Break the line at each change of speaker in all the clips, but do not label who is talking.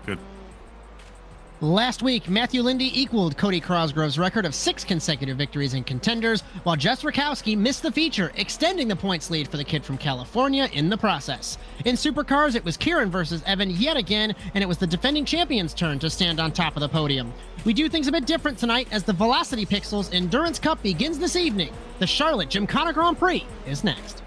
Good.
Last week, Matthew Lindy equaled Cody Crosgrove's record of 6 consecutive victories in Contenders, while Jess Rakowski missed the feature, extending the points lead for the kid from California in the process. In Supercars, it was Kieran versus Evan yet again, and it was the defending champion's turn to stand on top of the podium. We do things a bit different tonight as the Velocity Pixels Endurance Cup begins this evening. The Charlotte Gymkhana Grand Prix is next.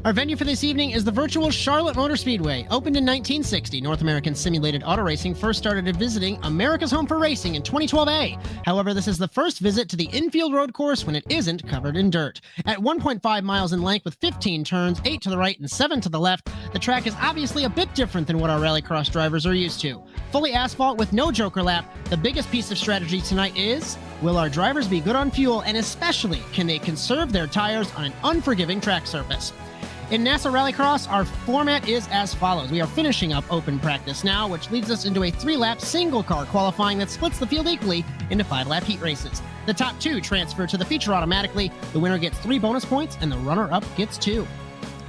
Our venue for this evening is the virtual Charlotte Motor Speedway. Opened in 1960, North American Simulated Auto Racing first started visiting America's Home for Racing in 2012A. However, this is the first visit to the infield road course when it isn't covered in dirt. At 1.5 miles in length with 15 turns, 8 to the right and 7 to the left, the track is obviously a bit different than what our Rallycross drivers are used to. Fully asphalt with no joker lap, the biggest piece of strategy tonight is, will our drivers be good on fuel, and especially, can they conserve their tires on an unforgiving track surface? In NASA Rallycross, our format is as follows. We are finishing up open practice now, which leads us into a 3-lap single-car qualifying that splits the field equally into 5-lap heat races. The top 2 transfer to the feature automatically, the winner gets 3 bonus points, and the runner-up gets 2.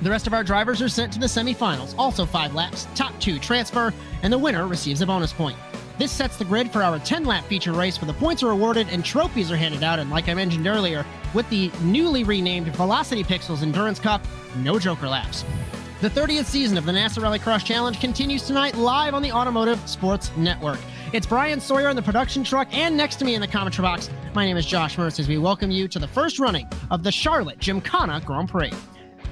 The rest of our drivers are sent to the semifinals, also 5 laps, top 2 transfer, and the winner receives a bonus point. This sets the grid for our 10-lap feature race where the points are awarded and trophies are handed out, and like I mentioned earlier, with the newly renamed Velocity Pixels Endurance Cup, no joker laps. The 30th season of the NASA Rallycross Challenge continues tonight live on the Automotive Sports Network. It's Bryan, Sawyer in the production truck, and next to me in the commentary box, my name is Josh Mertz as we welcome you to the first running of the Charlotte Gymkhana Grand Prix.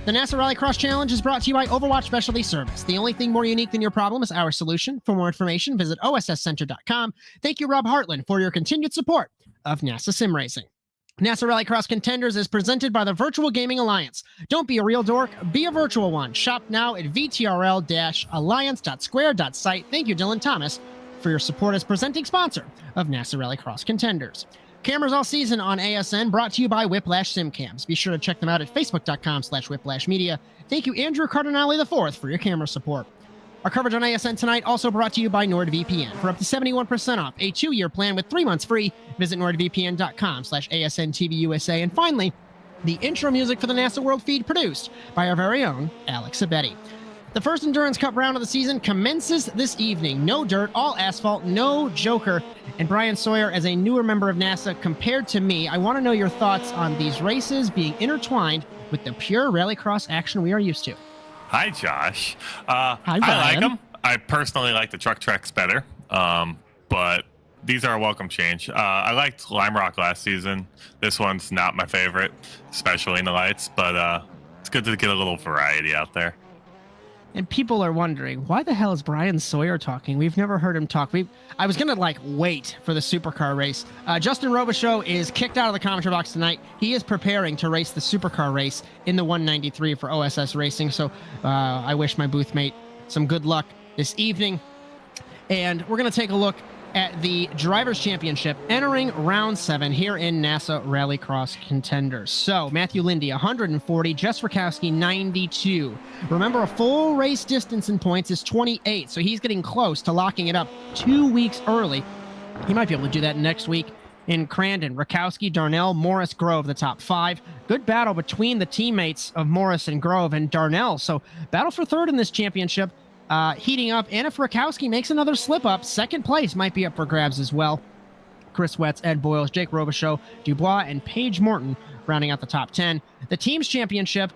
The NASA Rallycross Challenge is brought to you by Overwatch Specialty Service. The only thing more unique than your problem is our solution. For more information, visit osscenter.com. Thank you, Rob Hartland, for your continued support of NASA Sim Racing. NASA Rallycross Contenders is presented by the Virtual Gaming Alliance. Don't be a real dork, be a virtual one. Shop now at vtrl-alliance.square.site. Thank you, Dylan Thomas, for your support as presenting sponsor of NASA Rallycross Contenders. Cameras all season on ASN, brought to you by Whiplash SimCams. Be sure to check them out at facebook.com/whiplashmedia. Thank you, Andrew Cardinale IV, for your camera support. Our coverage on ASN tonight also brought to you by NordVPN. For up to 71% off a 2-year plan with 3 months free, visit nordvpn.com/ASNTVUSA. And finally, the intro music for the NASA World Feed produced by our very own Alex Abetti. The first Endurance Cup round of the season commences this evening. No dirt, all asphalt, no joker. And Bryan Sawyer, as a newer member of NASA compared to me, I want to know your thoughts on these races being intertwined with the pure rallycross action we are used to.
Hi, Josh.
Hi, Bryan.
I like them. I personally like the truck tracks better, but these are a welcome change. I liked Lime Rock last season. This one's not my favorite, especially in the lights, but it's good to get a little variety out there.
And people are wondering, why the hell is Bryan Sawyer talking? We've never heard him talk. I was going to wait for the supercar race. Justin Robichaud is kicked out of the commentary box tonight. He is preparing to race the supercar race in the 193 for OSS Racing. So I wish my booth mate some good luck this evening. And we're going to take a look at the Drivers' Championship entering round 7 here in NASA Rallycross Contenders. So, Matthew Lindy, 140, Jess Rakowski, 92. Remember, a full race distance in points is 28, so he's getting close to locking it up 2 weeks early. He might be able to do that next week in Crandon. Rakowski, Darnell, Morris, Grove, the top 5. Good battle between the teammates of Morris and Grove and Darnell. So, battle for third in this championship. Heating up, and if Rakowski makes another slip-up, second place might be up for grabs as well. Chris Wetz, Ed Boyles, Jake Robichaud, Dubois, and Paige Morton rounding out the top 10. The Teams Championship,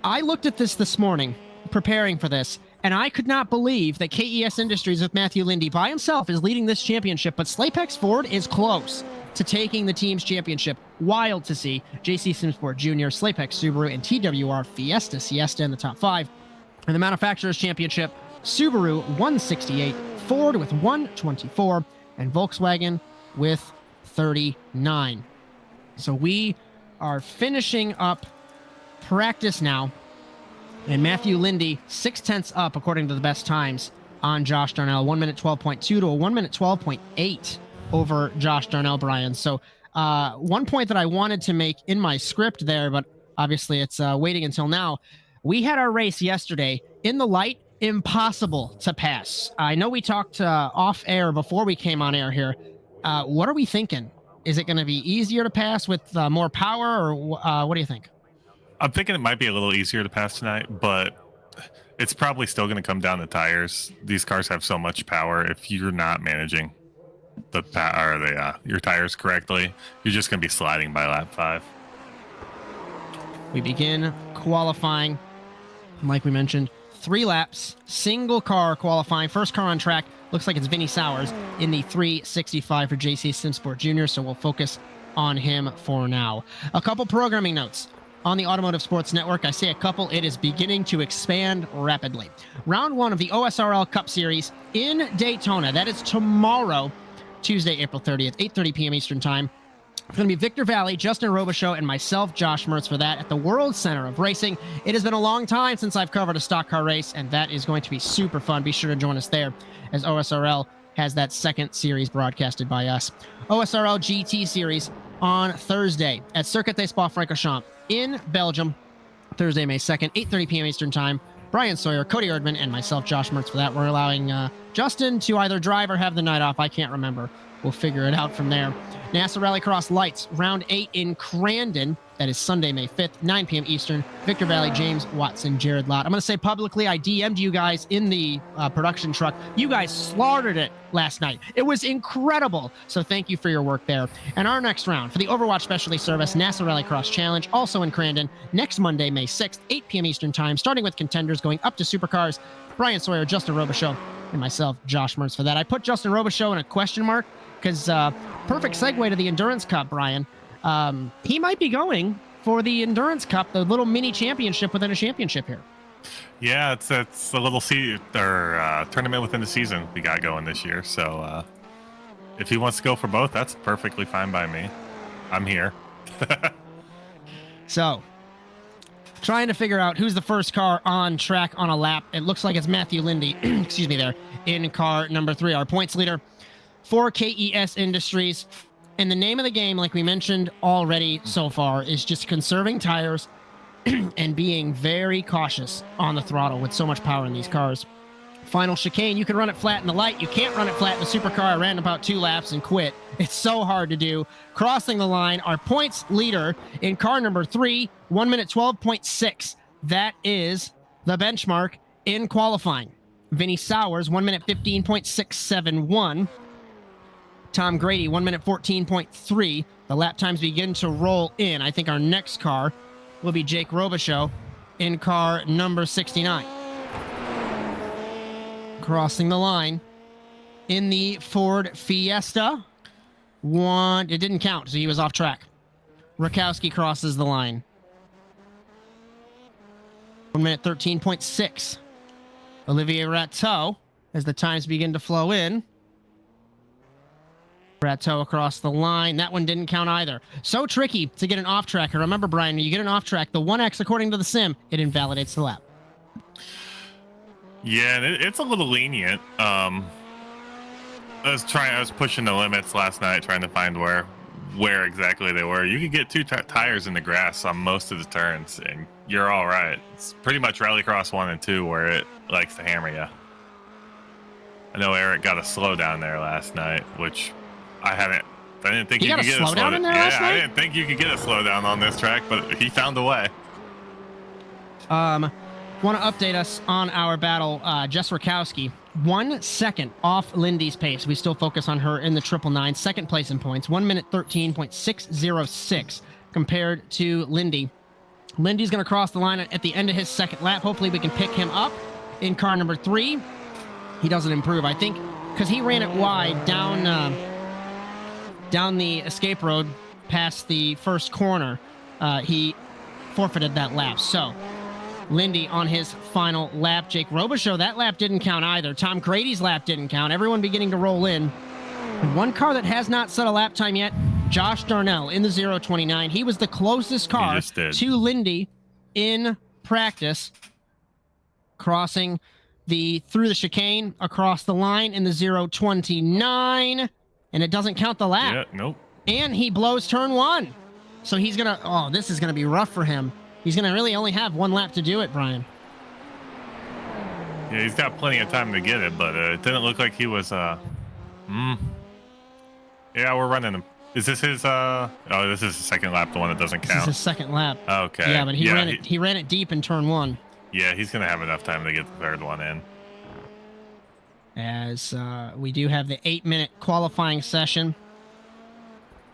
I looked at this morning, preparing for this, and I could not believe that KES Industries with Matthew Lindy by himself is leading this championship, but Slapex Ford is close to taking the Teams Championship. Wild to see. JC Simsport Jr., Slapex Subaru, and TWR Fiesta Siesta in the top 5. In the Manufacturers Championship, Subaru 168, Ford with 124, and Volkswagen with 39. So we are finishing up practice now. And Matthew Lindy, 0.6 up according to the best times on Josh Darnell. 1 minute 12.2 to a 1 minute 12.8 over Josh Darnell, Bryan. So one point that I wanted to make in my script there, but obviously it's waiting until now. We had our race yesterday in the light, impossible to pass. I know we talked off air before we came on air here. What are we thinking? Is it going to be easier to pass with more power, or what do you think?
I'm thinking it might be a little easier to pass tonight, but it's probably still going to come down to tires. These cars have so much power. If you're not managing your tires correctly, you're just going to be sliding by lap 5.
We begin qualifying, like we mentioned, 3 laps, single car qualifying. First car on track looks like it's Vinny Sawers in the 365 for JC Simsport Jr., so we'll focus on him for now. A couple programming notes on the Automotive Sports Network. I say a couple, it is beginning to expand rapidly. Round 1 of the OSRL Cup Series in Daytona. That is tomorrow, Tuesday, April 30th, 8:30 p.m. Eastern Time. It's going to be Victor Valley, Justin Robichaud, and myself, Josh Mertz, for that at the World Center of Racing. It has been a long time since I've covered a stock car race, and that is going to be super fun. Be sure to join us there, as OSRL has that second series broadcasted by us. OSRL GT Series on Thursday at Circuit des Spa-Francorchamps in Belgium, Thursday, May 2nd, 8:30 p.m. Eastern Time. Bryan Sawyer, Cody Erdman, and myself, Josh Mertz, for that. We're allowing Justin to either drive or have the night off. I can't remember. We'll figure it out from there. NASA Rallycross Lights, Round 8 in Crandon. That is Sunday, May 5th, 9 p.m. Eastern. Victor Valley, James Watson, Jared Lott. I'm going to say publicly, I DM'd you guys in the production truck. You guys slaughtered it last night. It was incredible. So thank you for your work there. And our next round for the Overwatch Specialty Service NASA Rallycross Challenge, also in Crandon, next Monday, May 6th, 8 p.m. Eastern Time, starting with contenders going up to supercars. Bryan Sawyer, Justin Robichaud, and myself, Josh Mertz, for that. I put Justin Robichaud in a question mark because perfect segue to the Endurance Cup, Bryan. He might be going for the Endurance Cup, the little mini championship within a championship here.
Yeah, it's a little tournament within the season we got going this year. So if he wants to go for both, that's perfectly fine by me. I'm here.
So, trying to figure out who's the first car on track on a lap. It looks like it's Matthew Lindy, excuse me there, in car number 3, our points leader for KES Industries. And the name of the game, like we mentioned already so far, is just conserving tires and being very cautious on the throttle with so much power in these cars. Final chicane, you can run it flat in the light. You can't run it flat in the supercar. I ran about 2 laps and quit. It's so hard to do. Crossing the line, our points leader in car number 3, 1 minute 12.6. That is the benchmark in qualifying. Vinny Sawers, 1 minute 15.671. Tom Grady, 1 minute 14.3. The lap times begin to roll in. I think our next car will be Jake Robichaud in car number 69. Crossing the line in the Ford Fiesta. It didn't count, so he was off track. Rakowski crosses the line. 1 minute 13.6. Olivier Rateau, as the times begin to flow in. Rateau across the line. That one didn't count either. So tricky to get an off track. And remember, Bryan, when you get an off track, the 1X, according to the sim, it invalidates the lap.
Yeah, it's a little lenient. I was pushing the limits last night, trying to find where exactly they were. You could get 2 tires in the grass on most of the turns, and you're all right. It's pretty much Rallycross 1 and 2 where it likes to hammer you. I know Eric got a slowdown there last night, which I didn't think you could get a slowdown in there last night? I didn't think you could get a slowdown on this track, but he found a way.
Want to update us on our battle. Jess Rakowski, 1 second off Lindy's pace. We still focus on her in the 999. Second place in points, 1 minute 13.606 compared to Lindy. Lindy's going to cross the line at the end of his second lap. Hopefully we can pick him up in car number 3. He doesn't improve, I think, because he ran it wide down the escape road past the first corner. He forfeited that lap. So Lindy on his final lap. Jake Robichaud, that lap didn't count either. Tom Grady's lap didn't count. Everyone beginning to roll in. And one car that has not set a lap time yet, Josh Darnell in the 029. He was the closest car to Lindy in practice. crossing through the chicane, across the line in the 0.29, and it doesn't count the lap.
Yeah, nope.
And he blows turn 1. So he's going to, this is going to be rough for him. He's going to really only have 1 lap to do it, Brian.
Yeah, he's got plenty of time to get it, but it didn't look like he was, Yeah, we're running him. Is this his, this is the second lap, the one that doesn't count.
This is his second lap.
Okay.
Yeah, but he ran it deep in turn 1.
Yeah, he's going to have enough time to get the third one in.
As we do have the 8-minute qualifying session.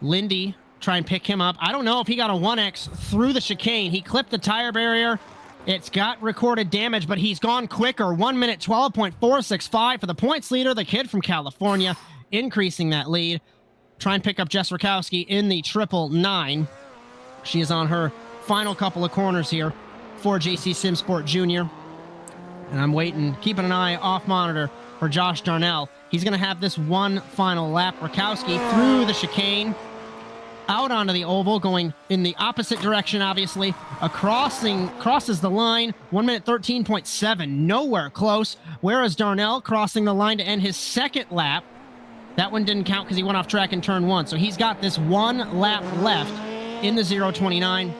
Lindy, try and pick him up. I don't know if he got a 1X through the chicane. He clipped the tire barrier. It's got recorded damage, but he's gone quicker. 1 minute 12.465 for the points leader, the kid from California, increasing that lead. Try and pick up Jess Rakowski in the 999. She is on her final couple of corners here for JC Simsport Jr. And I'm waiting, keeping an eye off monitor for Josh Darnell. He's going to have this one final lap. Rakowski through the chicane, out onto the oval, going in the opposite direction, obviously. Crosses the line, 1 minute 13.7, nowhere close. Whereas Darnell crossing the line to end his second lap. That one didn't count because he went off track in turn 1. So he's got this 1 lap left in the 0.29.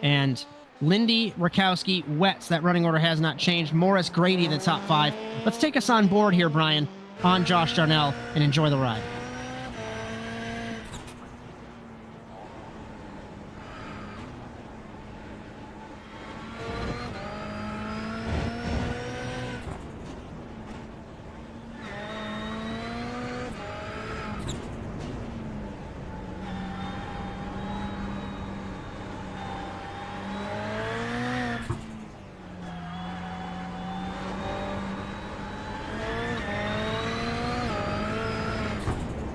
And Lindy, Rakowski, Wetz, that running order has not changed. Morris, Grady, the top 5. Let's take us on board here, Brian, on Josh Darnell, and enjoy the ride.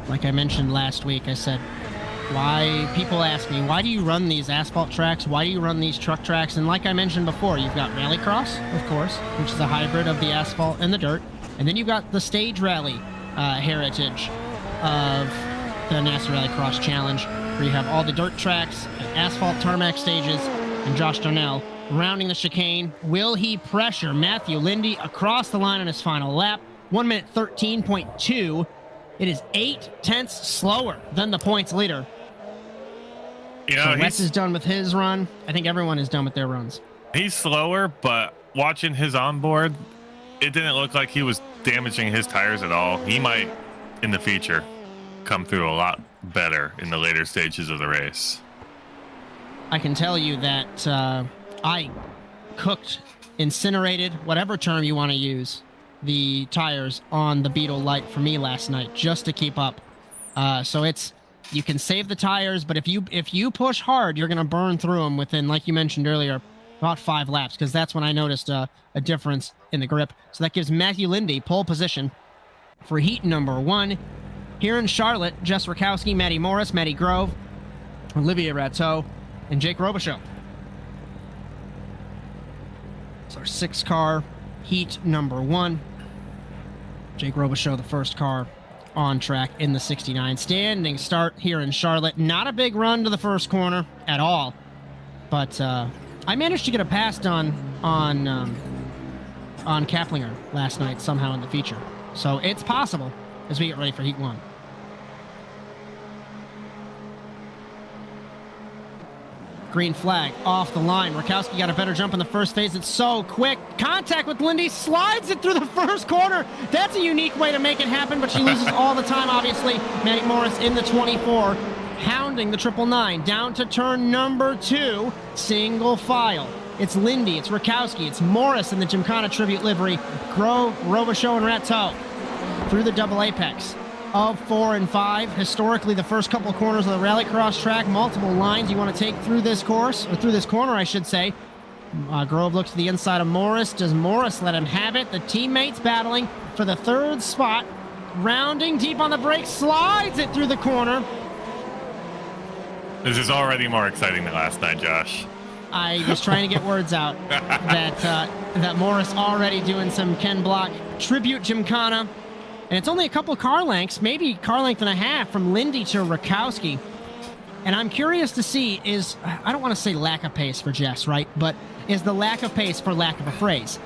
Like I mentioned last week, I said, people ask me, why do you run these asphalt tracks? Why do you run these truck tracks? And like I mentioned before, you've got Rallycross, of course, which is a hybrid of the asphalt and the dirt. And then you've got the stage rally heritage of the NASA Rallycross Challenge, where you have all the dirt tracks, asphalt tarmac stages, and Josh Darnell rounding the chicane. Will he pressure Matthew Lindy across the line on his final lap? 1 minute 13.2. It is 0.8 slower than the points leader.
You know,
so Wes is done with his run. I think everyone is done with their runs.
He's slower, but watching his onboard, it didn't look like he was damaging his tires at all. He might, in the future, come through a lot better in the later stages of the race.
I can tell you that I cooked, incinerated, whatever term you want to use, the tires on the Beetle Light for me last night just to keep up. So you can save the tires, but if you push hard, you're going to burn through them within, like you mentioned earlier, about 5 laps, because that's when I noticed a difference in the grip. So that gives Matthew Lindy pole position for heat number 1. Here in Charlotte, Jess Rakowski, Maddie Morris, Maddie Grove, Olivia Rateau, and Jake Robichaud. It's our 6-car heat number 1. Jake Robichaud, the first car on track in the 69. Standing start here in Charlotte. Not a big run to the first corner at all, but I managed to get a pass done on Kaplinger last night somehow in the feature. So it's possible as we get ready for heat 1. Green flag off the line. Rakowski got a better jump in the first phase. It's so quick. Contact with Lindy. Slides it through the first corner. That's a unique way to make it happen, but she loses all the time, obviously. Maddie Morris in the 24. Hounding the 999. Down to turn number 2. Single file. It's Lindy. It's Rakowski. It's Morris in the Gymkhana Tribute livery. Grove, Robichaud, and Rateau through the double apex of 4 and 5. Historically, the first couple of corners of the Rallycross track, multiple lines you want to take through this course, or through this corner, I should say. Grove looks to the inside of Morris. Does Morris let him have it? The teammates battling for the 3rd spot. Rounding deep on the brakes, slides it through the corner.
This is already more exciting than last night, Josh.
I was trying to get words out that Morris already doing some Ken Block tribute Gymkhana. And it's only a couple car lengths, maybe car length and a half from Lindy to Rakowski. And I'm curious to see I don't want to say lack of pace for Jess, right? But is the lack of pace for lack of a phrase?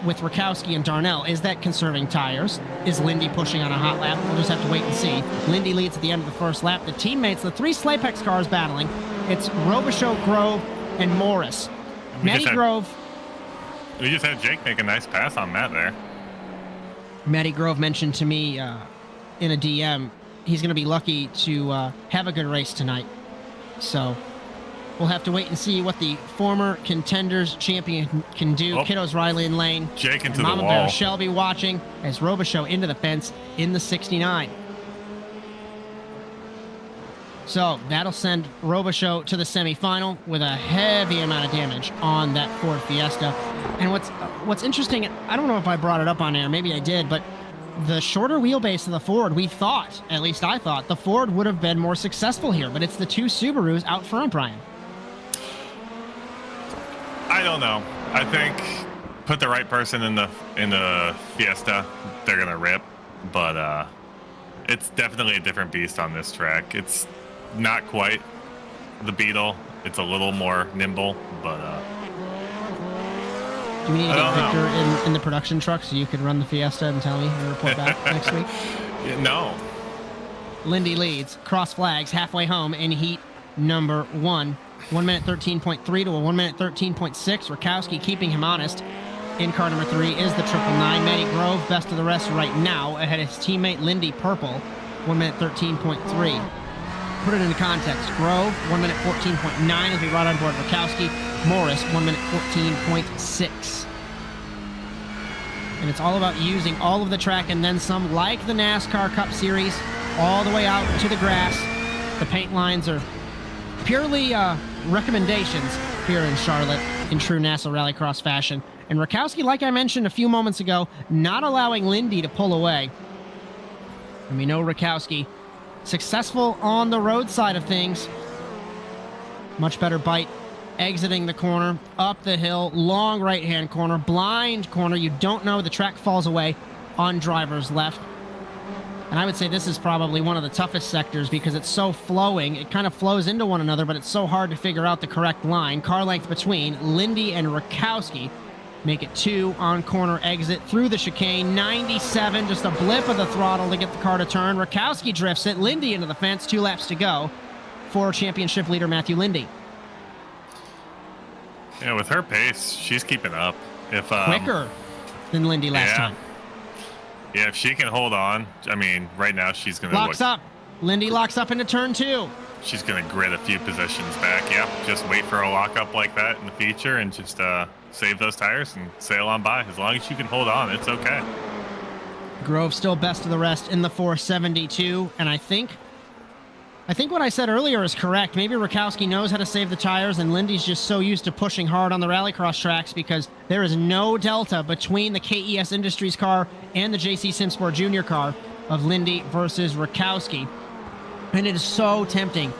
With Rakowski and Darnell, is that conserving tires? Is Lindy pushing on a hot lap? We'll just have to wait and see. Lindy leads at the end of the first lap. The teammates, the 3 Slapex cars battling. It's Robichaud, Grove, and Morris. Matty Grove.
We just had Jake make a nice pass on Matt there.
Matty Grove mentioned to me in a DM he's going to be lucky to have a good race tonight. So we'll have to wait and see what the former contenders champion can do. Kiddo's Riley in lane.
Jake into
Mama
the wall.
Bear Shelby watching as Robichaud into the fence in the 69. So that'll send Robichaud to the semifinal with a heavy amount of damage on that Ford Fiesta. And what's interesting, I don't know if I brought it up on air, maybe I did, but the shorter wheelbase of the Ford, we thought, at least I thought, the Ford would have been more successful here, but it's the 2 Subarus out front, Bryan.
I don't know. I think put the right person in the Fiesta, they're gonna rip. But it's definitely a different beast on this track. It's not quite the Beetle. It's a little more nimble, but
do we need to get Victor in the production truck so you can run the Fiesta and tell me and report back next week?
No.
Lindy leads, cross flags, halfway home in heat number 1. 1 minute 13.3 to a 1 minute 13.6. Rakowski keeping him honest. In car number 3 is the 999. Matty Grove, best of the rest right now, ahead of his teammate Lindy Purple, 1 minute 13.3. Put it into context. Grove, 1 minute 14.9 as we ride on board Rakowski. Morris, 1 minute 14.6. And it's all about using all of the track and then some, like the NASCAR Cup Series, all the way out to the grass. The paint lines are purely recommendations here in Charlotte in true NASA Rallycross fashion. And Rakowski, like I mentioned a few moments ago, not allowing Lindy to pull away. And we know Rakowski, successful on the road side of things. Much better bite. Exiting the corner, up the hill, long right-hand corner, blind corner. You don't know. The track falls away on driver's left. And I would say this is probably one of the toughest sectors because it's so flowing. It kind of flows into one another, but it's so hard to figure out the correct line. Car length between Lindy and Rakowski. Make it 2 on corner exit through the chicane. 97, just a blip of the throttle to get the car to turn. Rakowski drifts it. Lindy into the fence. 2 laps to go for championship leader Matthew Lindy.
Yeah, with her pace, she's keeping up. If
quicker than Lindy last time.
Yeah, if she can hold on, I mean, right now she's going to
locks up. Lindy locks up into turn 2.
She's going to grit a few positions back. Yep, just wait for a lockup like that in the feature and just save those tires and sail on by. As long as you can hold on, it's okay.
Grove still best of the rest in the 472, and I think what I said earlier is correct. Maybe Rakowski knows how to save the tires, and Lindy's just so used to pushing hard on the Rallycross tracks because there is no delta between the KES Industries car and the JC Simsport Junior car of Lindy versus Rakowski. And it is so tempting,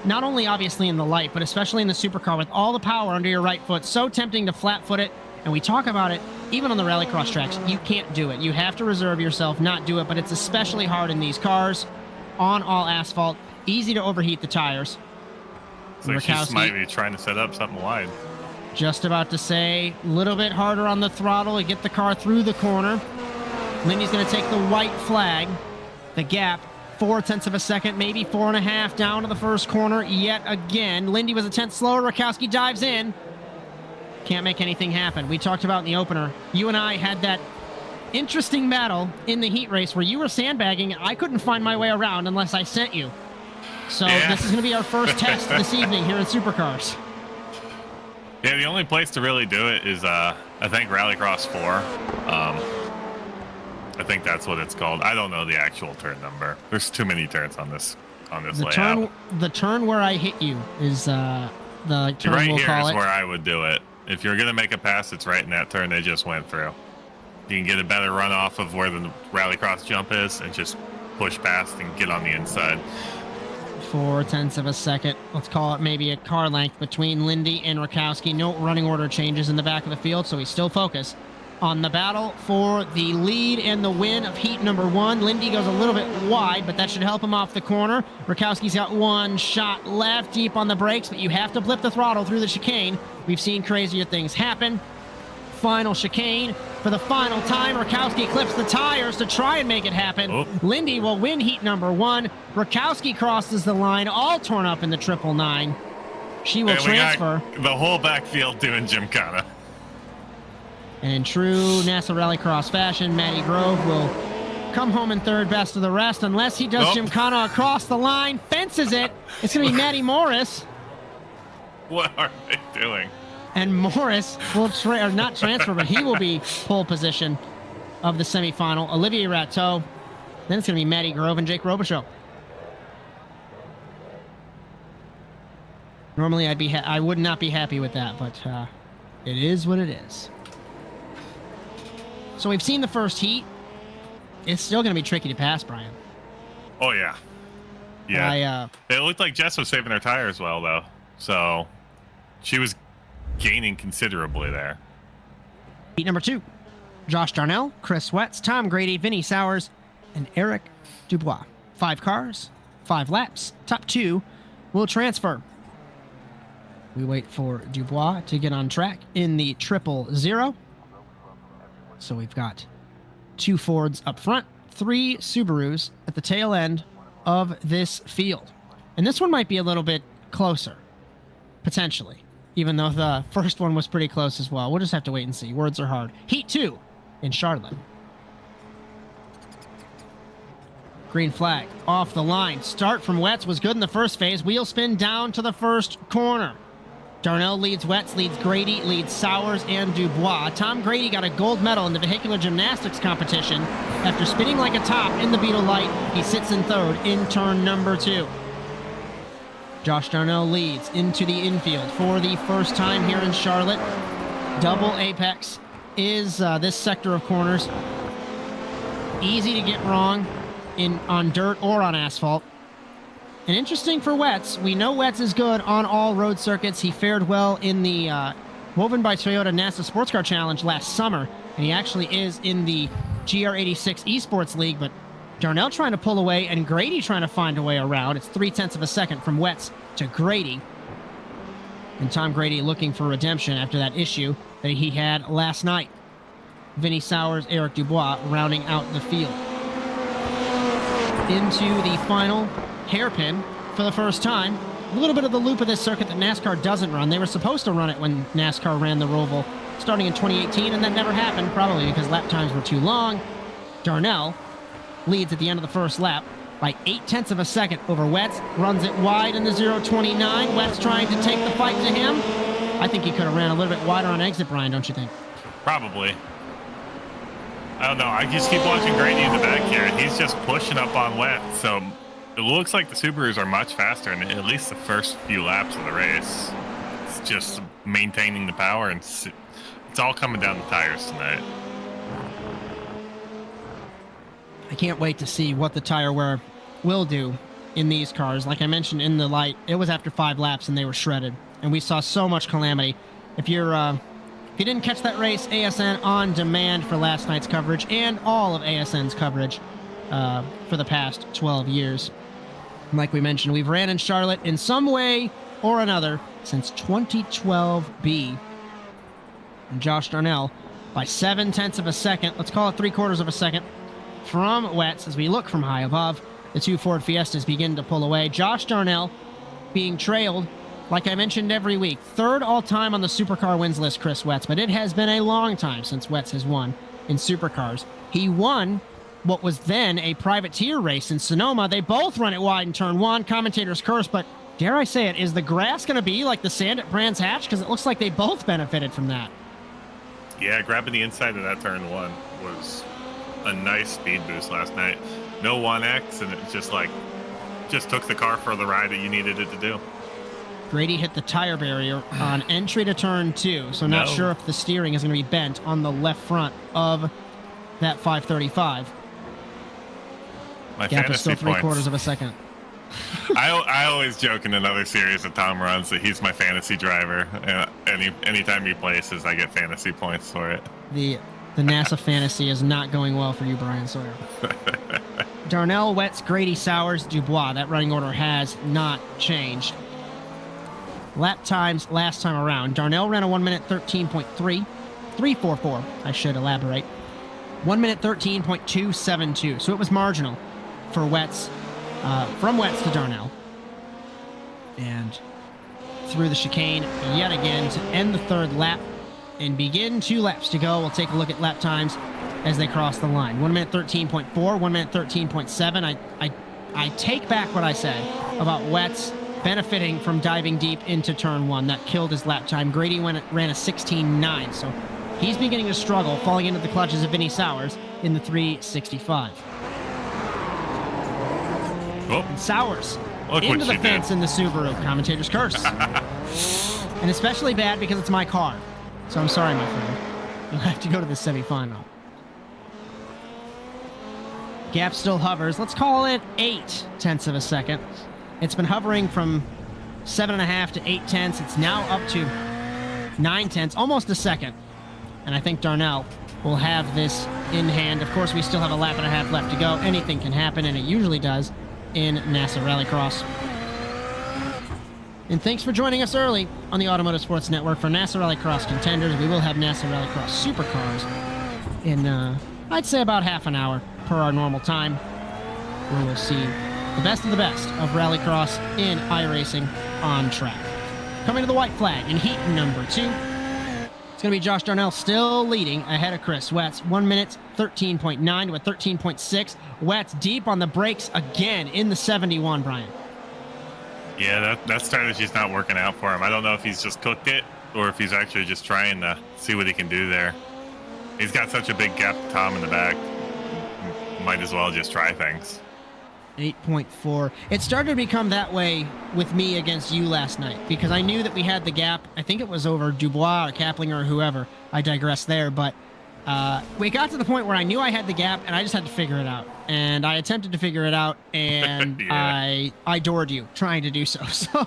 not only obviously in the light, but especially in the supercar with all the power under your right foot. So tempting to flat foot it, and we talk about it even on the Rallycross tracks. You can't do it. You have to reserve yourself, not do it, but it's especially hard in these cars on all asphalt. Easy to overheat the tires.
So she might be trying to set up something wide.
Just about to say, a little bit harder on the throttle to get the car through the corner. Lindy's going to take the white flag. The gap, 0.4 of a second, maybe 4.5 down to the first corner yet again. Lindy was a tenth slower. Rakowski dives in. Can't make anything happen. We talked about in the opener. You and I had that interesting battle in the heat race where you were sandbagging. I couldn't find my way around unless I sent you. So This is going to be our first test this evening here in Supercars.
Yeah, the only place to really do it is, I think, Rallycross 4. I think that's what it's called. I don't know the actual turn number. There's too many turns on this layout.
The turn where I hit you is the turn
right
we'll
here
call
is
it.
where I would do it. If you're going to make a pass, it's right in that turn they just went through. You can get a better run off of where the Rallycross jump is and just push past and get on the inside.
0.4 of a second. Let's call it maybe a car length between Lindy and Rakowski. No running order changes in the back of the field, so he's still focused. on the battle for the lead and the win of heat number 1. Lindy goes a little bit wide, but that should help him off the corner. Rakowski's got one shot left, deep on the brakes, but you have to blip the throttle through the chicane. We've seen crazier things happen. Final chicane for the final time. Rakowski clips the tires to try and make it happen.
Oh.
Lindy will win heat number 1. Rakowski crosses the line, all torn up in the 999. She will transfer.
We got the whole backfield doing Gymkhana.
And in true NASA Rallycross fashion, Matty Grove will come home in third best of the rest unless he does Gymkhana across the line, fences it. It's going to be Matty Morris.
What are they doing?
And Morris will not transfer, but he will be pole position of the semifinal. Olivier Rateau. Then it's going to be Matty Grove and Jake Robichaud. Normally, I would not be happy with that, but it is what it is. So we've seen the first heat. It's still going to be tricky to pass, Bryan.
Oh, yeah. Yeah. It looked like Jess was saving her tires well, though. So she was gaining considerably there.
Heat number 2. Josh Darnell, Chris Wetz, Tom Grady, Vinny Sowers, and Eric Dubois. 5 cars, 5 laps. Top 2 will transfer. We wait for Dubois to get on track in the 000. So we've got 2 Fords up front, 3 Subarus at the tail end of this field. And this one might be a little bit closer, potentially, even though the first one was pretty close as well. We'll just have to wait and see. Words are hard. Heat 2 in Charlotte. Green flag off the line. Start from Wetz was good in the first phase. Wheel spin down to the first corner. Darnell leads Wetz, leads Grady, leads Sowers and Dubois. Tom Grady got a gold medal in the vehicular gymnastics competition. After spinning like a top in the Beetle Light, he sits in third in turn number 2. Josh Darnell leads into the infield for the first time here in Charlotte. Double apex is this sector of corners. Easy to get wrong on dirt or on asphalt. And interesting for Wetz, we know Wetz is good on all road circuits. He fared well in the Woven by Toyota NASA Sports Car Challenge last summer, and he actually is in the GR86 Esports League, but Darnell trying to pull away and Grady trying to find a way around. It's 0.3 of a second from Wetz to Grady. And Tom Grady looking for redemption after that issue that he had last night. Vinny Sowers, Eric Dubois rounding out the field. Into the final hairpin for the first time. A little bit of the loop of this circuit that NASCAR doesn't run. They were supposed to run it when NASCAR ran the Roval starting in 2018, and that never happened, probably because lap times were too long. Darnell leads at the end of the first lap by 0.8 of a second over Wetz. Runs it wide in the 0.29. Wetz trying to take the fight to him. I think he could have ran a little bit wider on exit, Bryan, don't you think?
Probably. I don't know. I just keep watching Grady in the back here, and he's just pushing up on Wetz. So it looks like the Subarus are much faster in at least the first few laps of the race. It's just maintaining the power, and it's all coming down the tires tonight.
I can't wait to see what the tire wear will do in these cars. Like I mentioned in the light, it was after 5 laps and they were shredded, and we saw so much calamity. If you didn't catch that race, ASN on demand for last night's coverage and all of ASN's coverage for the past 12 years. Like we mentioned, we've ran in Charlotte in some way or another since 2012B. And Josh Darnell by 0.7 of a second, let's call it 3/4 of a second, from Wetz as we look from high above. The 2 Ford Fiestas begin to pull away. Josh Darnell being trailed, like I mentioned every week, 3rd all-time on the Supercar wins list, Chris Wetz, but it has been a long time since Wetz has won in Supercars. He won what was then a privateer race in Sonoma. They both run it wide in turn 1. Commentators curse, but dare I say it, is the grass going to be like the sand at Brands Hatch? Because it looks like they both benefited from that.
Yeah, grabbing the inside of that turn 1 was a nice speed boost last night. No 1X, and it just took the car for the ride that you needed it to do.
Grady hit the tire barrier on entry to turn 2, so not sure if the steering is going to be bent on the left front of that 535.
My
Gap is still 3/4 of a second.
I always joke in another series that Tom runs that he's my fantasy driver. And anytime he places, I get fantasy points for it.
The The NASA fantasy is not going well for you, Bryan Sawyer. Darnell, Wetz, Grady, Sowers, Dubois. That running order has not changed. Lap times last time around. Darnell ran a 1 minute 13.3. 3:44, I should elaborate. 1 minute 13.272. So it was marginal for Wetz, from Wetz to Darnell. And through the chicane yet again to end the third lap and begin 2 laps to go. We'll take a look at lap times as they cross the line. 1 minute 13.4, 1 minute 13.7. I take back what I said about Wetz benefiting from diving deep into turn 1. That killed his lap time. Grady ran a 16.9, so he's beginning to struggle, falling into the clutches of Vinny Sowers in the 365.
Oh.
And Sowers
Look
into the
what
fence
did.
in the Subaru. Commentator's curse. And especially bad because it's my car. So I'm sorry, my friend. You'll have to go to the semifinal. Gap still hovers. Let's call it 0.8 of a second. It's been hovering from 7.5 to 0.8. It's now up to 0.9, almost a second. And I think Darnell will have this in hand. Of course, we still have a lap and a half left to go. Anything can happen, and it usually does in NASA Rallycross. And thanks for joining us early on the Automotive Sports Network for NASA Rallycross Contenders. We will have NASA Rallycross Supercars in, I'd say, about half an hour per our normal time. We will see the best of Rallycross in iRacing on track. Coming to the white flag in heat number 2. It's going to be Josh Darnell still leading ahead of Chris Wetz. 1 minute 13.9 to a 13.6. Wetz deep on the brakes again in the 71, Bryan.
Yeah, that strategy's not working out for him. I don't know if he's just cooked it or if he's actually just trying to see what he can do there. He's got such a big gap to Tom in the back. Might as well just try things.
8.4. It started to become that way with me against you last night because I knew that we had the gap. I think it was over Dubois or Kaplinger or whoever. I digress there, but we got to the point where I knew I had the gap and I just had to figure it out. And I attempted to figure it out, and yeah. I doored you trying to do so. So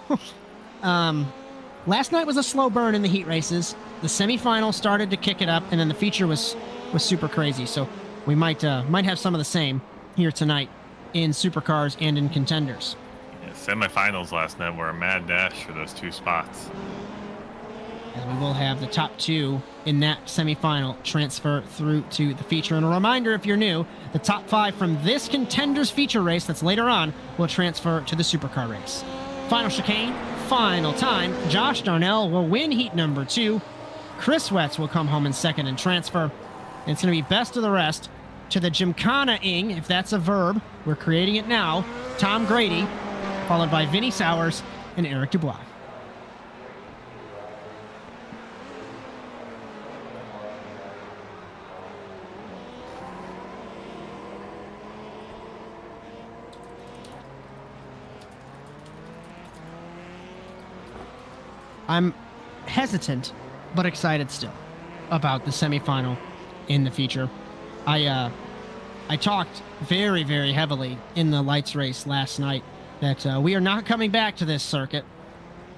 last night was a slow burn in the heat races. The semifinal started to kick it up, and then the feature was super crazy. So we might have some of the same here tonight in supercars and in contenders.
Yeah, semifinals last night were a mad dash for those 2 spots.
As we will have the top 2 in that semifinal transfer through to the feature. And a reminder, if you're new, the top 5 from this contenders feature race that's later on will transfer to the supercar race. Final chicane, final time. Josh Darnell will win heat number 2. Chris Wetz will come home in second and transfer. And it's going to be best of the rest to the Gymkhana-ing, if that's a verb. We're creating it now. Tom Grady, followed by Vinny Sowers and Eric Dubois. I'm hesitant, but excited still about the semifinal in the feature. I talked very, very heavily in the lights race last night that we are not coming back to this circuit,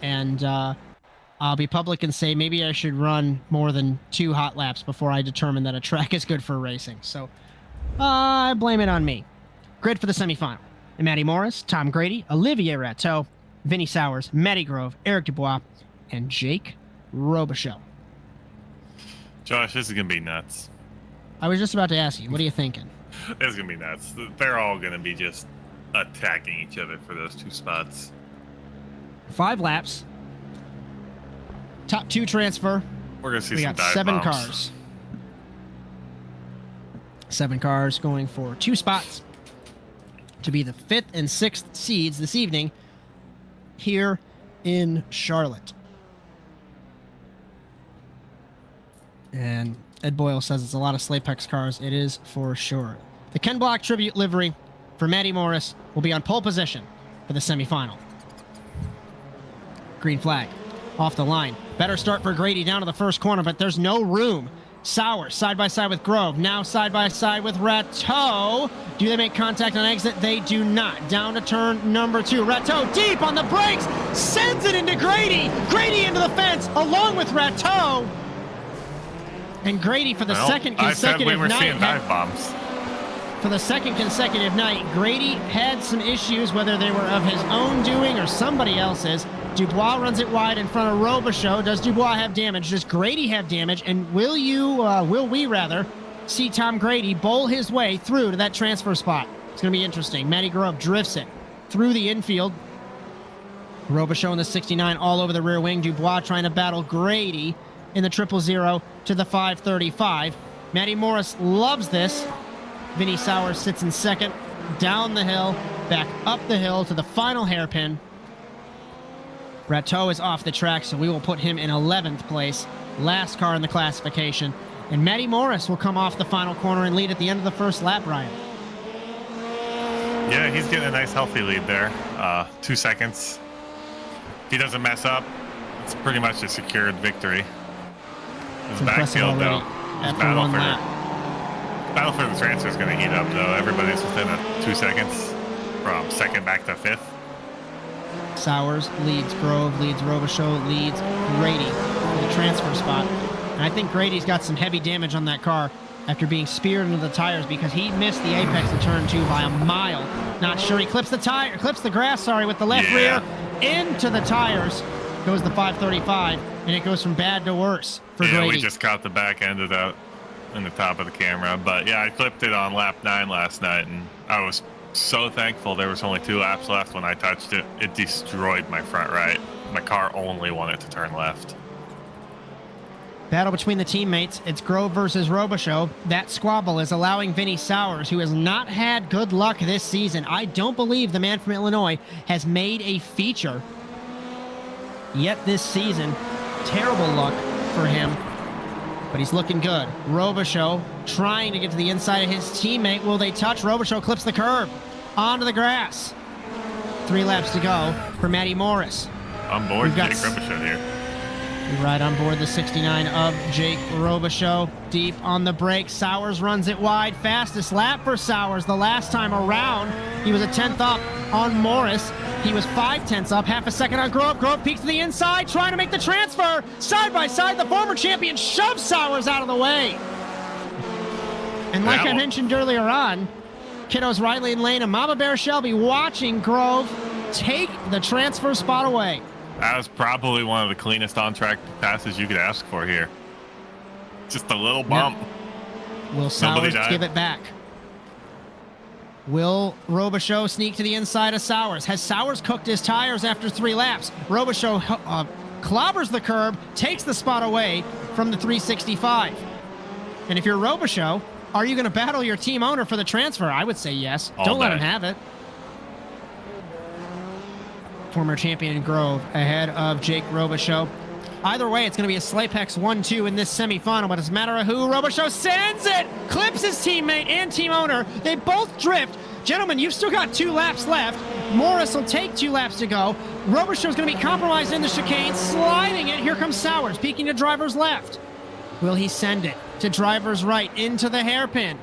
and I'll be public and say maybe I should run more than 2 hot laps before I determine that a track is good for racing. So I blame it on me. Grid for the semifinal: Matty Morris, Tom Grady, Olivier Rateau, Vinny Sowers, Matty Grove, Eric Dubois, and Jake Robichaud.
Josh, this is going to be nuts.
I was just about to ask you, what are you thinking?
This is going to be nuts. They're all going to be just attacking each other for those 2 spots.
5 laps. Top 2 transfer.
We're going to see
we
some
got
dive
7
bombs.
cars. 7 cars going for 2 spots to be the 5th and 6th seeds this evening here in Charlotte. And Ed Boyle says it's a lot of Slapex cars. It is for sure. The Ken Block tribute livery for Matty Morris will be on pole position for the semifinal. Green flag off the line. Better start for Grady down to the first corner, but there's no room. Sowers side by side with Grove. Now side by side with Rateau. Do they make contact on exit? They do not. Down to turn number 2. Rateau deep on the brakes. Sends it into Grady. Grady into the fence along with Rateau. And Grady for the second
I said
consecutive
we were
night.
seeing dive bombs.
For the second consecutive night, Grady had some issues, whether they were of his own doing or somebody else's. Dubois runs it wide in front of Robichaud. Does Dubois have damage? Does Grady have damage? And will we see Tom Grady bowl his way through to that transfer spot? It's going to be interesting. Matty Grove drifts it through the infield. Robichaud in the 69 all over the rear wing. Dubois trying to battle Grady in the 000 to the 535. Matty Morris loves this. Vinny Sawyer sits in second, down the hill, back up the hill to the final hairpin. Rateau is off the track, so we will put him in 11th place. Last car in the classification. And Matty Morris will come off the final corner and lead at the end of the first lap, Bryan.
Yeah, he's getting a nice healthy lead there. 2 seconds. If he doesn't mess up, it's pretty much a secured victory. His backfield, though.
After one lap.
Battle for the transfer is going to heat up, though. Everybody's within 2 seconds from second back to fifth.
Sowers leads Grove, leads Robichaud, leads Grady for the transfer spot. And I think Grady's got some heavy damage on that car after being speared into the tires because he missed the apex of turn 2 by a mile. Not sure. He clips the grass, with the left rear into the tires. Goes the 535, and it goes from bad to worse for Grady.
Yeah, we just caught the back end of that in the top of the camera. But yeah, I clipped it on lap 9 last night, and I was so thankful there was only 2 laps left when I touched it. It destroyed my front right. My car only wanted to turn left.
Battle between the teammates. It's Grove versus Robichaud. That squabble is allowing Vinny Sowers, who has not had good luck this season. I don't believe the man from Illinois has made a feature yet this season. Terrible luck for him, but he's looking good. Robichaud trying to get to the inside of his teammate. Will they touch? Robichaud clips the curb onto the grass. 3 laps to go for Matty Morris.
On board Jake Robichaud here.
We ride on board the 69 of Jake Robichaud. Deep on the brake. Sowers runs it wide. Fastest lap for Sowers the last time around. He was a 10th up on Morris. He was 5/10 up, half a second on Grove. Grove peeks to the inside, trying to make the transfer. Side by side, the former champion shoves Sowers out of the way. And like I mentioned earlier on, kiddos Riley and Lane and Mama Bear Shelby watching Grove take the transfer spot away.
That was probably one of the cleanest on-track passes you could ask for here. Just a little bump.
Yep. Will Sowers give it back? Will Robichaud sneak to the inside of Sowers? Has Sowers cooked his tires after 3 laps? Robichaud clobbers the curb, takes the spot away from the 365. And if you're Robichaud, are you going to battle your team owner for the transfer? I would say yes. Don't let him have it. Former champion Grove ahead of Jake Robichaud. Either way, it's going to be a Slapex 1-2 in this semifinal, but it's a matter of who. Robichaud sends it, clips his teammate and team owner. They both drift. Gentlemen, you've still got 2 laps left. Morris will take 2 laps to go. Robichaud's going to be compromised in the chicane, sliding it. Here comes Sowers, peeking to driver's left. Will he send it to driver's right into the hairpin?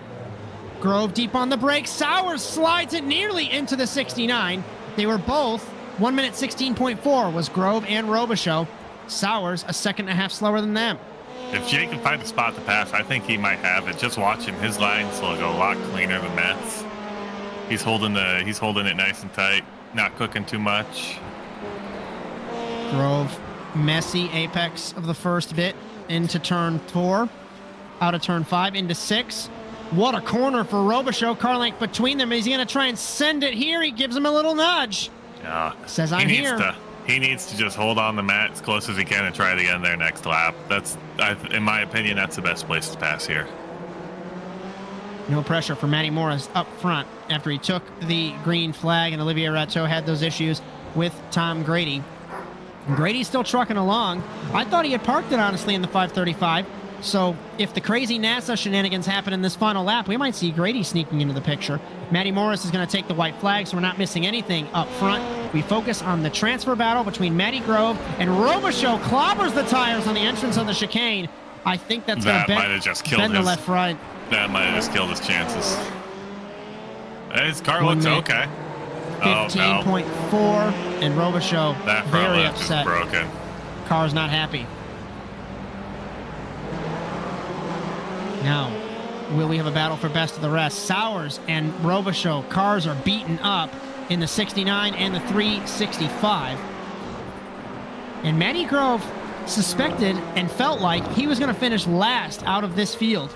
Grove deep on the brake. Sowers slides it nearly into the 69. They were both 1 minute 16.4 was Grove and Robichaud. Sowers a 1.5 seconds slower than them.
If Jake can find a spot to pass, I think he might have it. Just watching his lines will go a lot cleaner than Mertz. He's holding it nice and tight, not cooking too much.
Grove, messy apex of the first bit into turn 4, out of turn 5 into 6. What a corner for Robichaud. Car length between them. Is he going to try and send it here? He gives him a little nudge. Says I'm here.
He needs to just hold on the mat as close as he can and try it again there next lap. In my opinion, that's the best place to pass here.
No pressure for Matty Morris up front after he took the green flag, and Olivier Rateau had those issues with Tom Grady. Grady's still trucking along. I thought he had parked it, honestly, in the 535. So if the crazy NASA shenanigans happen in this final lap, we might see Grady sneaking into the picture. Matty Morris is going to take the white flag, so we're not missing anything up front. We focus on the transfer battle between Matty Grove and Robichaud. Clobbers the tires on the entrance of the chicane. I think that's going to bend the left right.
That might have just killed his chances. His car looks okay.
15.4, and Robichaud
that
very upset.
Broken.
Car's not happy. Now, will we have a battle for best of the rest? Sawyer and Robichaud cars are beaten up in the 69 and the 365. And Matty Grove suspected and felt like he was going to finish last out of this field.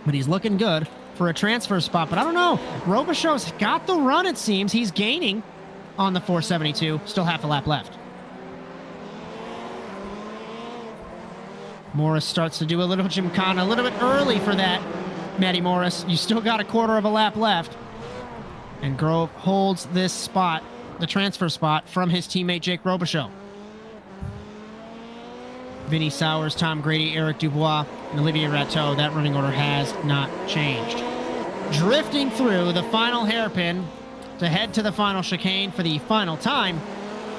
But he's looking good for a transfer spot. But I don't know. Robichaud's got the run, it seems. He's gaining on the 472. Still half a lap left. Morris starts to do a little gymkhana, a little bit early for that, Matty Morris. You still got a quarter of a lap left. And Grove holds this spot, the transfer spot, from his teammate Jake Robichaud. Vinny Sawyer, Tom Grady, Eric Dubois, and Olivier Rateau. That running order has not changed. Drifting through the final hairpin to head to the final chicane for the final time.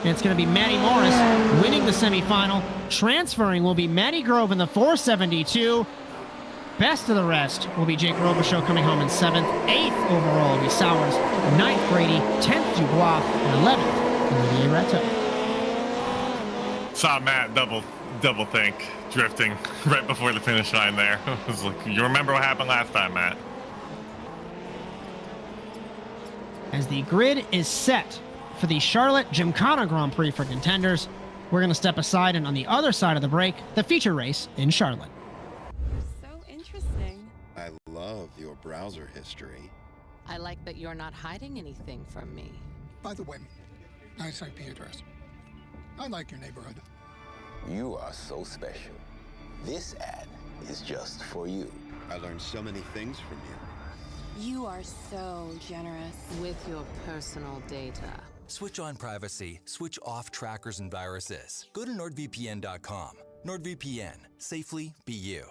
And it's going to be Matty Morris winning the semifinal. Transferring will be Matty Grove in the 472. Best of the rest will be Jake Robichaud coming home in 7th. 8th overall will be Sowers. 9th Grady. 10th Dubois. And 11th Olivier Rateau.
Saw Matt double think drifting right before the finish line there. It was like, you remember what happened last time, Matt?
As the grid is set for the Charlotte Gymkhana Grand Prix for contenders, we're going to step aside, and on the other side of the break, the feature race in Charlotte.
So interesting.
I love your browser history.
I like that you're not hiding anything from me.
By the way, nice IP address. I like your neighborhood.
You are so special. This ad is just for you.
I learned so many things from you.
You are so generous.
With your personal data.
Switch on privacy, switch off trackers and viruses. Go to nordvpn.com. NordVPN. Safely be you.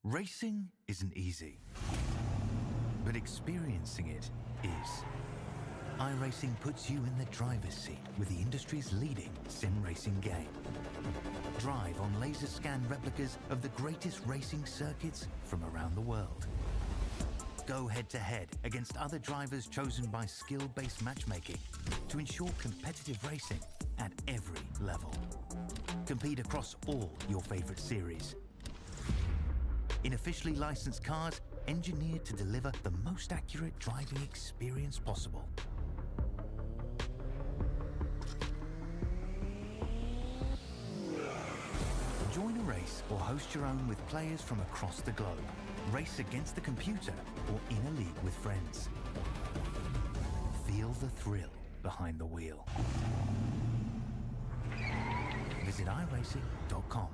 Racing isn't easy, but experiencing it is. iRacing puts you in the driver's seat with the industry's leading sim racing game. Drive on laser scan replicas of the greatest racing circuits from around the world. Go head-to-head against other drivers chosen by skill-based matchmaking to ensure competitive racing at every level. Compete across all your favorite series. In officially licensed cars, engineered to deliver the most accurate driving experience possible. Join a race or host your own with players from across the globe. Race against the computer or in a league with friends. Feel the thrill behind the wheel. Visit iRacing.com.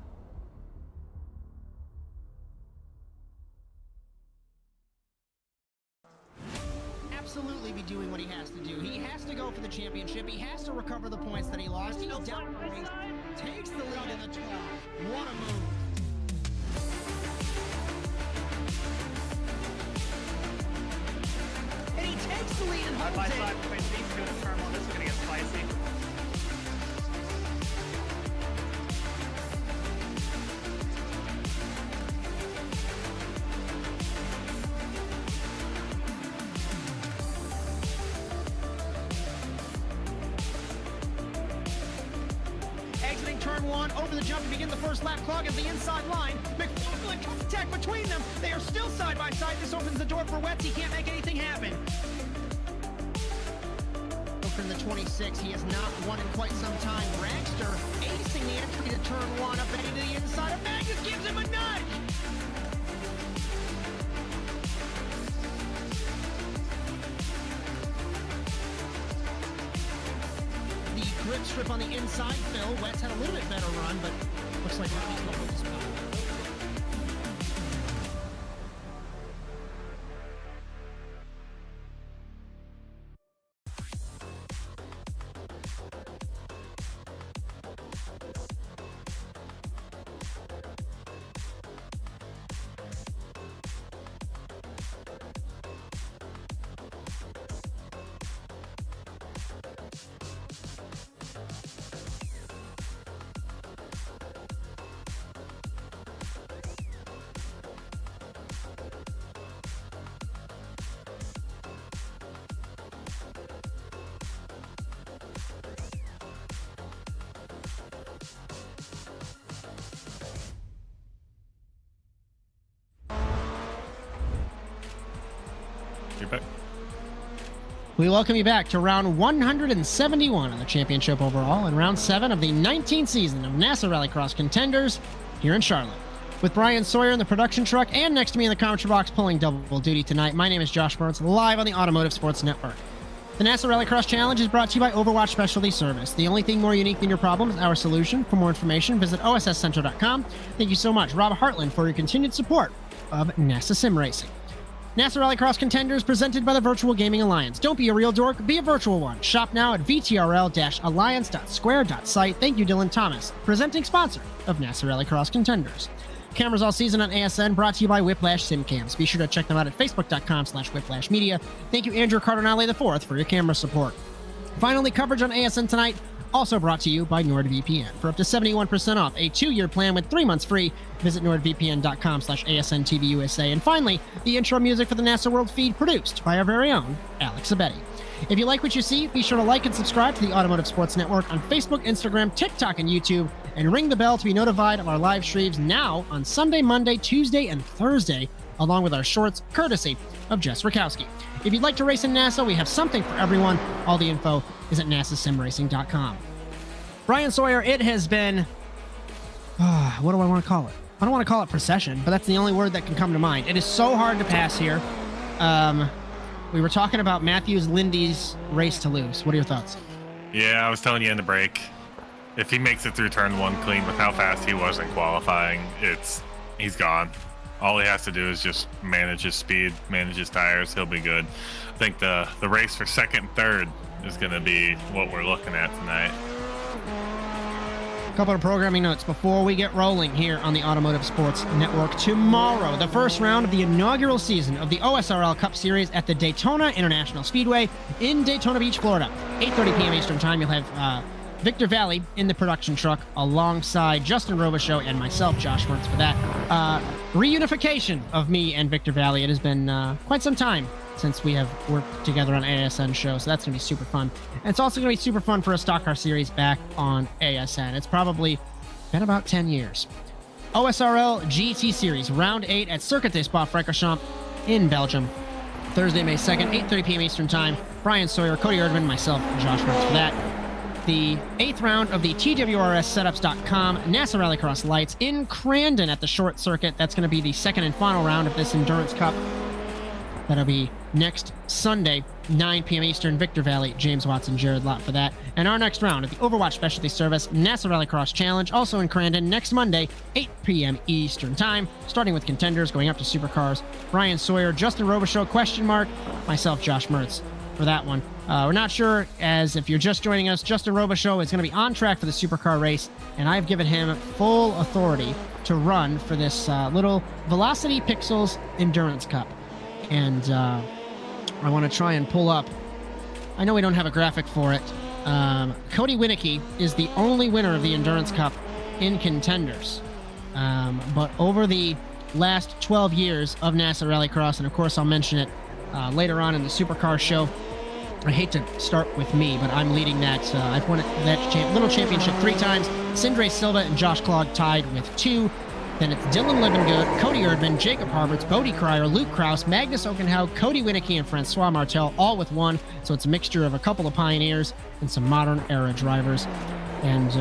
Absolutely be doing what he has to do. He has to go for the championship. He has to recover the points that he lost. He's down the race, takes the lead in the 12. What a move. And he takes the lead and holds it.
Side between these two in a turmoil. This is going to get spicy.
one, over the jump to begin the first lap. Clog is the inside line. McLaughlin contact between them. They are still side by side. This opens the door for Wetz. He can't make anything happen. From the 26, he has not won in quite some time. Dragster acing the entry to turn one, up to the inside of Magnus, gives him a nudge. The grip strip on the inside, Phil. Wetz had a little bit better run, but looks like he's going to hold this well.
You're back.
We welcome you back to round 171 of the championship overall and round 7 of the 19th season of NASA Rallycross Contenders here in Charlotte. With Bryan Sawyer in the production truck and next to me in the commentary box pulling double duty tonight, my name is Josh Mertz, live on the Automotive Sports Network. The NASA Rallycross Challenge is brought to you by Overwatch Specialty Service. The only thing more unique than your problem is our solution. For more information, visit osscentral.com. Thank you so much, Rob Hartland, for your continued support of NASA Sim Racing. NASA Rallycross Contenders presented by the Virtual Gaming Alliance. Don't be a real dork, be a virtual one. Shop now at vtrl-alliance.square.site. Thank you, Dylan Thomas, presenting sponsor of NASA Rallycross Contenders. Cameras all season on ASN, brought to you by Whiplash SimCams. Be sure to check them out at facebook.com/whiplashmedia. Thank you, Andrew Cardinale IV, for your camera support. Finally, coverage on ASN tonight, also brought to you by NordVPN. For up to 71% off a 2-year plan with 3 months free, visit nordvpn.com/ASNTVUSA. And finally, the intro music for the NASA World feed produced by our very own Alex Abetti. If you like what you see, be sure to like and subscribe to the Automotive Sports Network on Facebook, Instagram, TikTok, and YouTube, and ring the bell to be notified of our live streams now on Sunday, Monday, Tuesday, and Thursday, along with our shorts, courtesy of Jess Rakowski. If you'd like to race in NASA, we have something for everyone. All the info is at nasasimracing.com. Bryan Sawyer, it has been, what do I want to call it? I don't want to call it procession, but that's the only word that can come to mind. It is so hard to pass here. We were talking about Matthews Lindy's race to lose. What are your thoughts?
Yeah, I was telling you in the break, if he makes it through turn 1 clean with how fast he was in qualifying, he's gone. All he has to do is just manage his speed, manage his tires. He'll be good. I think the race for second and third is going to be what we're looking at tonight.
A couple of programming notes before we get rolling here on the Automotive Sports Network. Tomorrow, the first round of the inaugural season of the OSRL Cup Series at the Daytona International Speedway in Daytona Beach, Florida. 8:30 p.m. Eastern Time. You'll have Victor Valley in the production truck alongside Justin Robichaud and myself, Josh Mertz, for that reunification of me and Victor Valley. It has been quite some time since we have worked together on ASN show, so that's going to be super fun. And it's also going to be super fun for a stock car series back on ASN. It's probably been about 10 years. OSRL GT Series, Round 8 at Circuit des Spa-Francorchamps in Belgium. Thursday, May 2nd, 8:30 p.m. Eastern Time. Bryan Sawyer, Cody Erdman, myself, Josh Mertz for that. The 8th round of the TWRSsetups.com NASA Rallycross Lights in Crandon at the short circuit. That's going to be the second and final round of this Endurance Cup. That'll be next Sunday, 9 p.m. Eastern. Victor Valley, James Watson, Jared Lott for that. And our next round of the Overwatch Specialty Service NASA Rallycross Challenge, also in Crandon, next Monday, 8 p.m. Eastern Time, starting with contenders, going up to supercars. Bryan Sawyer, Justin Robichaud, question mark, myself, Josh Mertz, for that one. We're not sure, as if you're just joining us, Justin Robichaud is going to be on track for the supercar race, and I've given him full authority to run for this little Velocity Pixels Endurance Cup. And I want to try and pull up, I know we don't have a graphic for it. Cody Winicky is the only winner of the Endurance Cup in contenders. But over the last 12 years of NASA Rallycross, and of course I'll mention it later on in the supercar show, I hate to start with me, but I'm leading that. I've won that little championship 3 times. Sindre Silva and Josh Clog tied with 2. Then it's Dylan Livengood, Cody Erdman, Jacob Harberts, Bodie Cryer, Luke Kraus, Magnus Okenhow, Cody Winicky, and Francois Martel, all with 1. So it's a mixture of a couple of pioneers and some modern era drivers. And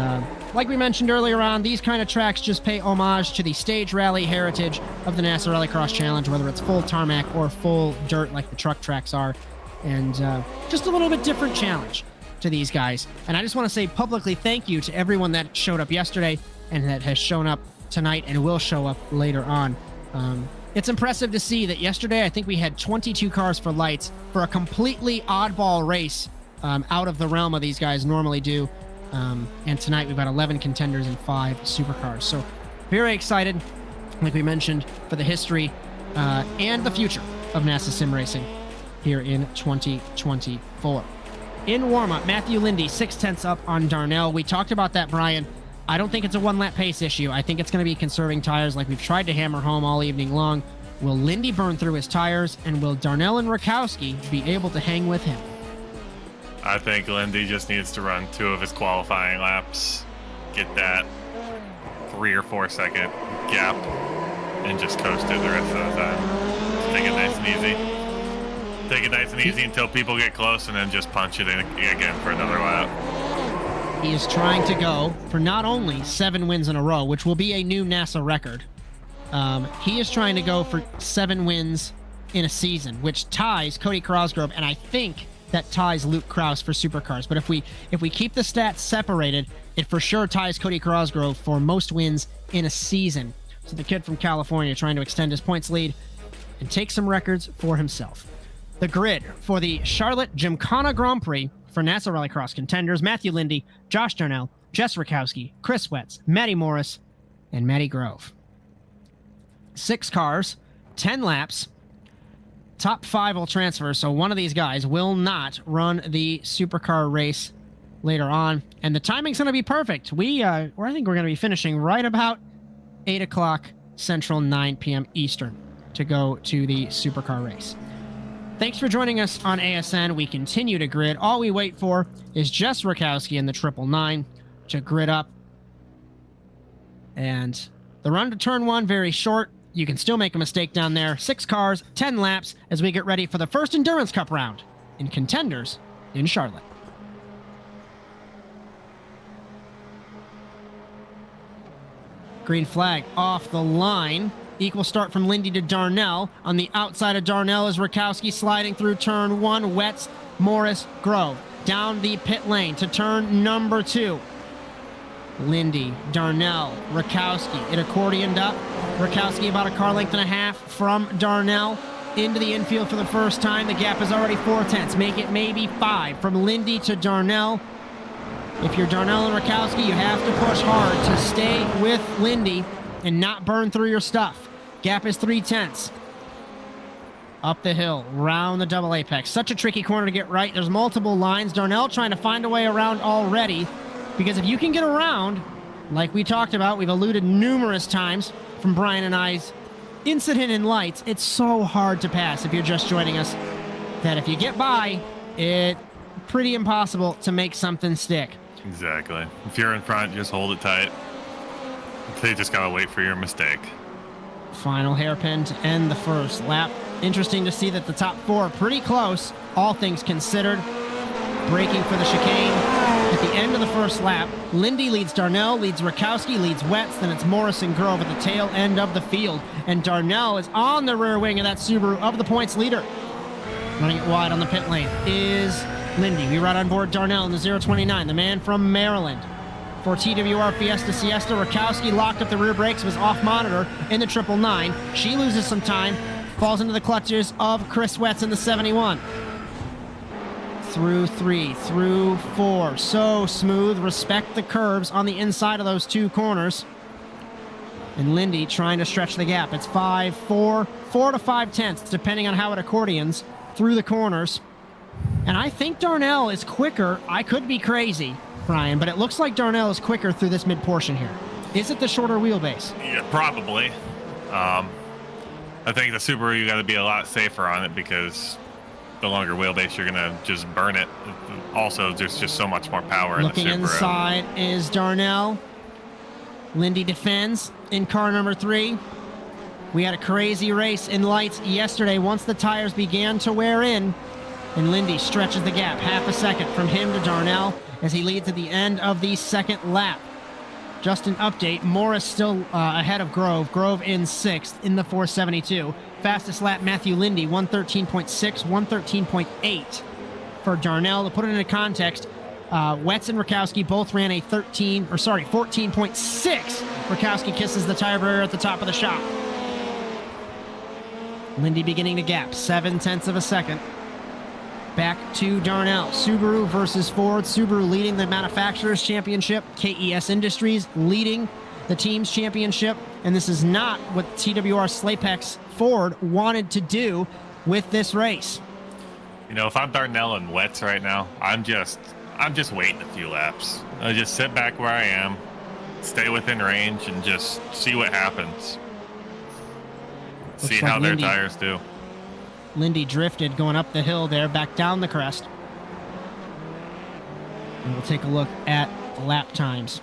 like we mentioned earlier on, these kind of tracks just pay homage to the stage rally heritage of the NASA Rallycross Challenge, whether it's full tarmac or full dirt like the truck tracks are. And just a little bit different challenge to these guys. And I just want to say publicly thank you to everyone that showed up yesterday and that has shown up tonight and will show up later on. It's impressive to see that yesterday I think we had 22 cars for lights for a completely oddball race out of the realm of these guys normally do. And tonight we've got 11 contenders and 5 supercars. So very excited, like we mentioned, for the history and the future of NASA Sim Racing here in 2024. In warm-up, Matthew Lindy 0.6 up on Darnell. We talked about that, Brian. I don't think it's a one-lap pace issue. I think it's going to be conserving tires like we've tried to hammer home all evening long. Will Lindy burn through his tires, and will Darnell and Rakowski be able to hang with him?
I think Lindy just needs to run 2 of his qualifying laps, get that 3 or 4 second gap, and just coast it the rest of the time. Just take it nice and easy. Take it nice and easy until people get close, and then just punch it in again for another lap.
He is trying to go for not only 7 wins in a row, which will be a new NASA record. He is trying to go for 7 wins in a season, which ties Cody Cosgrove, and I think that ties Luke Kraus for supercars. But if we keep the stats separated, it for sure ties Cody Cosgrove for most wins in a season. So the kid from California trying to extend his points lead and take some records for himself. The grid for the Charlotte Gymkhana Grand Prix for NASA Rallycross contenders: Matthew Lindy, Josh Darnell, Jess Rakowski, Chris Wetz, Matty Morris, and Matty Grove. 6 cars, 10 laps, top 5 will transfer, so one of these guys will not run the supercar race later on, and the timing's going to be perfect. I think we're going to be finishing right about 8 o'clock Central, 9 p.m. Eastern to go to the supercar race. Thanks for joining us on ASN. We continue to grid. All we wait for is Jess Rakowski in the 999 to grid up. And the run to turn 1, very short. You can still make a mistake down there. 6 cars, 10 laps as we get ready for the first Endurance Cup round in contenders in Charlotte. Green flag off the line. Equal start from Lindy to Darnell. On the outside of Darnell is Rakowski sliding through turn 1. Wetz, Morris, Grove. Down the pit lane to turn number 2. Lindy, Darnell, Rakowski. It accordioned up. Rakowski about a car length and a half from Darnell into the infield for the first time. The gap is already 4/10. Make it maybe 5 from Lindy to Darnell. If you're Darnell and Rakowski, you have to push hard to stay with Lindy and not burn through your stuff. Gap is 3/10. Up the hill, round the double apex. Such a tricky corner to get right. There's multiple lines. Darnell trying to find a way around already, because if you can get around, like we talked about, we've alluded numerous times from Bryan and I's incident in lights, it's so hard to pass if you're just joining us, that if you get by, it's pretty impossible to make something stick.
Exactly. If you're in front, just hold it tight. They just gotta wait for your mistake.
Final hairpin to end the first lap. Interesting to see that the top 4 are pretty close, all things considered. Braking for the chicane. At the end of the first lap, Lindy leads Darnell, leads Rakowski, leads Wetz, then it's Morris and Grove at the tail end of the field. And Darnell is on the rear wing of that Subaru of the points leader. Running it wide on the pit lane is Lindy. We ride on board Darnell in the 029, the man from Maryland. For TWR Fiesta Siesta, Rakowski locked up the rear brakes, was off monitor in the 999. She loses some time, falls into the clutches of Chris Wetz in the 71. Through 3, through 4, so smooth. Respect the curves on the inside of those 2 corners. And Lindy trying to stretch the gap. It's 5, 4 to 5/10, depending on how it accordions through the corners. And I think Darnell is quicker. I could be crazy, Brian, but it looks like Darnell is quicker through this mid portion here. Is it the shorter wheelbase?
Yeah, probably. I think the Subaru, you got to be a lot safer on it because the longer wheelbase, you're gonna just burn it. Also, there's just so much more power
Looking
in the Subaru.
inside is Darnell. Lindy defends in car number 3. We had a crazy race in lights yesterday once the tires began to wear in, and Lindy stretches the gap half a second from him to Darnell as he leads at the end of the second lap. Just an update, Morris still ahead of Grove. Grove in 6th in the 472. Fastest lap, Matthew Lindy, 113.6, 113.8 for Darnell. To put it into context, Wetz and Rakowski both ran a 14.6. Rakowski kisses the tire barrier at the top of the shop. Lindy beginning to gap, 0.7 of a second. Back to Darnell. Subaru versus Ford. Subaru leading the Manufacturers Championship. KES Industries leading the Teams Championship. And this is not what TWR Slapex Ford wanted to do with this race.
You know, if I'm Darnell and Wetz right now, I'm just waiting a few laps. I just sit back where I am, stay within range, and just see what happens. See how their tires do.
Lindy drifted going up the hill there, back down the crest. And we'll take a look at lap times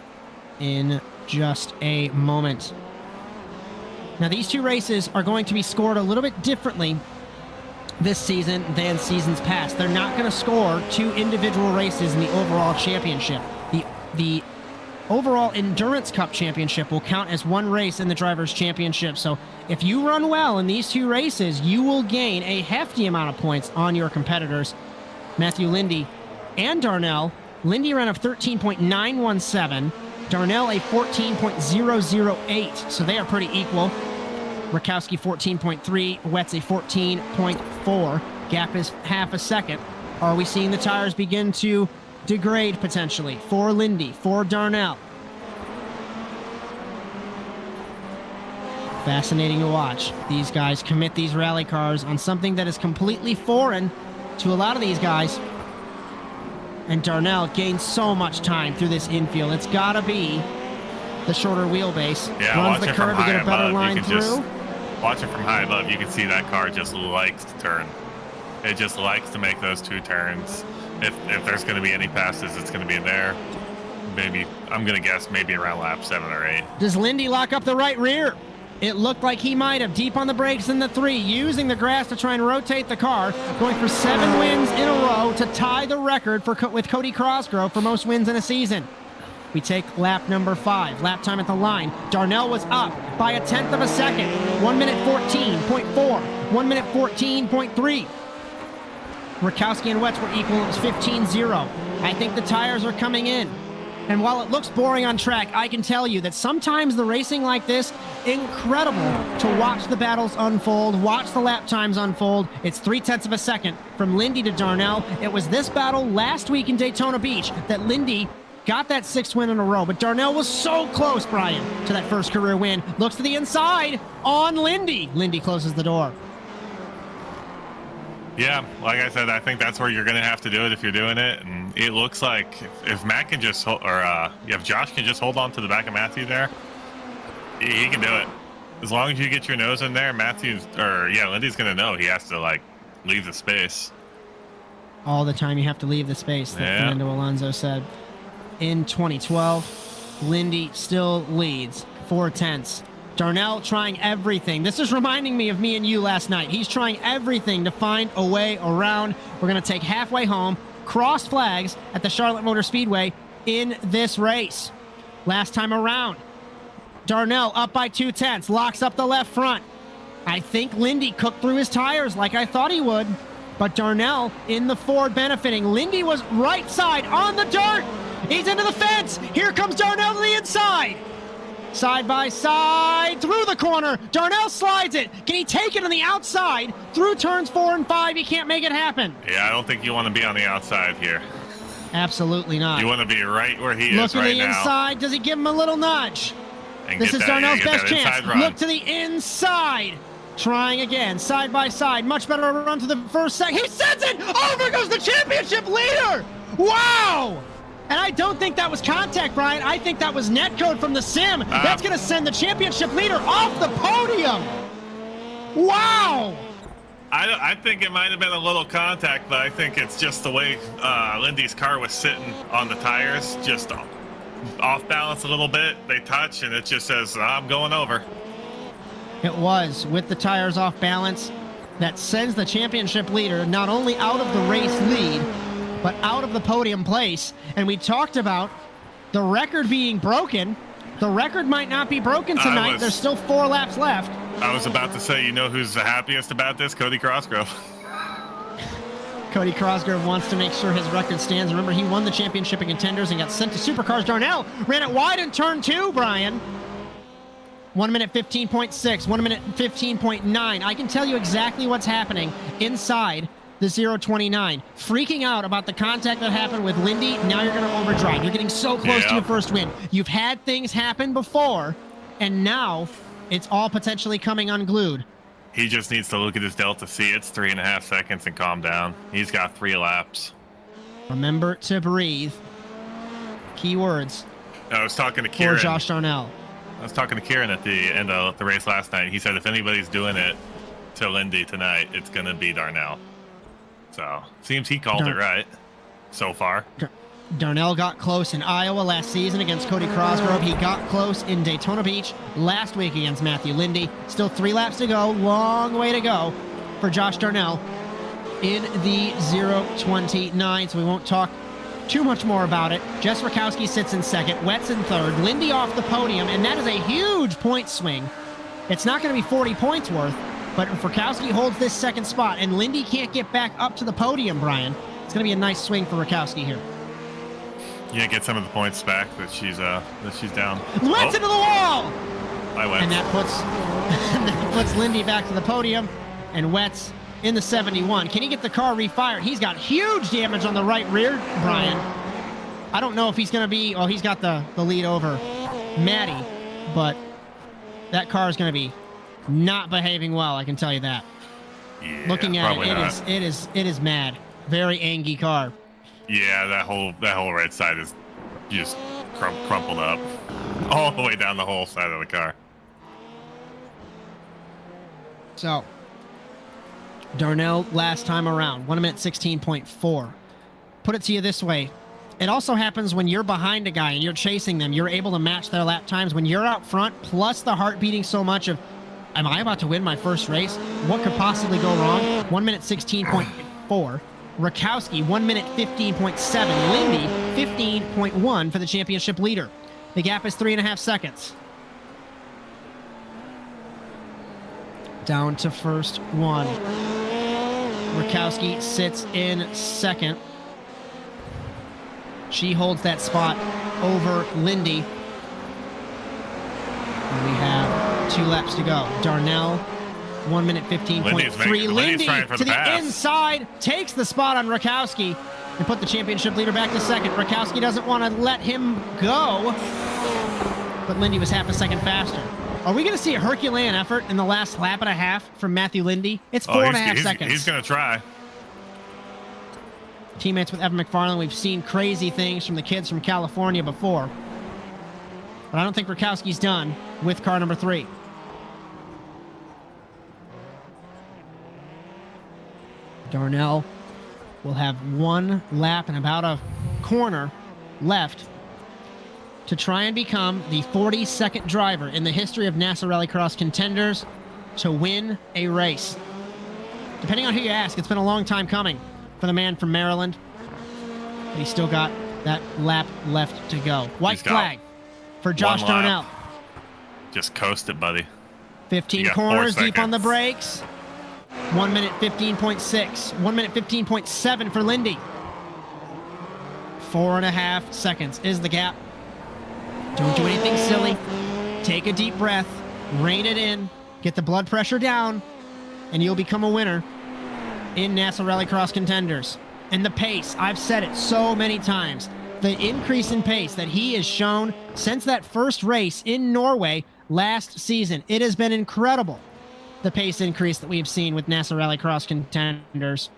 in just a moment. Now, these two races are going to be scored a little bit differently this season than seasons past. They're not going to score 2 individual races in the overall championship. The overall Endurance Cup Championship will count as 1 race in the Drivers' Championship. So if you run well in these 2 races, you will gain a hefty amount of points on your competitors. Matthew Lindy and Darnell. Lindy ran a 13.917. Darnell a 14.008. So they are pretty equal. Rakowski 14.3. Wetz a 14.4. Gap is half a second. Are we seeing the tires begin to degrade potentially for Lindy, for Darnell? Fascinating to watch. These guys commit these rally cars on something that is completely foreign to a lot of these guys. And Darnell gains so much time through this infield. It's got to be the shorter wheelbase.
Yeah,
runs
watch
the
it from
curve to
high
get a better
above.
line
You can
through.
watch it from high above. You can see that car just likes to turn. It just likes to make those 2 turns. If there's going to be any passes, it's going to be in there. Maybe, I'm going to guess, maybe around lap 7 or 8.
Does Lindy lock up the right rear? It looked like he might have. Deep on the brakes in the 3, using the grass to try and rotate the car, going for 7 wins in a row to tie the record with Cody Crossgrove for most wins in a season. We take lap number 5. Lap time at the line. Darnell was up by a 1/10 of a second. 1 minute 14.4. 1 minute 14.3. Rakowski and Wetz were equal. It was 15-0. I think the tires are coming in. And while it looks boring on track, I can tell you that sometimes the racing like this, incredible to watch the battles unfold, watch the lap times unfold. It's 0.3 of a second from Lindy to Darnell. It was this battle last week in Daytona Beach that Lindy got that 6th win in a row. But Darnell was so close, Bryan, to that first career win. Looks to the inside on Lindy. Lindy closes the door.
Yeah, like I said, I think that's where you're going to have to do it if you're doing it. And it looks like if Matt can just, if Josh can just hold on to the back of Matthew there, he can do it. As long as you get your nose in there, Lindy's going to know he has to, leave the space.
All the time you have to leave the space, that Fernando Alonso said. In 2012, Lindy still leads 0.4. Darnell trying everything. This is reminding me of me and you last night. He's trying everything to find a way around. We're going to take halfway home, cross flags at the Charlotte Motor Speedway in this race. Last time around, Darnell up by 0.2, locks up the left front. I think Lindy cooked through his tires like I thought he would, but Darnell in the Ford benefiting. Lindy was right side on the dirt. He's into the fence. Here comes Darnell to the inside. Side by side, through the corner. Darnell slides it. Can he take it on the outside? Through turns 4 and 5, he can't make it happen.
Yeah, I don't think you want to be on the outside here.
Absolutely not.
You want to be right where he is right now.
Look to the inside. Does he give him a little nudge? This is Darnell's best chance. Look to the inside. Trying again, side by side. Much better run to the first second. He sends it! Over goes the championship leader! Wow! And I don't think that was contact, Bryan. I think that was netcode from the sim. That's going to send the championship leader off the podium. Wow!
I think it might have been a little contact, but I think it's just the way Lindy's car was sitting on the tires, just off balance a little bit. They touch, and it just says, I'm going over.
It was, with the tires off balance, that sends the championship leader not only out of the race lead, but out of the podium place. And we talked about the record being broken. The record might not be broken tonight. There's still 4 laps left.
I was about to say, you know who's the happiest about this? Cody Crossgrove.
Cody Crossgrove wants to make sure his record stands. Remember, he won the championship in contenders and got sent to Supercars. Darnell ran it wide in turn 2, Bryan. 1 minute 15.6, 1 minute 15.9. I can tell you exactly what's happening inside the 029. Freaking out about the contact that happened with Lindy. Now you're going to overdrive. You're getting so close to your first win. You've had things happen before, and now it's all potentially coming unglued.
He just needs to look at his delta, see it's 3.5 seconds, and calm down. He's got 3 laps.
Remember to breathe. Key words.
I was talking to Kieran.
For Josh Darnell.
I was talking to Kieran at the end of the race last night. He said if anybody's doing it to Lindy tonight, it's going to be Darnell. So, seems he called it right so far.
Darnell got close in Iowa last season against Cody Crossgrove. He got close in Daytona Beach last week against Matthew Lindy. Still 3 laps to go. Long way to go for Josh Darnell in the 029. So we won't talk too much more about it. Jess Rakowski sits in second. Wetz in third. Lindy off the podium. And that is a huge point swing. It's not going to be 40 points worth. But if Rakowski holds this second spot and Lindy can't get back up to the podium, Bryan, it's going to be a nice swing for Rakowski here.
Yeah, get some of the points back that she's down.
Wetz into the wall!
Bye, Wetz.
And that puts Lindy back to the podium, and Wetz in the 71. Can he get the car refired? He's got huge damage on the right rear, Bryan. I don't know if he's going to be... Oh, he's got the lead over Maddie, but that car is going to be not behaving well, I can tell you that.
Yeah,
looking at it is mad. Very angry car.
Yeah, that whole right side is just crumpled up all the way down the whole side of the car.
So, Darnell last time around, 1 minute 16.4. Put it to you this way. It also happens when you're behind a guy and you're chasing them. You're able to match their lap times. When you're out front, plus the heart beating so much of, am I about to win my first race? What could possibly go wrong? 1 minute 16.4. Rakowski, 1 minute 15.7. Lindy, 15.1 for the championship leader. The gap is 3.5 seconds. Down to first one. Rakowski sits in second. She holds that spot over Lindy. And we have 2 laps to go. Darnell, 1 minute 15.3. Lindy to the inside, takes the spot on Rakowski and put the championship leader back to second. Rakowski doesn't want to let him go, but Lindy was half a second faster. Are we going to see a Herculean effort in the last lap and a half from Matthew Lindy? It's 4.5 seconds.
He's going to try.
Teammates with Evan McFarland. We've seen crazy things from the kids from California before, but I don't think Rakowski's done with car number 3. Darnell will have 1 lap and about a corner left to try and become the 42nd driver in the history of NASA Rallycross contenders to win a race. Depending on who you ask, it's been a long time coming for the man from Maryland, but he's still got that lap left to go. White flag for Josh Darnell.
Just coast it, buddy.
15 corners deep on the brakes. 1 minute 15.6. 1 minute 15.7 for Lindy. 4.5 seconds is the gap. Don't do anything silly. Take a deep breath. Rein it in. Get the blood pressure down. And you'll become a winner in NASA Rallycross contenders. And the pace, I've said it so many times. The increase in pace that he has shown since that first race in Norway last season. It has been incredible. The pace increase that we've seen with NASA Rallycross contenders.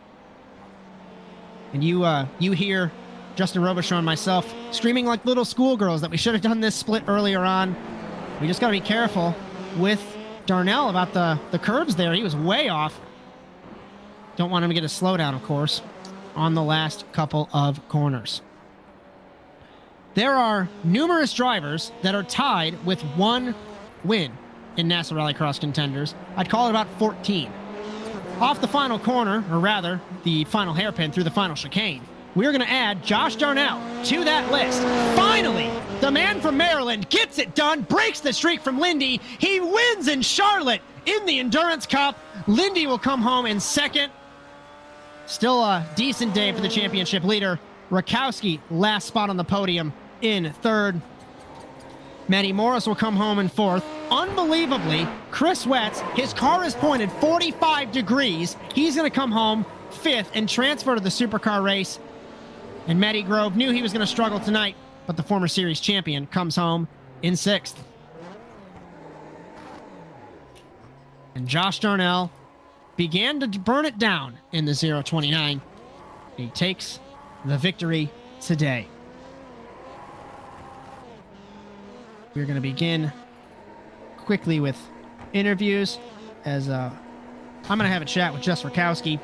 And you hear Justin Robichaud and myself screaming like little schoolgirls that we should have done this split earlier on. We just got to be careful with Darnell about the curbs there. He was way off. Don't want him to get a slowdown, of course, on the last couple of corners. There are numerous drivers that are tied with 1 win in NASA Rallycross Contenders. I'd call it about 14. Off the final corner, or rather, the final hairpin through the final chicane, we're going to add Josh Darnell to that list. Finally, the man from Maryland gets it done, breaks the streak from Lindy. He wins in Charlotte in the Endurance Cup. Lindy will come home in second. Still a decent day for the championship leader. Rakowski, last spot on the podium, in third. Matty Morris will come home in fourth. Unbelievably, Chris Wetz, his car is pointed 45 degrees. He's going to come home fifth and transfer to the supercar race. And Matty Grove knew he was going to struggle tonight, but the former series champion comes home in sixth. And Josh Darnell began to burn it down in the 029. He takes the victory today. We're going to begin quickly with interviews as I'm going to have a chat with Jess Rakowski.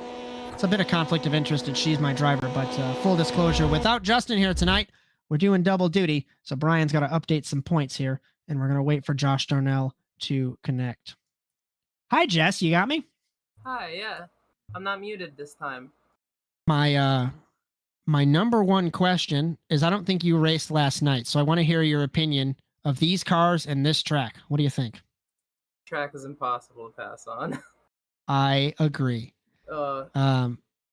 It's a bit of conflict of interest that she's my driver, but full disclosure, without Justin here tonight, we're doing double duty. So Brian's got to update some points here, and we're going to wait for Josh Darnell to connect. Hi, Jess. You got me?
Hi, yeah. I'm not muted this time.
My number one question is I don't think you raced last night, so I want to hear your opinion of these cars and this track. What do you think?
Track is impossible to pass on.
I agree.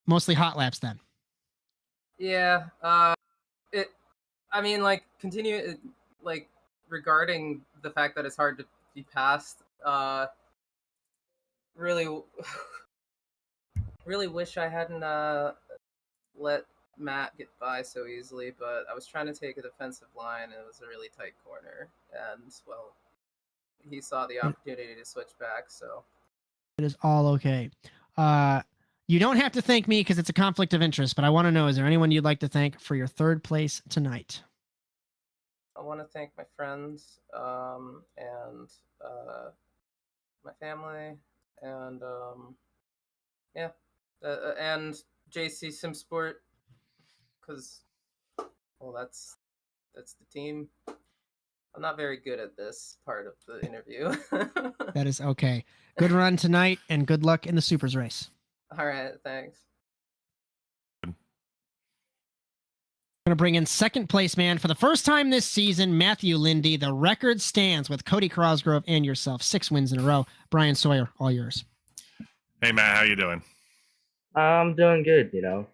Mostly hot laps then.
Yeah. Regarding the fact that it's hard to be passed, really wish I hadn't let Matt get by so easily, but I was trying to take a defensive line and it was a really tight corner, and well, he saw the opportunity to switch back, so
it is all okay. You don't have to thank me because it's a conflict of interest, but I want to know, is there anyone you'd like to thank for your third place tonight?
I want to thank my friends and my family and and JC Simsport, because, well, that's the team. I'm not very good at this part of the interview.
That is okay. Good run tonight, and good luck in the Supers race.
All right, thanks.
We're going to bring in second place man for the first time this season, Matthew Lindy. The record stands with Cody Crosgrove and yourself. 6 wins in a row. Bryan Sawyer, all yours.
Hey, Matt, how you doing?
I'm doing good, you know.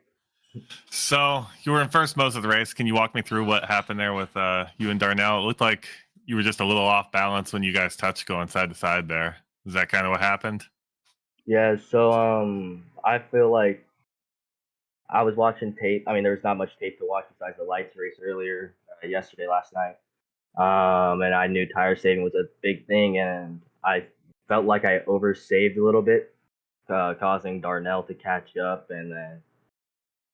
So you were in first most of the race. Can you walk me through what happened there with you and Darnell? It looked like you were just a little off balance when you guys touched going side to side there. Is that kind of what happened?
Yeah, so I feel like I was watching tape. I mean, there was not much tape to watch besides the lights race earlier last night. And I knew tire saving was a big thing, and I felt like I oversaved a little bit, causing Darnell to catch up, and then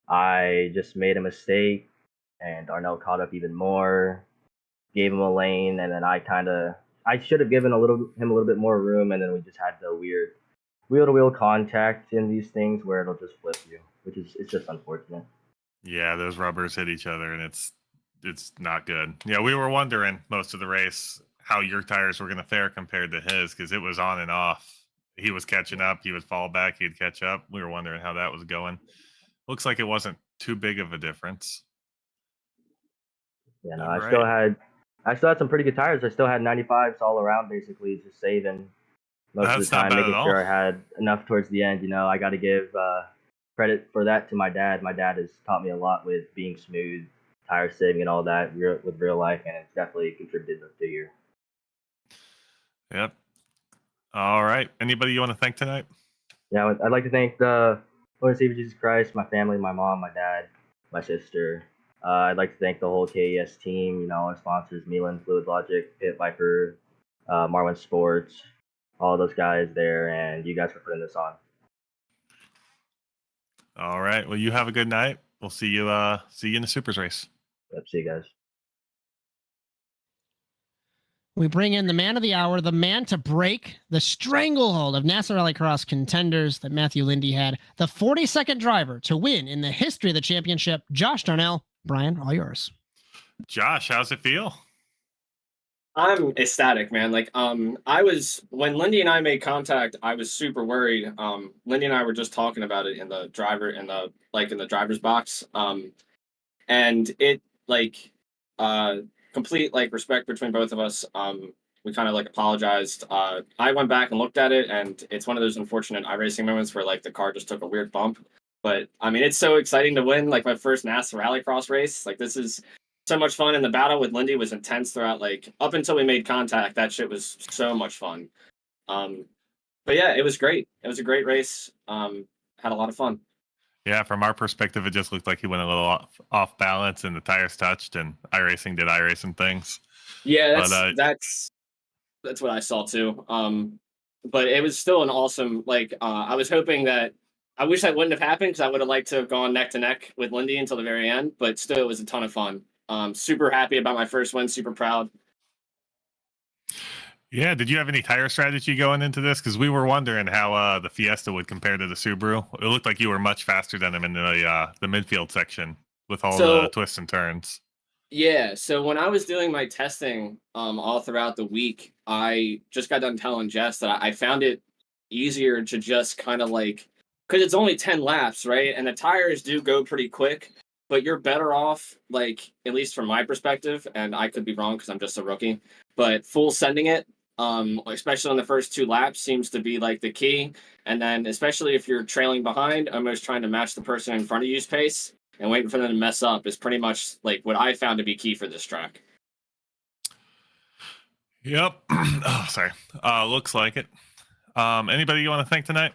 I just made a mistake, and Darnell caught up even more, gave him a lane, and then I should have given him a little bit more room, and then we just had the weird wheel-to-wheel contact in these things where it'll just flip you, it's just unfortunate.
Yeah, those rubbers hit each other, and it's not good. Yeah, we were wondering most of the race how your tires were going to fare compared to his, because it was on and off. He was catching up, he would fall back, he'd catch up. We were wondering how that was going. Looks like it wasn't too big of a difference.
Yeah, no, I still had some pretty good tires. I still had 95s all around, basically, just saving most of the time, making sure I had enough towards the end. You know, I got to give credit for that to my dad. My dad has taught me a lot with being smooth, tire saving, and all that with real life, and it's definitely contributed to here.
Yep. All right. Anybody you want to thank tonight?
Yeah, I'd like to thank the Lord and Savior Jesus Christ, my family, my mom, my dad, my sister. I'd like to thank the whole KES team, you know, our sponsors, Milan, Fluid Logic, Pit Viper, Marwin Sports, all those guys there, and you guys for putting this on.
All right. Well, you have a good night. We'll see you in the Supers race.
Yep, see you guys.
We bring in the man of the hour, the man to break the stranglehold of NASA Rallycross contenders that Matthew Lindy had, the 42nd driver to win in the history of the championship, Josh Darnell. Bryan, all yours.
Josh, how's it feel?
I'm ecstatic, man. Like, when Lindy and I made contact, I was super worried. Lindy and I were just talking about it in the driver's box. And it complete respect between both of us. We kind of apologized. I went back and looked at it, and it's one of those unfortunate iRacing moments where the car just took a weird bump. But I mean, it's so exciting to win my first NASA Rallycross race. This is so much fun, and the battle with Lindy was intense throughout. Up until we made contact, that shit was so much fun. But yeah, it was great. It was a great race. Had a lot of fun.
Yeah, from our perspective, it just looked like he went a little off balance and the tires touched, and iRacing did iRacing things.
Yeah, that's what I saw too. But it was still an awesome. I was hoping that. I wish that wouldn't have happened because I would have liked to have gone neck to neck with Lindy until the very end. But still, it was a ton of fun. Super happy about my first win. Super proud.
Yeah, did you have any tire strategy going into this? Because we were wondering how the Fiesta would compare to the Subaru. It looked like you were much faster than him in the midfield section with all the twists and turns.
Yeah, so when I was doing my testing all throughout the week, I just got done telling Jess that I found it easier to just kind of because it's only 10 laps, right? And the tires do go pretty quick, but you're better off, at least from my perspective, and I could be wrong because I'm just a rookie, but full sending it, especially on the first 2 laps, seems to be the key. And then especially if you're trailing behind, almost trying to match the person in front of you's pace and waiting for them to mess up is pretty much what I found to be key for this track.
Yep. Oh, sorry. Looks like it. Anybody you want to thank tonight?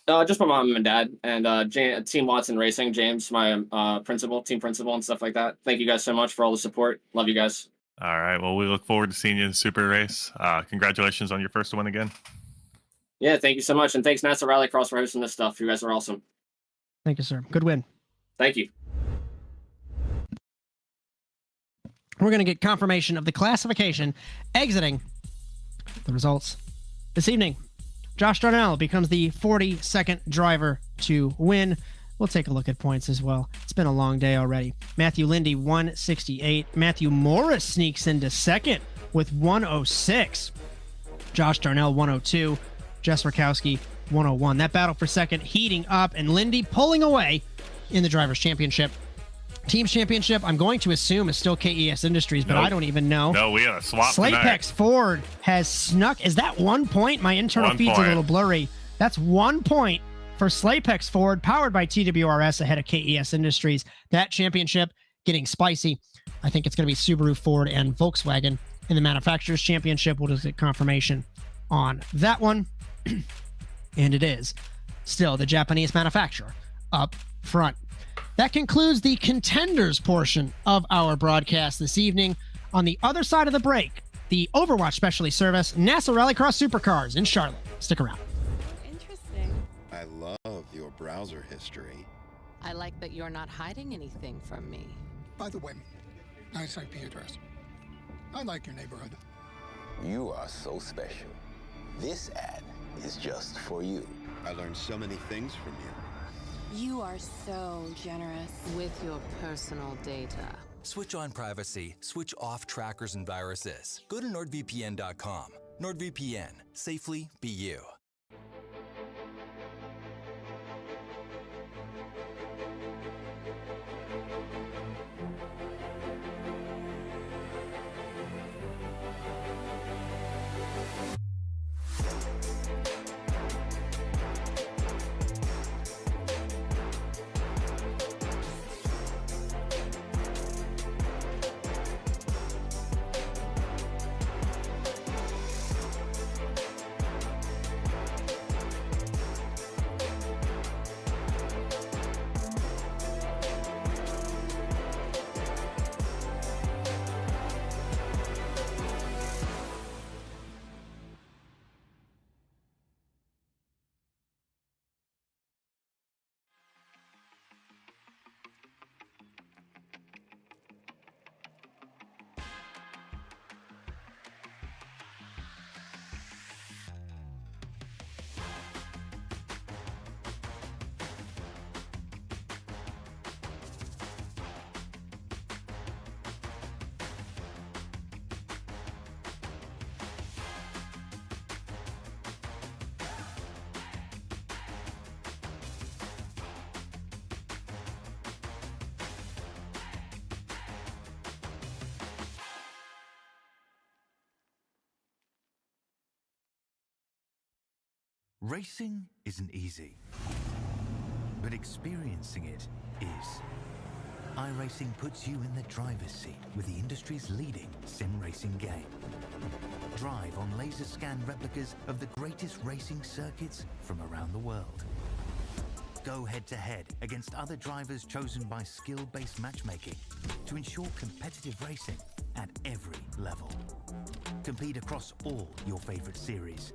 Just my mom and dad and Team Watson Racing, James, my team principal and stuff like that. Thank you guys so much for all the support. Love you guys.
All right. Well, we look forward to seeing you in the Super Race. Congratulations on your first win again.
Yeah, thank you so much. And thanks, NASA Rallycross, for hosting this stuff. You guys are awesome.
Thank you, sir. Good win.
Thank you.
We're going to get confirmation of the classification exiting the results this evening. Josh Darnell becomes the 42nd driver to win. We'll take a look at points as well. It's been a long day already. Matthew Lindy, 168. Matthew Morris sneaks into second with 106. Josh Darnell, 102. Jess Rakowski, 101. That battle for second heating up, and Lindy pulling away in the Drivers' Championship. Teams Championship, I'm going to assume, is still KES Industries, but I don't even know.
No, we had a swap
Slapex Ford has snuck. Is that 1 point? My internal feed's a little blurry. That's 1 point for Slapex Ford, powered by TWRS, ahead of KES Industries. That championship getting spicy. I think it's going to be Subaru, Ford, and Volkswagen in the Manufacturers' Championship. We'll just get confirmation on that one. And it is still the Japanese manufacturer up front. That concludes the contenders portion of our broadcast this evening. On the other side of the break, the Overwatch specialty service, NASA Rallycross Supercars in Charlotte. Stick around.
Interesting.
I love your browser history.
I like that you're not hiding anything from me.
By the way, nice IP address. I like your neighborhood.
You are so special. This ad is just for you.
I learned so many things from you.
You are so generous.
With your personal data.
Switch on privacy, switch off trackers and viruses. Go to NordVPN.com. NordVPN. Safely be you.
Racing isn't easy, but experiencing it is. iRacing puts you in the driver's seat with the industry's leading sim racing game. Drive on laser scan replicas of the greatest racing circuits from around the world. Go head-to-head against other drivers chosen by skill-based matchmaking to ensure competitive racing at every level. Compete across all your favorite series.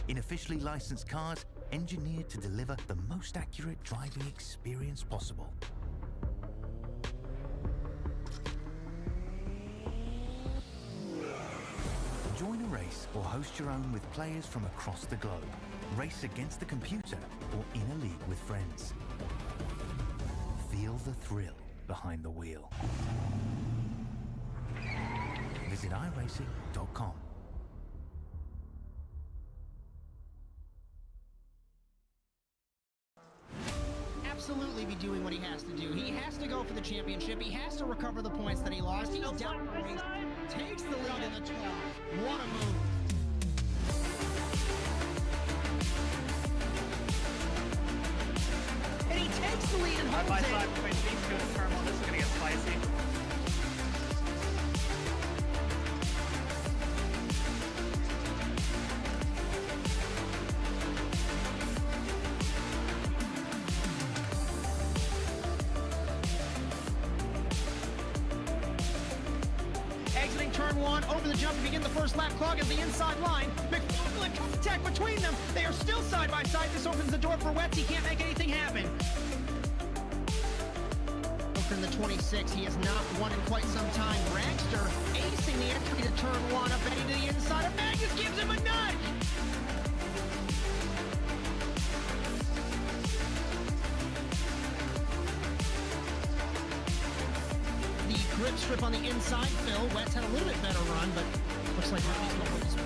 In officially licensed cars, engineered to deliver the most accurate driving experience possible. Join a race or host your own with players from across the globe. Race against the computer or in a league with friends. Feel the thrill behind the wheel. Visit iRacing.com.
Absolutely be doing what he has to do. He has to go for the championship. He has to recover the points that he lost. He's down the race, takes the lead in the 12. What a move. And he takes the lead and holds it.
Side between these two and Terminal. This is going to get spicy.
Exiting turn one, over the jump to begin the first lap. Clog at the inside line. McFarland contact between them. They are still side by side. This opens the door for Wetz. He can't make anything happen. Over in the 26, he has not won in quite some time. Dragster acing the entry to turn one, up heading to the inside of Magnus, gives him a nudge. The grip strip on the inside, Phil. Wetz had a little bit better run, but looks like Rally's going for the spot.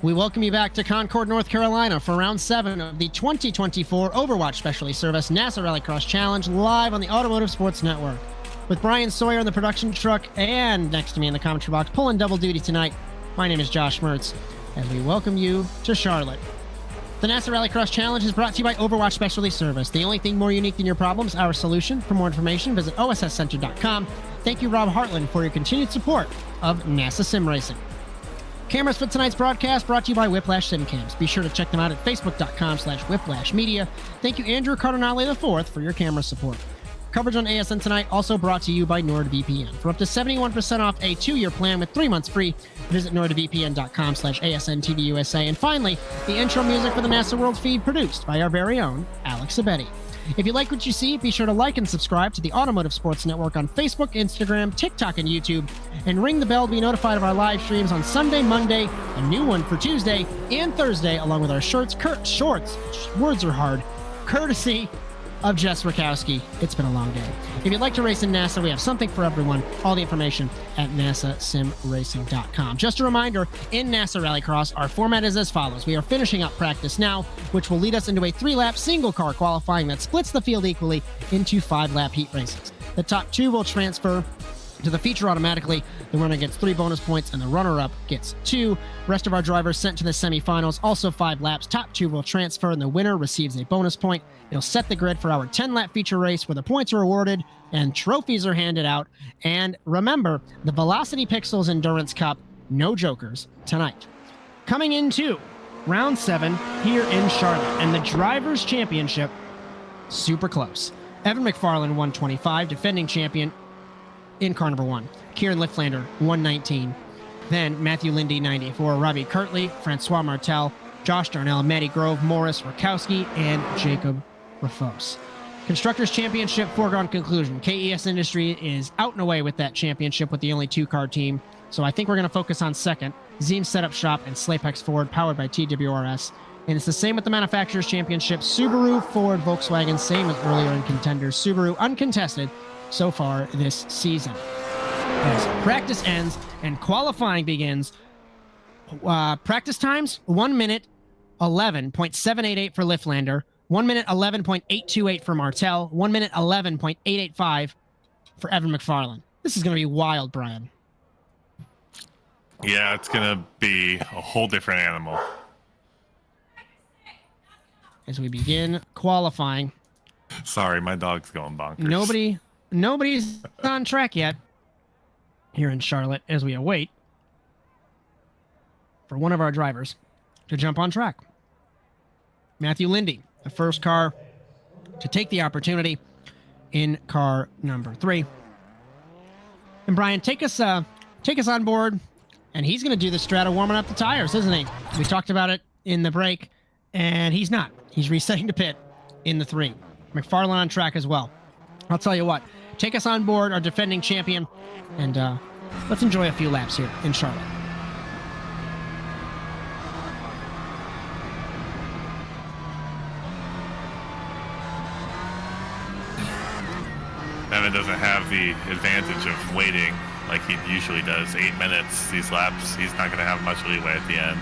We welcome you back to Concord, North Carolina for round 7 of the 2024 Overwatch Specialty Service NASA Rallycross Challenge live on the Automotive Sports Network. With Bryan Sawyer in the production truck and next to me in the commentary box pulling double duty tonight, my name is Josh Mertz, and we welcome you to Charlotte. The NASA Rallycross Challenge is brought to you by Overwatch Specialty Service. The only thing more unique than your problems, our solution. For more information, visit osscenter.com. Thank you, Rob Hartland, for your continued support of NASA Sim Racing. Cameras for tonight's broadcast brought to you by Whiplash SimCams. Be sure to check them out at facebook.com/whiplashmedia. Thank you, Andrew Cardinale IV, for your camera support. Coverage on ASN tonight also brought to you by NordVPN. For up to 71% off a 2-year plan with 3 months free, visit nordvpn.com/ASNTVUSA. And finally, the intro music for the NASA World feed produced by our very own Alex Abetti. If you like what you see, be sure to like and subscribe to the Automotive Sports Network on Facebook, Instagram, TikTok, and YouTube, and ring the bell to be notified of our live streams on Sunday, Monday, a new one for Tuesday and Thursday, along with our shorts, words are hard, courtesy of Jess Rakowski. It's been a long day. If you'd like to race in NASA, we have something for everyone. All the information at nasasimracing.com. Just a reminder, in NASA Rallycross, our format is as follows. We are finishing up practice now, which will lead us into a 3-lap single-car qualifying that splits the field equally into 5-lap heat races. The top 2 will transfer to the feature automatically. The runner gets 3 bonus points and the runner-up gets 2. Rest of our drivers sent to the semifinals, also 5 laps. Top 2 will transfer and the winner receives a bonus point. It'll set the grid for our 10-lap feature race where the points are awarded and trophies are handed out. And remember, the Velocity Pixels Endurance Cup, no jokers tonight. Coming into round 7 here in Charlotte, and the Drivers' Championship, super close. Evan McFarland, 125, defending champion in Car number 1. Kieran Lifflander, 119. Then Matthew Lindy, 94. Robbie Kirtley, Francois Martel, Josh Darnell, Matty Grove, Morris Rakowski, and Jacob Rafos. Constructors Championship, foregone conclusion. KES Industry is out and away with that championship with the only 2-car team. So I think we're going to focus on second. Zeem Setup Shop and Slapex Ford, powered by TWRS. And it's the same with the Manufacturers Championship. Subaru, Ford, Volkswagen, same as earlier in contenders. Subaru uncontested so far this season. As practice ends and qualifying begins, practice times 1 minute 11.788 for Lifflander, 1 minute 11.828 for Martel. 1 minute 11.885 for Evan McFarlane. This is going to be wild, Bryan.
Yeah, it's going to be a whole different animal.
As we begin qualifying.
Sorry, my dog's going bonkers.
Nobody's on track yet here in Charlotte as we await for one of our drivers to jump on track. Matthew Lindy, the first car to take the opportunity in car number 3. And Bryan, take us on board, and he's going to do the strata warming up the tires, isn't he? We talked about it in the break, and he's not. He's resetting to pit in the 3. McFarlane on track as well. I'll tell you what, take us on board, our defending champion, and let's enjoy a few laps here in Charlotte.
Evan doesn't have the advantage of waiting like he usually does. 8 minutes, these laps, he's not going to have much leeway at the end.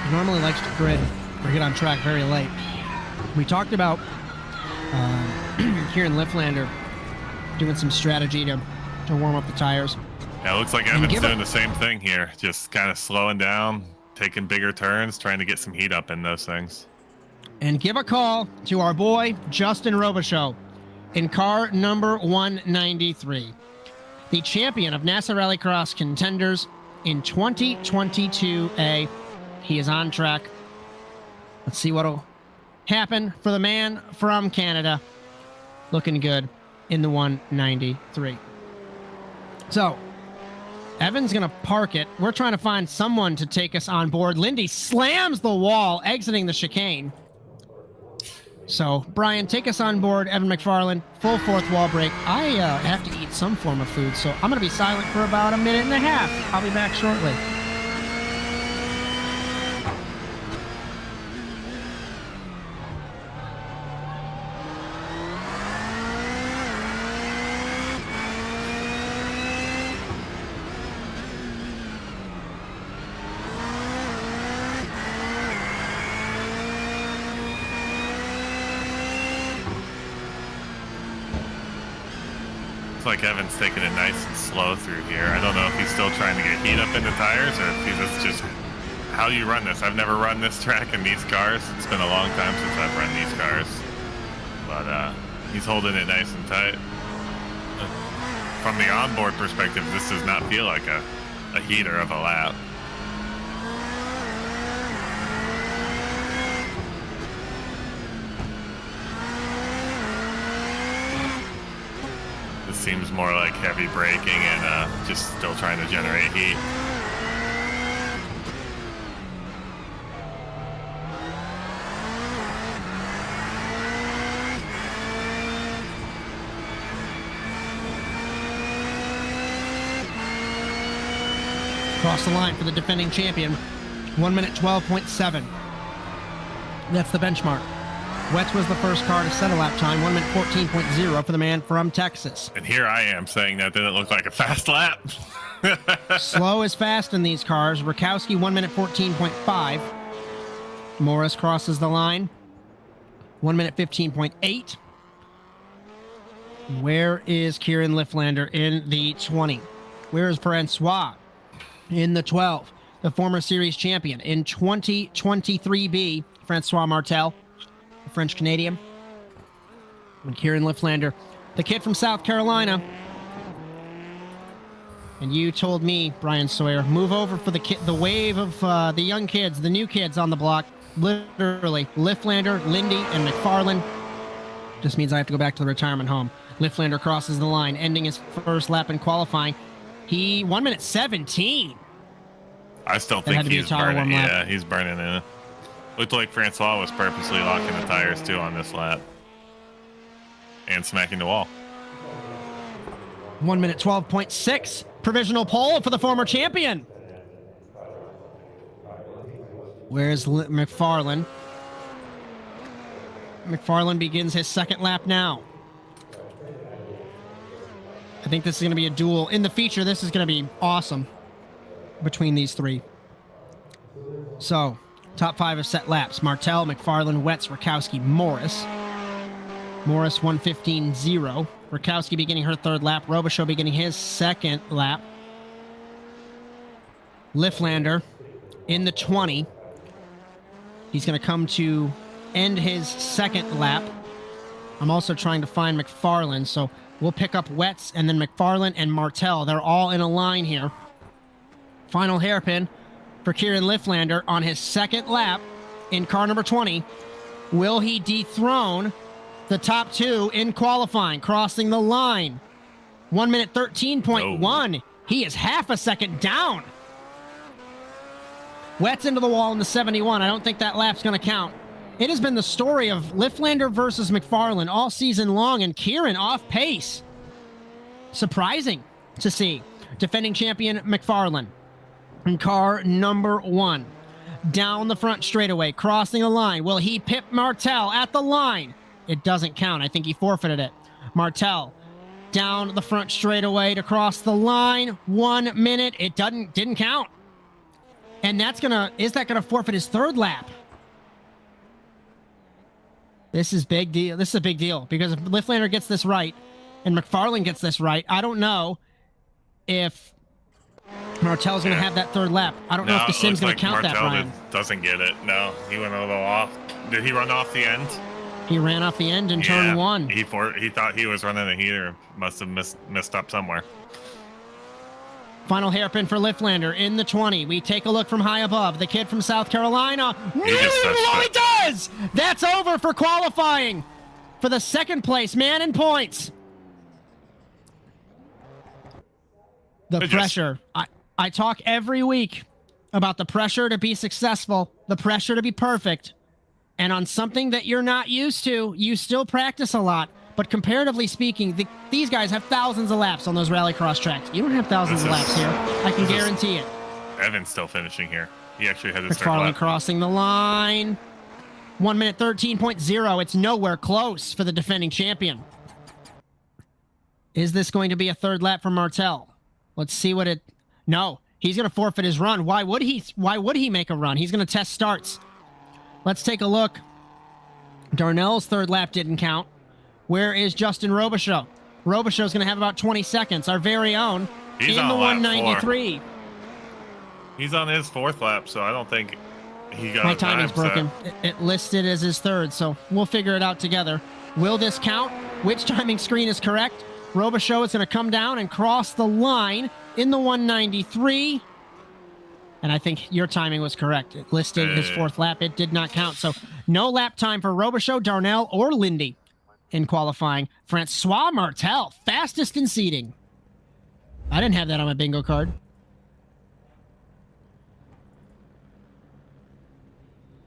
He normally likes to grid or get on track very late. We talked about Kieran Lifflander doing some strategy to warm up the tires.
Yeah, it looks like Evan's doing the same thing here. Just kind of slowing down, taking bigger turns, trying to get some heat up in those things.
And give a call to our boy, Justin Robichaud, in car number 193. The champion of NASA Rallycross contenders in 2022A. He is on track. Let's see what'll happen for the man from Canada. Looking good in the 193. So, Evan's going to park it. We're trying to find someone to take us on board. Lindy slams the wall, exiting the chicane. So, Bryan, take us on board. Evan McFarlane, full fourth wall break. I have to eat some form of food, so I'm going to be silent for about a minute and a half. I'll be back shortly.
Looks like Evan's taking it nice and slow through here. I don't know if he's still trying to get heat up in the tires or if he's just how you run this. I've never run this track in these cars. It's been a long time since I've run these cars. But he's holding it nice and tight. From the onboard perspective, this does not feel like a heater of a lap. This seems more like heavy braking and just still trying to generate heat.
Across the line for the defending champion. 1 minute 12.7. That's the benchmark. Wetz was the first car to set a lap time. 1 minute 14.0 for the man from Texas.
And here I am saying that didn't look like a fast lap.
Slow is fast in these cars. Rakowski 1 minute 14.5. Morris crosses the line. 1 minute 15.8. Where is Kieran Lifflander in the 20? Where is Francois in the 12? The former series champion in 2023B, Francois Martel, the French Canadian. And Kieran Lifflander, the kid from South Carolina. And you told me, Bryan Sawyer, move over for the wave of the young kids, the new kids on the block. Literally, Lifflander, Lindy, and McFarlane. Just means I have to go back to the retirement home. Lifflander crosses the line, ending his first lap in qualifying. He 1 minute 17.
I still think he's burning. Yeah, he's burning in it. Looked like Francois was purposely locking the tires too on this lap. And smacking the wall.
1 minute 12.6. Provisional pole for the former champion. Where's McFarlane? McFarlane begins his second lap now. I think this is going to be a duel. In the feature, this is going to be awesome. between these three. So, top 5 have set laps. Martell, McFarland, Wetz, Rakowski, Morris. Morris 1:15.0. Rakowski beginning her 3rd lap. Robichaud beginning his 2nd lap. Lifflander in the 20. He's going to come to end his 2nd lap. I'm also trying to find McFarland, so we'll pick up Wetz and then McFarland and Martell. They're all in a line here. Final hairpin for Kieran Lifflander on his 2nd lap in car number 20. Will he dethrone the top 2 in qualifying, crossing the line? 1 minute 13.1. No. He is half a second down. Wetz into the wall in the 71. I don't think that lap's going to count. It has been the story of Lifflander versus McFarland all season long, and Kieran off pace. Surprising to see. Defending champion McFarland in car number 1. Down the front straightaway, crossing the line. Will he pip Martell at the line? It doesn't count. I think he forfeited it. Martell down the front straightaway to cross the line. 1 minute. It didn't count. And is that gonna forfeit his 3rd lap? This is big deal. This is a big deal because if Lifflander gets this right and McFarland gets this right, I don't know if Martell's going to have that 3rd lap. I don't know if the sim's going to count that, Bryan.
Doesn't get it. No, he went a little off. Did he run off the end?
He ran off the end in turn 1.
He thought he was running a heater. Must have missed up somewhere.
Final hairpin for Lifflander in the 20. We take a look from high above. The kid from South Carolina. He does! That's over for qualifying for the 2nd place man in points. The pressure. I talk every week about the pressure to be successful, the pressure to be perfect. And on something that you're not used to, you still practice a lot. But comparatively speaking, these guys have thousands of laps on those Rallycross tracks. You don't have thousands of laps here. I can guarantee it.
Evan's still finishing here. He actually had his 3rd lap.
Crossing the line. 1 minute 13.0. It's nowhere close for the defending champion. Is this going to be a 3rd lap for Martell? Let's see what it... No, he's going to forfeit his run. Why would he make a run? He's going to test starts. Let's take a look. Darnell's 3rd lap didn't count. Where is Justin Robichaud? Robichaud's going to have about 20 seconds. Our very own in the 193.
He's on his 4th lap, so I don't think he got.
My timing's broken. It listed as his 3rd, so we'll figure it out together. Will this count? Which timing screen is correct? Robichaud is going to come down and cross the line in the 193. And I think your timing was correct. It listed his 4th lap. It did not count. So no lap time for Robichaud, Darnell, or Lindy in qualifying. Francois Martell, fastest in seating. I didn't have that on my bingo card.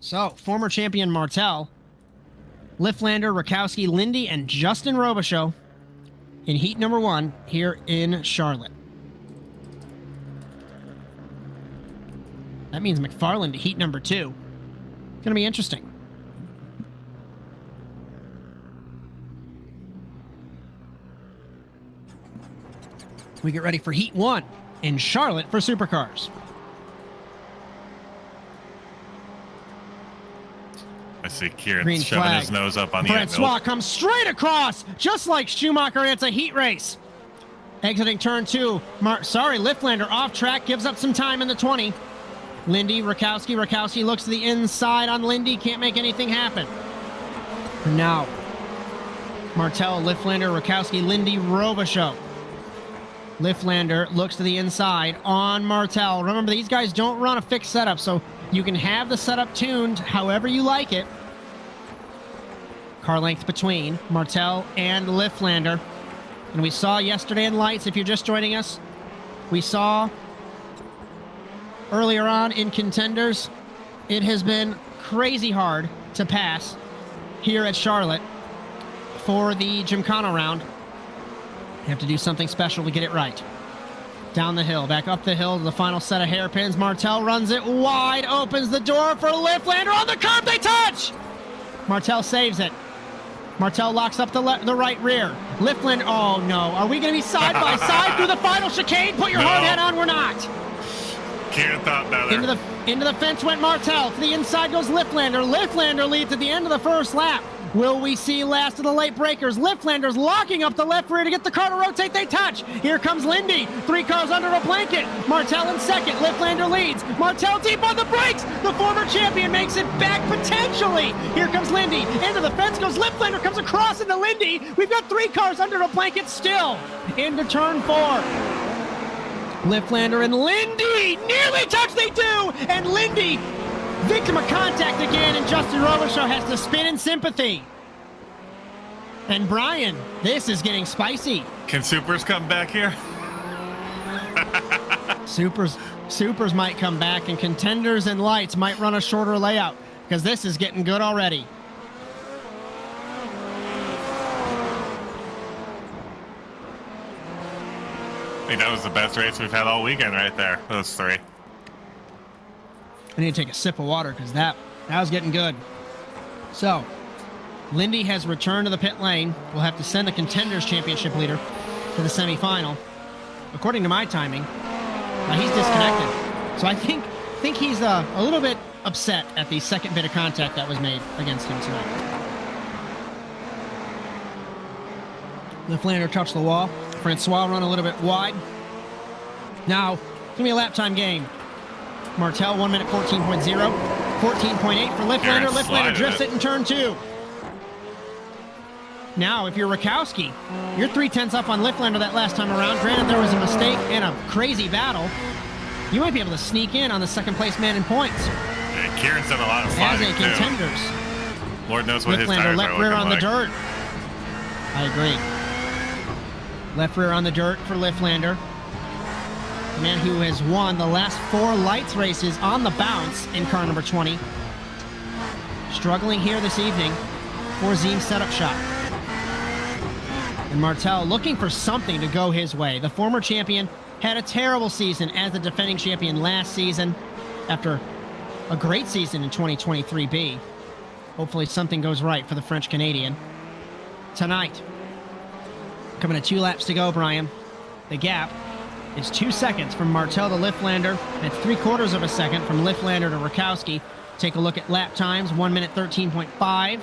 So, former champion Martell, Lifflander, Rakowski, Lindy, and Justin Robichaud in heat number 1 here in Charlotte. That means McFarland to heat number 2. It's going to be interesting. We get ready for heat 1 in Charlotte for supercars.
I see Kieran shoving his nose up on the end.
Francois comes straight across, just like Schumacher, and it's a heat race. Exiting turn 2. Lifflander off track, gives up some time in the 20. Lindy, Rakowski. Rakowski looks to the inside on Lindy, can't make anything happen. Now, Martell, Lifflander, Rakowski, Lindy, Robichaud. Lifflander looks to the inside on Martell. Remember, these guys don't run a fixed setup, so you can have the setup tuned however you like it. Car length between Martell and Lifflander. And we saw yesterday in lights, if you're just joining us, we saw earlier on in contenders, it has been crazy hard to pass here at Charlotte for the Gymkhana round. You have to do something special to get it right. Down the hill, back up the hill to the final set of hairpins. Martell runs it wide, opens the door for Lifflander on the curb. They touch! Martell saves it. Martell locks up the right rear. Lifflander, oh no. Are we going to be side by side through the final chicane? Put your hard hat on, we're not.
Kieran thought better.
Into the fence went Martel. To the inside goes Liftlander. Liftlander leads at the end of the first lap. Will we see last of the late breakers? Liftlander's locking up the left rear to get the car to rotate. They touch. Here comes Lindy. 3 cars under a blanket. Martel in second. Liftlander leads. Martel deep on the brakes. The former champion makes it back potentially. Here comes Lindy. Into the fence goes Liftlander. Comes across into Lindy. We've got 3 cars under a blanket still. Into turn 4. Liftlander and Lindy nearly touch. They do. And Lindy, victim of contact again, and Justin Robichaud has to spin in sympathy. And Bryan, this is getting spicy.
Can Supers come back here?
Supers might come back, and Contenders and Lights might run a shorter layout, because this is getting good already.
I think that was the best race we've had all weekend right there. Those 3.
I need to take a sip of water because that was getting good. So, Lindy has returned to the pit lane. We'll have to send the Contenders Championship leader to the semifinal. According to my timing, he's disconnected. So I think he's a little bit upset at the second bit of contact that was made against him tonight. Liftlander touched the wall. Francois run a little bit wide. Now, it's going to be a lap time game. Martel 1 minute 14.0. 14.8 for Liftlander. Liftlander drifts it in turn 2. Now, if you're Rakowski, you're 3/10 up on Liftlander that last time around. Granted, there was a mistake and a crazy battle. You might be able to sneak in on the second place man in points.
And Kieran's done a lot of sliding,
as a Contenders.
Too. Lord knows what his tires
left
are
rear
looking
on
like.
the dirt. I agree. Left rear on the dirt for Liftlander. The man who has won the last 4 lights races on the bounce in car number 20. Struggling here this evening for Zeem's setup shot. And Martel looking for something to go his way. The former champion had a terrible season as the defending champion last season after a great season in 2023B. Hopefully something goes right for the French Canadian. Tonight, coming to 2 laps to go, Bryan. The gap is 2 seconds from Martel to Liftlander. It's 3/4 of a second from Liftlander to Rakowski. Take a look at lap times. 1 minute 13.5,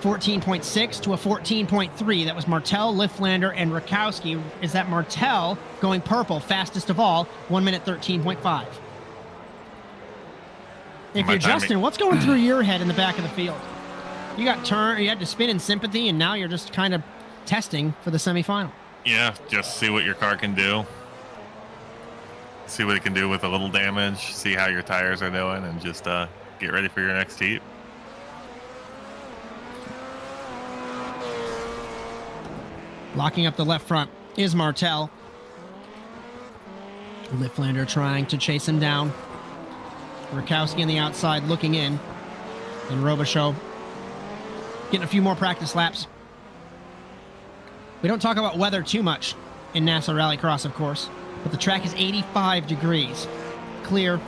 14.6 to a 14.3. That was Martel, Liftlander, and Rakowski. Is that Martel going purple, fastest of all, 1 minute 13.5. If you're Justin, what's going through your head in the back of the field? You got you had to spin in sympathy, and now you're just kind of testing for the semifinal.
Yeah, just see what your car can do. See what it can do with a little damage. See how your tires are doing, and just get ready for your next heat.
Locking up the left front is Martel. Liftlander trying to chase him down. Rakowski on the outside looking in. And Robichaud getting a few more practice laps. We don't talk about weather too much in NASA Rallycross, of course, but the track is 85 degrees. Clear,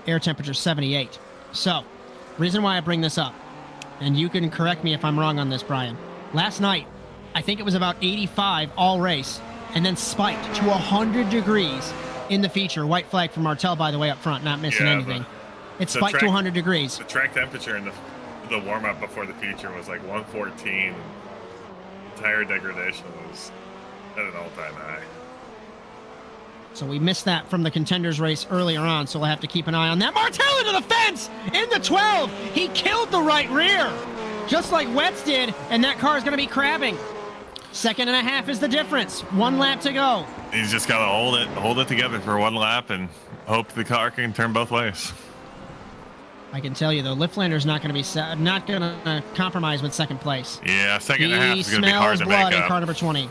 air temperature 78. So, reason why I bring this up, and you can correct me if I'm wrong on this, Bryan. Last night, I think it was about 85 all race, and then spiked to 100 degrees in the feature. White flag for Martel, by the way, up front, not missing anything. It spiked to 100 degrees.
The track temperature in the warm-up before the feature was like 114. Tire degradation was at an all-time high.
So we missed that from the Contenders race earlier on, so we'll have to keep an eye on that. Martel into the fence! In the 12! He killed the right rear! Just like Wetz did, and that car is going to be crabbing. 2.5 is the difference. 1 lap to go.
He's just got to hold it together for 1 lap and hope the car can turn both ways.
I can tell you though, Liftlander's not going to compromise with second place.
Yeah, 2.5 is going to be hard to make up.
He smells blood in car number 20.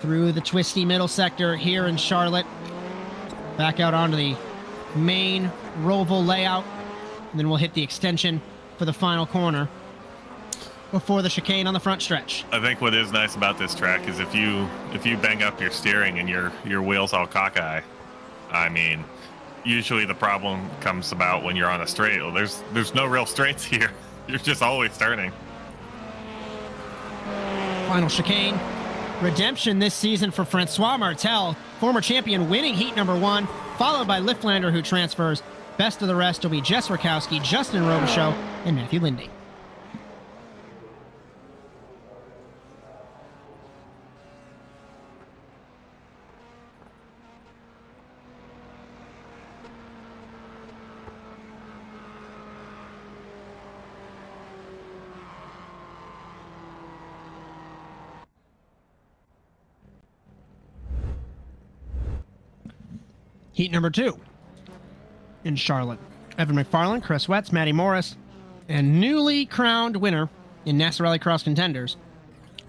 Through the twisty middle sector here in Charlotte. Back out onto the main Roval layout. And then we'll hit the extension for the final corner before the chicane on the front stretch.
I think what is nice about this track is if you bang up your steering and your wheels all cockeye, I mean, usually the problem comes about when you're on a straight. Well, there's no real straights here. You're just always turning.
Final chicane. Redemption this season for Francois Martel, former champion winning heat number 1, followed by Liftlander who transfers. Best of the rest will be Jess Rakowski, Justin Robichaud, and Matthew Lindy. Heat number 2 in Charlotte. Evan McFarland, Chris Wetz, Matty Morris, and newly crowned winner in NASA Rallycross Contenders,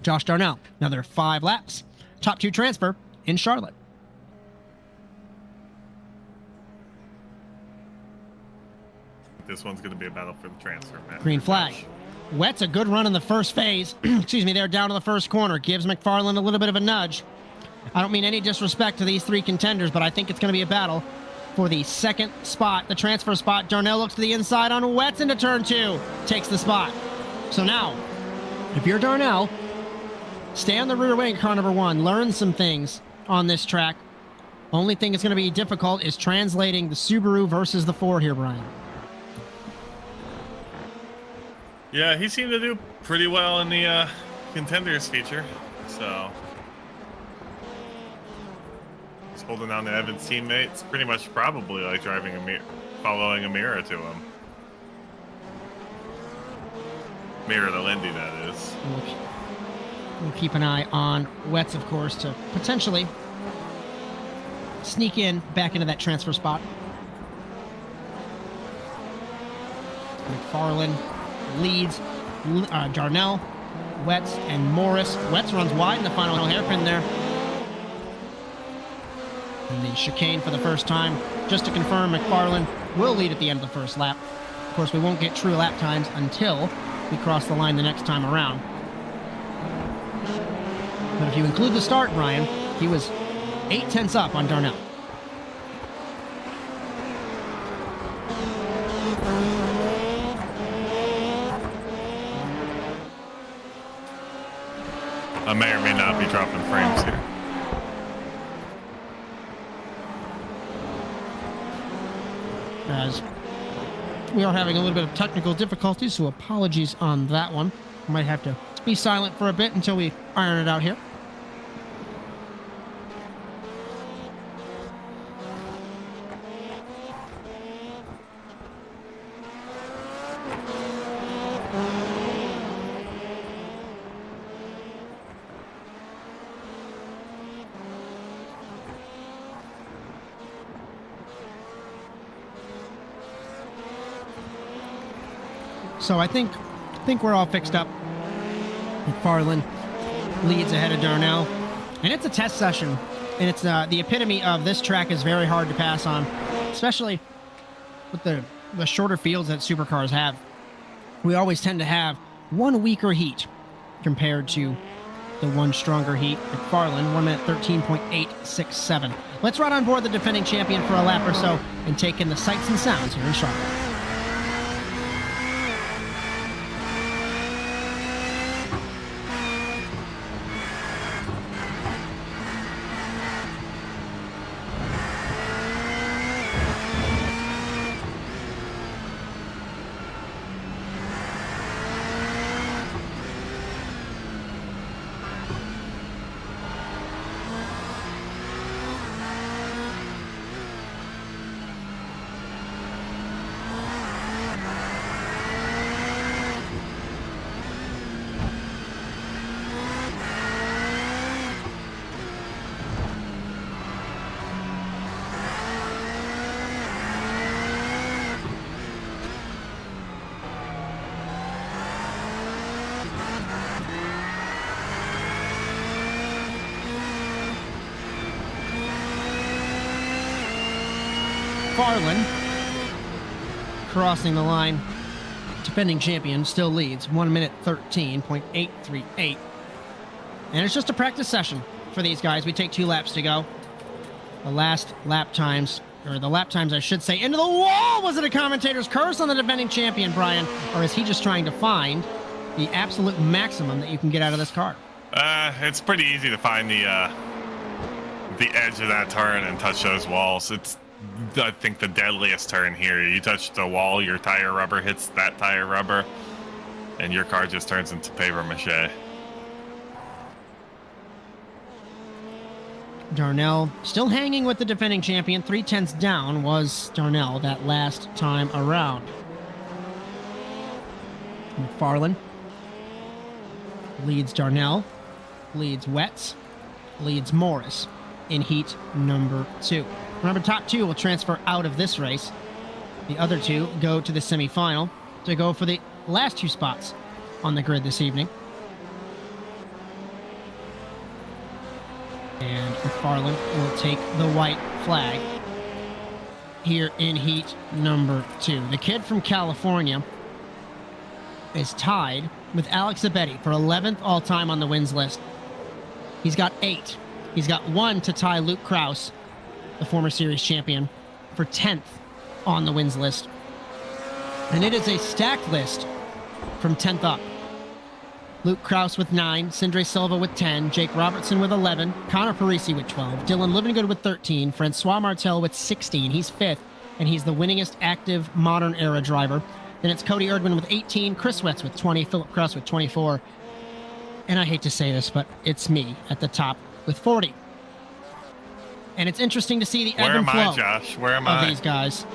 Josh Darnell. Another 5 laps. Top 2 transfer in Charlotte.
This one's going to be a battle for the transfer, Matt.
Green flag. Wetz a good run in the first phase. Excuse me, they're down to the first corner. Gives McFarland a little bit of a nudge. I don't mean any disrespect to these 3 contenders, but I think it's going to be a battle for the second spot, the transfer spot. Darnell looks to the inside on Wetz into turn 2. Takes the spot. So now, if you're Darnell, stay on the rear wing, car number 1. Learn some things on this track. Only thing that's going to be difficult is translating the Subaru versus the Ford here, Brian.
Yeah, he seemed to do pretty well in the contenders feature, so he's holding on to Evan's teammates, pretty much probably like driving a mirror, following a mirror to him. Mirror to Lindy, that is.
We'll keep an eye on Wetz, of course, to potentially sneak in back into that transfer spot. McFarland leads Darnell, Wetz, and Morris. Wetz runs wide in the final hairpin there. And the chicane for the first time. Just to confirm, McFarland will lead at the end of the first lap. Of course, we won't get true lap times until we cross the line the next time around. But if you include the start, Brian, he was 8/10 up on Darnell.
I may or may not be dropping frames here.
As we are having a little bit of technical difficulties, so apologies on that one. Might have to be silent for a bit until we iron it out here. So I think we're all fixed up. McFarland leads ahead of Darnell. And it's a test session. And it's the epitome of this track is very hard to pass on, especially with the shorter fields that supercars have. We always tend to have one weaker heat compared to the one stronger heat. McFarland, 1 minute 13.867. Let's ride on board the defending champion for a lap or so and take in the sights and sounds here in Charlotte. McFarland crossing the line. Defending champion still leads 1 minute 13.838. And it's just a practice session for these guys. We take 2 laps to go. The last lap times, or the lap times I should say, into the wall! Was it a commentator's curse on the defending champion, Brian? Or is he just trying to find the absolute maximum that you can get out of this car?
It's pretty easy to find the edge of that turn and touch those walls. It's, I think, the deadliest turn here. You touch the wall, your tire rubber hits that tire rubber, and your car just turns into paper mache.
Darnell still hanging with the defending champion. 3/10 down was Darnell that last time around. McFarlane leads Darnell, leads Wetz, leads Morris in heat number 2. Remember, top 2 will transfer out of this race. The other 2 go to the semifinal to go for the last 2 spots on the grid this evening. And McFarlane will take the white flag here in heat number 2. The kid from California is tied with Alex Abetti for 11th all-time on the wins list. He's got 8. He's got 1 to tie Luke Krause, the former series champion, for 10th on the wins list. And it is a stacked list from 10th up. Luke Krause with 9, Sindre Silva with 10, Jake Robertson with 11, Connor Parisi with 12, Dylan Livingood with 13, Francois Martel with 16. He's 5th, and he's the winningest active modern era driver. Then it's Cody Erdman with 18, Chris Wetz with 20, Philip Krause with 24. And I hate to say this, but it's me at the top with 40. And it's interesting to see the ebb and flow
Josh? Where am
of
I?
these guys.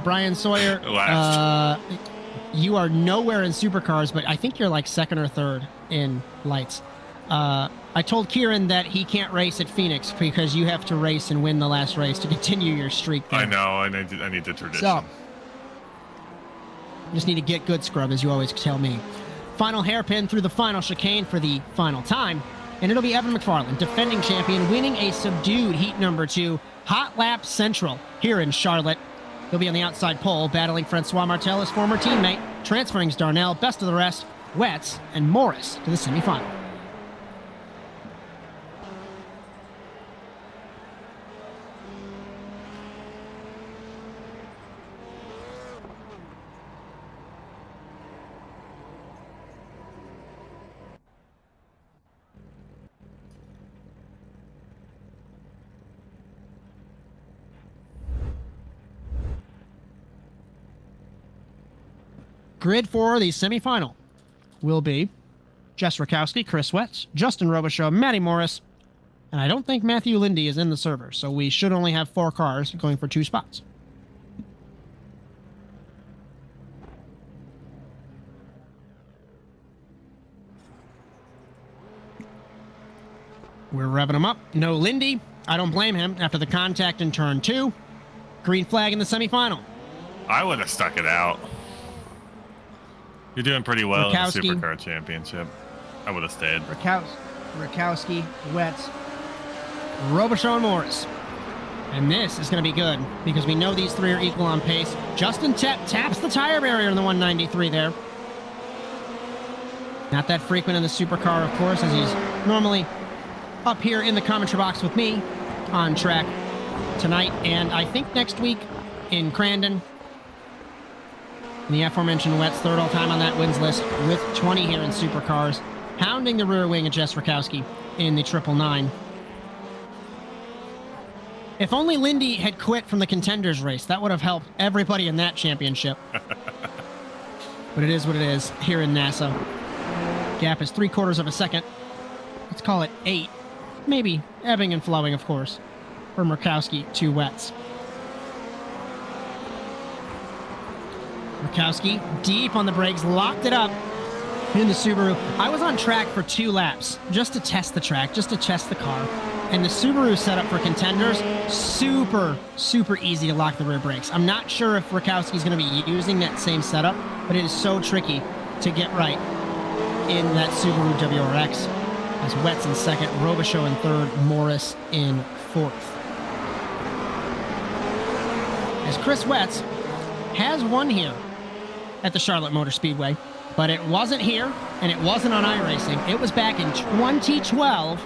Bryan Sawyer,
Last.
you are nowhere in supercars, but I think you're like 2nd or 3rd in lights. I told Kieran that he can't race at Phoenix because you have to race and win the last race to continue your streak there.
I know, I need the tradition.
So, you just need to get good, scrub, as you always tell me. Final hairpin through the final chicane for the final time, and it'll be Evan McFarlane, defending champion, winning a subdued heat number 2, Hot Lap Central here in Charlotte. He'll be on the outside pole, battling Francois Martel, his former teammate, transferring Darnell, best of the rest, Wetz, and Morris to the semifinal. Grid for the semifinal will be Jess Rakowski, Chris Wetz, Justin Robichaud, Matty Morris, and I don't think Matthew Lindy is in the server, so we should only have 4 cars going for 2 spots. We're revving him up. No Lindy. I don't blame him after the contact in turn 2. Green flag in the semifinal.
I would have stuck it out. You're doing pretty well
Rakowski,
in the Supercar Championship. I would have stayed.
Rakowski, Wetz, Robichaud, and Morris. And this is going to be good because we know these 3 are equal on pace. Justin taps the tire barrier in the 193 there. Not that frequent in the supercar, of course, as he's normally up here in the commentary box with me on track tonight. And I think next week in Crandon. And the aforementioned Wetz, 3rd all-time on that wins list with 20 here in supercars, hounding the rear wing of Jess Rakowski in the 999. If only Lindy had quit from the contenders race, that would have helped everybody in that championship. But it is what it is here in NASA. Gap is 3/4 of a second. Let's call it 8. Maybe ebbing and flowing, of course, from Rakowski to Wetz. Rakowski deep on the brakes, locked it up in the Subaru. I was on track for 2 laps just to test the track, just to test the car. And the Subaru setup for contenders, super, super easy to lock the rear brakes. I'm not sure if Rakowski's going to be using that same setup, but it is so tricky to get right in that Subaru WRX. As Wetz in 2nd, Robichaud in 3rd, Morris in 4th. As Chris Wetz has won here at the Charlotte Motor Speedway, but it wasn't here, and it wasn't on iRacing. It was back in 2012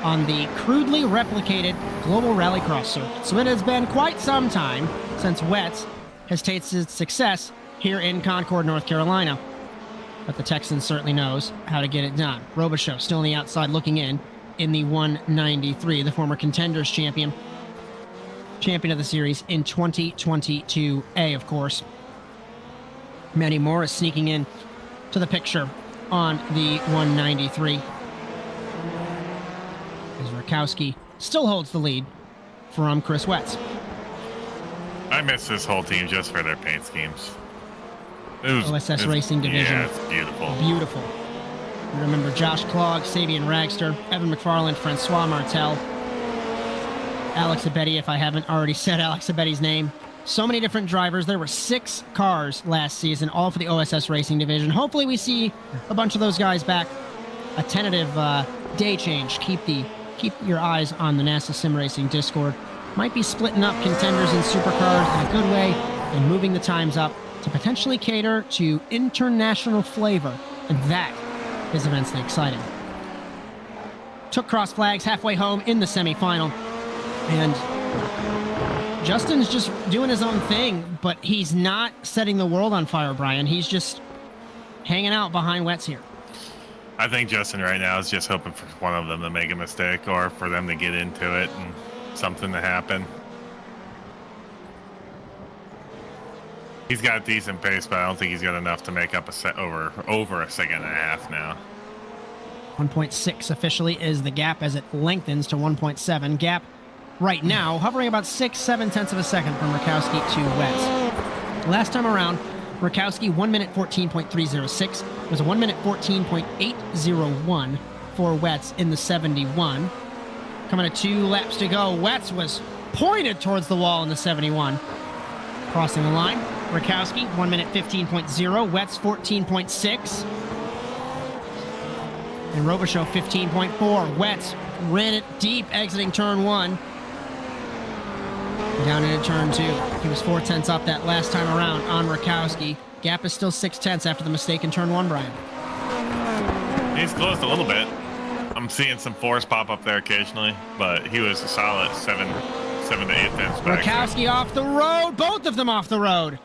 on the crudely replicated Global Rallycross circuit. So it has been quite some time since Wetz has tasted success here in Concord, North Carolina. but the Texan certainly knows how to get it done. Robichaud still on the outside looking in the 193, the former Contenders champion of the series in 2022A, of course. Matty Morris sneaking in to the picture on the 193. As Rakowski still holds the lead from Chris Wetz.
I miss this whole team just for their paint schemes.
OSS Racing Division.
Yeah, it's beautiful.
Beautiful. You remember Josh Klog, Sabian Ragster, Evan McFarland, Francois Martel, Alex Abedi, if I haven't already said Alex Abedi's name. So many different drivers. There were 6 cars last season, all for the OSS Racing Division. Hopefully we see a bunch of those guys back. A tentative day change. Keep your eyes on the NASA Sim Racing Discord. Might be splitting up contenders and supercars in a good way and moving the times up to potentially cater to international flavor. And that is immensely exciting. Took cross flags halfway home in the semifinal. And Justin's just doing his own thing, but he's not setting the world on fire, Bryan. He's just hanging out behind Wetz here.
I think Justin right now is just hoping for one of them to make a mistake or for them to get into it and something to happen. He's got decent pace, but I don't think he's got enough to make up over a second and a half now.
1.6 officially is the gap as it lengthens to 1.7. Gap right now hovering about 6-7 tenths of a second from Rakowski to Wetz. Last time around, Rakowski 1 minute 14.306 was a 1 minute 14.801 for Wetz in the 71. Coming to 2 laps to go, Wetz was pointed towards the wall in the 71. Crossing the line, Rakowski 1 minute 15.0, Wetz 14.6. And Robichaud 15.4. Wetz ran it deep exiting turn 1. Down into turn 2. He was 4 tenths up that last time around on Rakowski. Gap is still 6 tenths after the mistake in turn 1, Bryan.
He's closed a little bit. I'm seeing some force pop up there occasionally, but he was a solid 7 to 8 tenths back.
Rakowski off the road. Both of them off the road.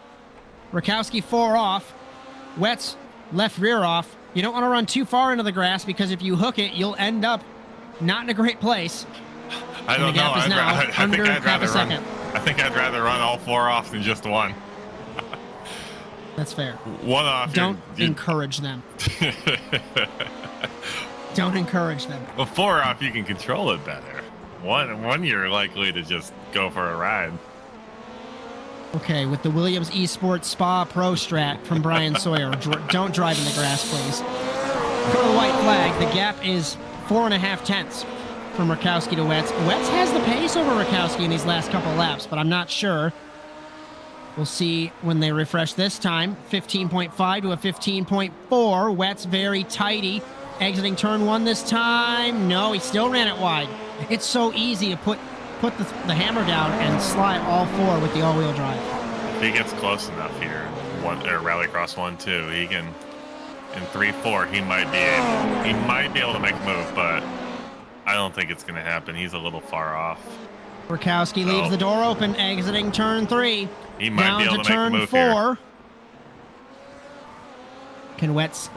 Rakowski 4 off. Wetz left rear off. You don't want to run too far into the grass because if you hook it, you'll end up not in a great place.
I don't know. I think I'd rather run all 4 off than just 1.
That's fair.
1 off.
Don't encourage them. Don't encourage them.
Well, 4 off, you can control it better. One, you're likely to just go for a ride.
Okay, with the Williams Esports Spa Pro Strat from Bryan Sawyer. Don't drive in the grass, please. For the white flag, the gap is 4.5 tenths from Rakowski to Wetz. Wetz has the pace over Rakowski in these last couple laps, but I'm not sure. We'll see when they refresh this time. 15.5 to a 15.4. Wetz very tighty. Exiting turn 1 this time. No, he still ran it wide. It's so easy to put the hammer down and slide all 4 with the all-wheel drive.
If he gets close enough here, Rallycross 1-2, he can, in 3-4, he might be able to make a move, but I don't think it's going to happen. He's a little far off.
Rakowski leaves the door open, exiting turn 3.
He might
down
be able
to
to make a
turn
move
4.
here.
Can Wetz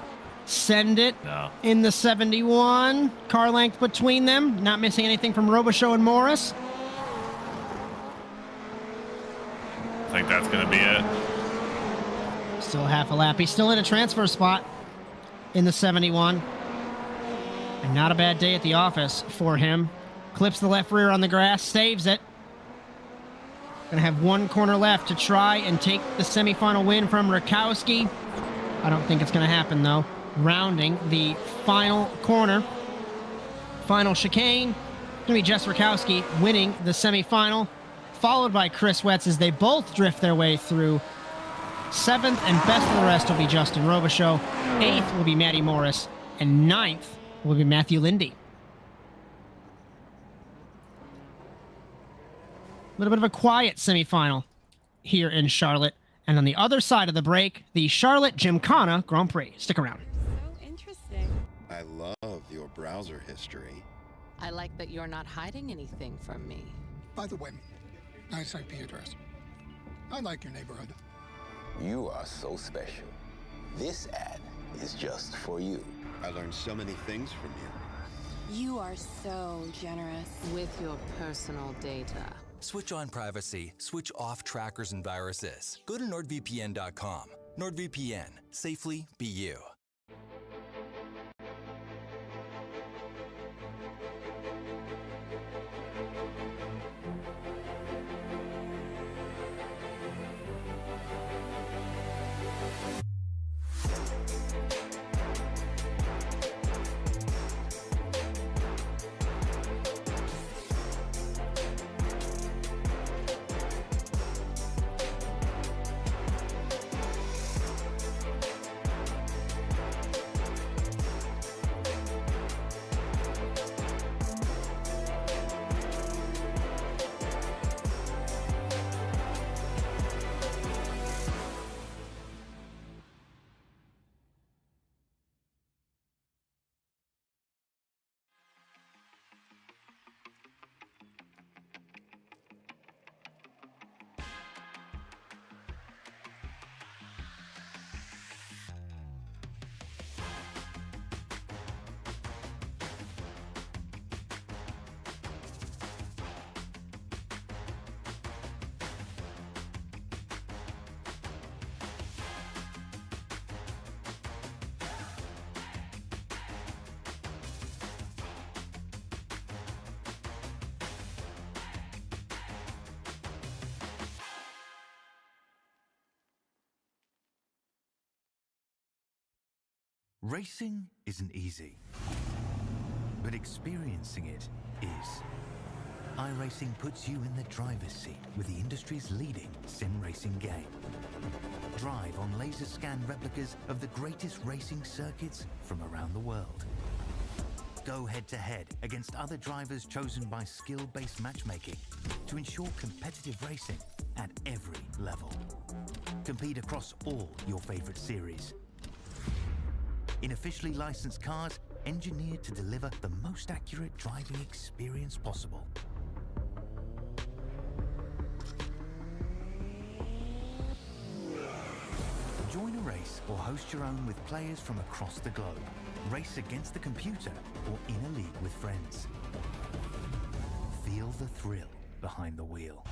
send it
No.
in the 71? Car length between them. Not missing anything from Robichaud and Morris.
I think that's going to be it.
Still half a lap. He's still in a transfer spot in the 71. And not a bad day at the office for him. Clips the left rear on the grass, saves it. Gonna have 1 corner left to try and take the semifinal win from Rakowski. I don't think it's gonna happen though. Rounding the final corner. Final chicane. Gonna be Jess Rakowski winning the semifinal, followed by Chris Wetz as they both drift their way through. 7th and best of the rest will be Justin Robichaud. 8th will be Matty Morris. And 9th will be Matthew Lindy. A little bit of a quiet semifinal here in Charlotte. And on the other side of the break, the Charlotte Gymkhana Grand Prix. Stick around.
So interesting.
I love your browser history.
I like that you're not hiding anything from me.
By the way, nice IP address. I like your neighborhood.
You are so special. This ad is just for you.
I learned so many things from you.
You are so generous.
With your personal data.
Switch on privacy, switch off trackers and viruses. Go to NordVPN.com. NordVPN. Safely be you.
Racing isn't easy, but experiencing it is. iRacing puts you in the driver's seat with the industry's leading sim racing game. Drive on laser scan replicas of the greatest racing circuits from around the world. Go head-to-head against other drivers chosen by skill-based matchmaking to ensure competitive racing at every level. Compete across all your favorite series. In officially licensed cars, engineered to deliver the most accurate driving experience possible. Join a race or host your own with players from across the globe. Race against the computer or in a league with friends. Feel the thrill behind the wheel.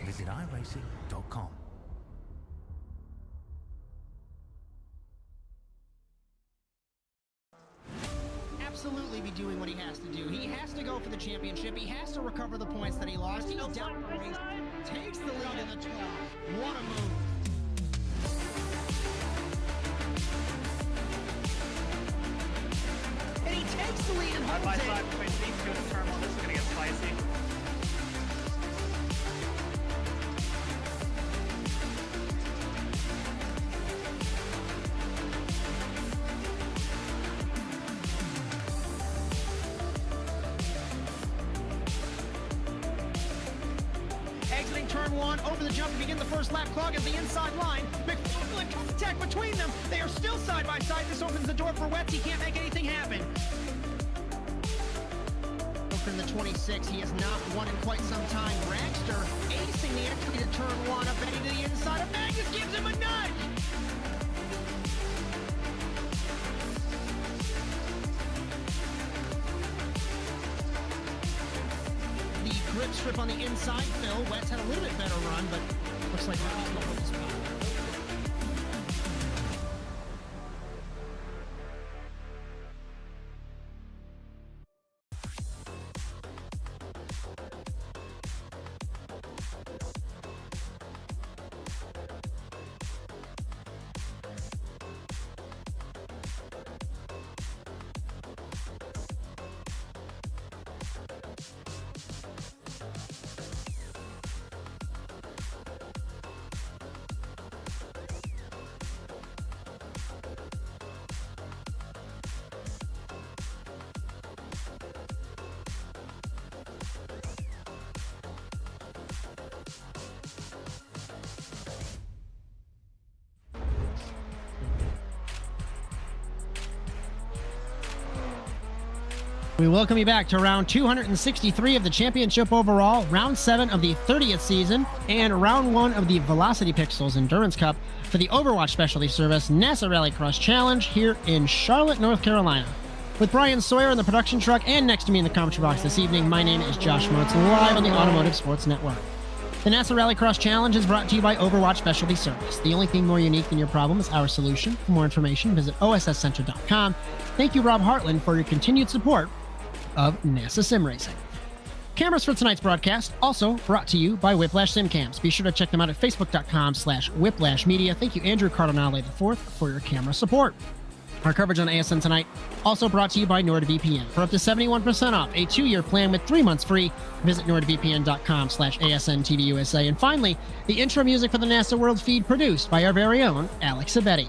Visit iRacing.com.
Absolutely be doing what he has to do. He has to go for the championship. He has to recover the points that he lost. He's down the race, takes the lead in the 12. What a move. And he takes the lead and holds it.
Side between these two in the turn one. This is going to get spicy.
Exiting turn one, over the jump to begin the first lap. Clog is the inside line. McFarland contact between them. They are still side by side. This opens the door for Wetz. He can't make anything happen. From the 26, he has not won in quite some time. Dragster acing the entry to turn one, up Eddie to the inside of Magnus, gives him a nudge. The grip strip on the inside, Phil. Wetz had a little bit better run, but looks like we're not his spot. We welcome you back to round 263 of the championship overall, round 7 of the 30th season, and round 1 of the Velocity Pixels Endurance Cup for the Overwatch Specialty Service NASA Rallycross Challenge here in Charlotte, North Carolina. With Bryan Sawyer in the production truck and next to me in the commentary box this evening, my name is Josh Mertz, live on the Automotive Sports Network. The NASA Rallycross Challenge is brought to you by Overwatch Specialty Service. The only thing more unique than your problem is our solution. For more information, visit osscenter.com. Thank you, Rob Hartland, for your continued support of NASA Sim Racing. Cameras for tonight's broadcast also brought to you by Whiplash SimCams. Be sure to check them out at facebook.com/whiplashmedia. Thank you, Andrew Cardinale IV, for your camera support. Our coverage on ASN tonight also brought to you by NordVPN. For up to 71% off a 2-year plan with 3 months free, visit nordvpn.com/ASNTVUSA. And finally, the intro music for the NASA World feed produced by our very own Alex Abetti.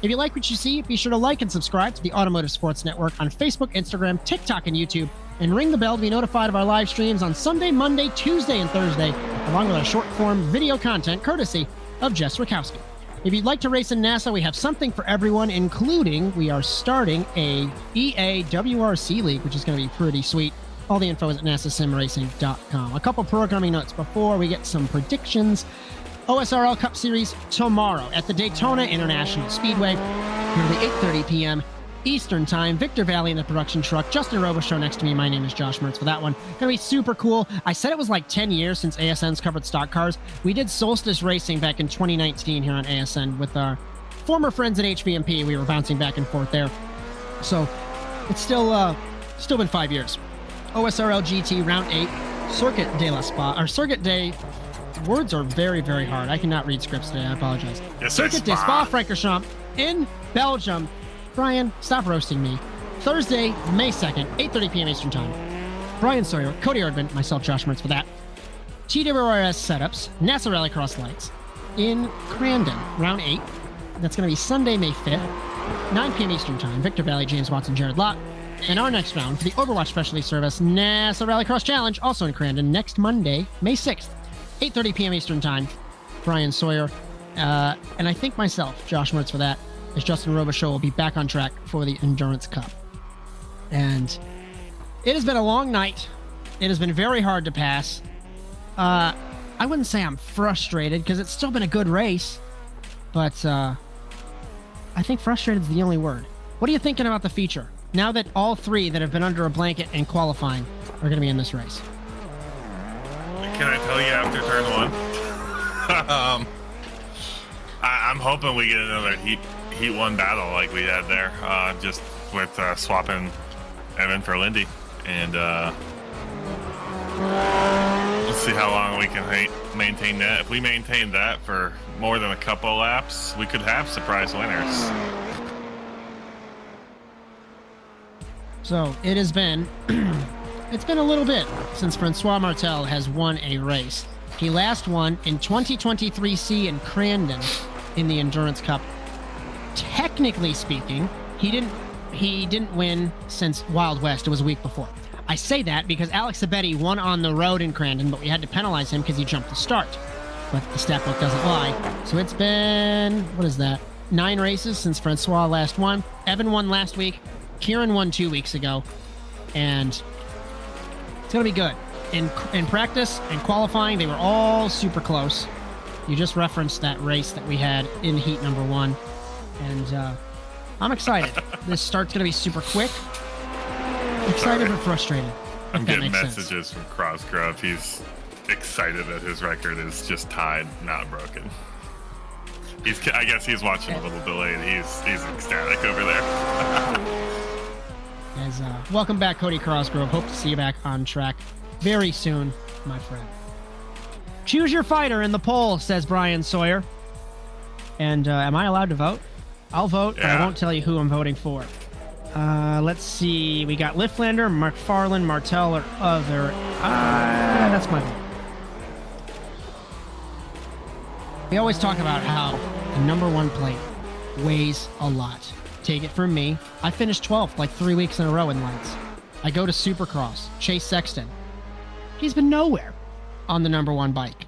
If you like what you see, be sure to like and subscribe to the Automotive Sports Network on Facebook, Instagram, TikTok, and YouTube, and ring the bell to be notified of our live streams on Sunday, Monday, Tuesday, and Thursday, along with our short-form video content courtesy of Jess Rakowski. If you'd like to race in NASA, we have something for everyone, including we are starting a EA WRC League, which is going to be pretty sweet. All the info is at nasasimracing.com. A couple programming notes before we get some predictions. OSRL Cup Series tomorrow at the Daytona International Speedway, nearly 8:30 p.m. Eastern Time. Victor Valley in the production truck. Justin Robichaud next to me. My name is Josh Mertz for that one. Gonna be super cool. I said it was like 10 years since ASN's covered stock cars. We did Solstice Racing back in 2019 here on ASN with our former friends at HVMP. We were bouncing back and forth there. So it's still been 5 years. OSRL GT Round 8, Circuit de la Spa, or Circuit de... Words are very, very hard. I cannot read scripts today. I apologize. Circuit de Spa-Francorchamps in Belgium. Bryan, stop roasting me. Thursday, May 2nd, 8:30 p.m. Eastern Time. Bryan Sawyer, Cody Erdman, myself, Josh Mertz for that. TWRS setups, NASA Rallycross lights in Crandon, round 8. That's going to be Sunday, May 5th, 9 p.m. Eastern Time. Victor Valley, James Watson, Jared Lott. And our next round for the Overwatch Specialty Service NASA Rallycross Challenge, also in Crandon, next Monday, May 6th, 8:30 p.m. Eastern Time. Bryan Sawyer, and I think myself, Josh Mertz for that, as Justin Robichaud will be back on track for the Endurance Cup. And it has been a long night. It has been very hard to pass. I wouldn't say I'm frustrated because it's still been a good race, but I think frustrated is the only word. What are you thinking about the feature now that all 3 that have been under a blanket in qualifying are going to be in this race?
Can I tell you after turn 1? I'm hoping we get another Heat 1 battle like we had there, just with swapping Evan for Lindy. And let's see how long we can maintain that. If we maintain that for more than a couple laps, we could have surprise winners.
So it has been... It's been a little bit since Francois Martel has won a race. He last won in 2023C in Crandon in the Endurance Cup. Technically speaking, he didn't win since Wild West. It was a week before. I say that because Alex Abetti won on the road in Crandon, but we had to penalize him because he jumped the start. But the stat book doesn't lie. So it's been, 9 races since Francois last won. Evan won last week. Kieran won 2 weeks ago. And it's going to be good. In practice and qualifying, they were all super close. You just referenced that race that we had in heat number 1. And I'm excited. This start's going to be super quick. Excited but frustrated.
I'm getting messages from Crossgrove. He's excited that his record is just tied, not broken. I guess he's watching a little delayed. He's ecstatic over there.
Guys, welcome back, Cody Crossgrove. Hope to see you back on track very soon, my friend. Choose your fighter in the poll, says Bryan Sawyer. And am I allowed to vote? I'll vote, but I won't tell you who I'm voting for. Let's see. We got Lifflander, McFarlane, Martel, or other. That's my vote. We always talk about how the number 1 plate weighs a lot. Take it from me. I finished 12th like 3 weeks in a row in lights. I go to Supercross. Chase Sexton. He's been nowhere on the number 1 bike.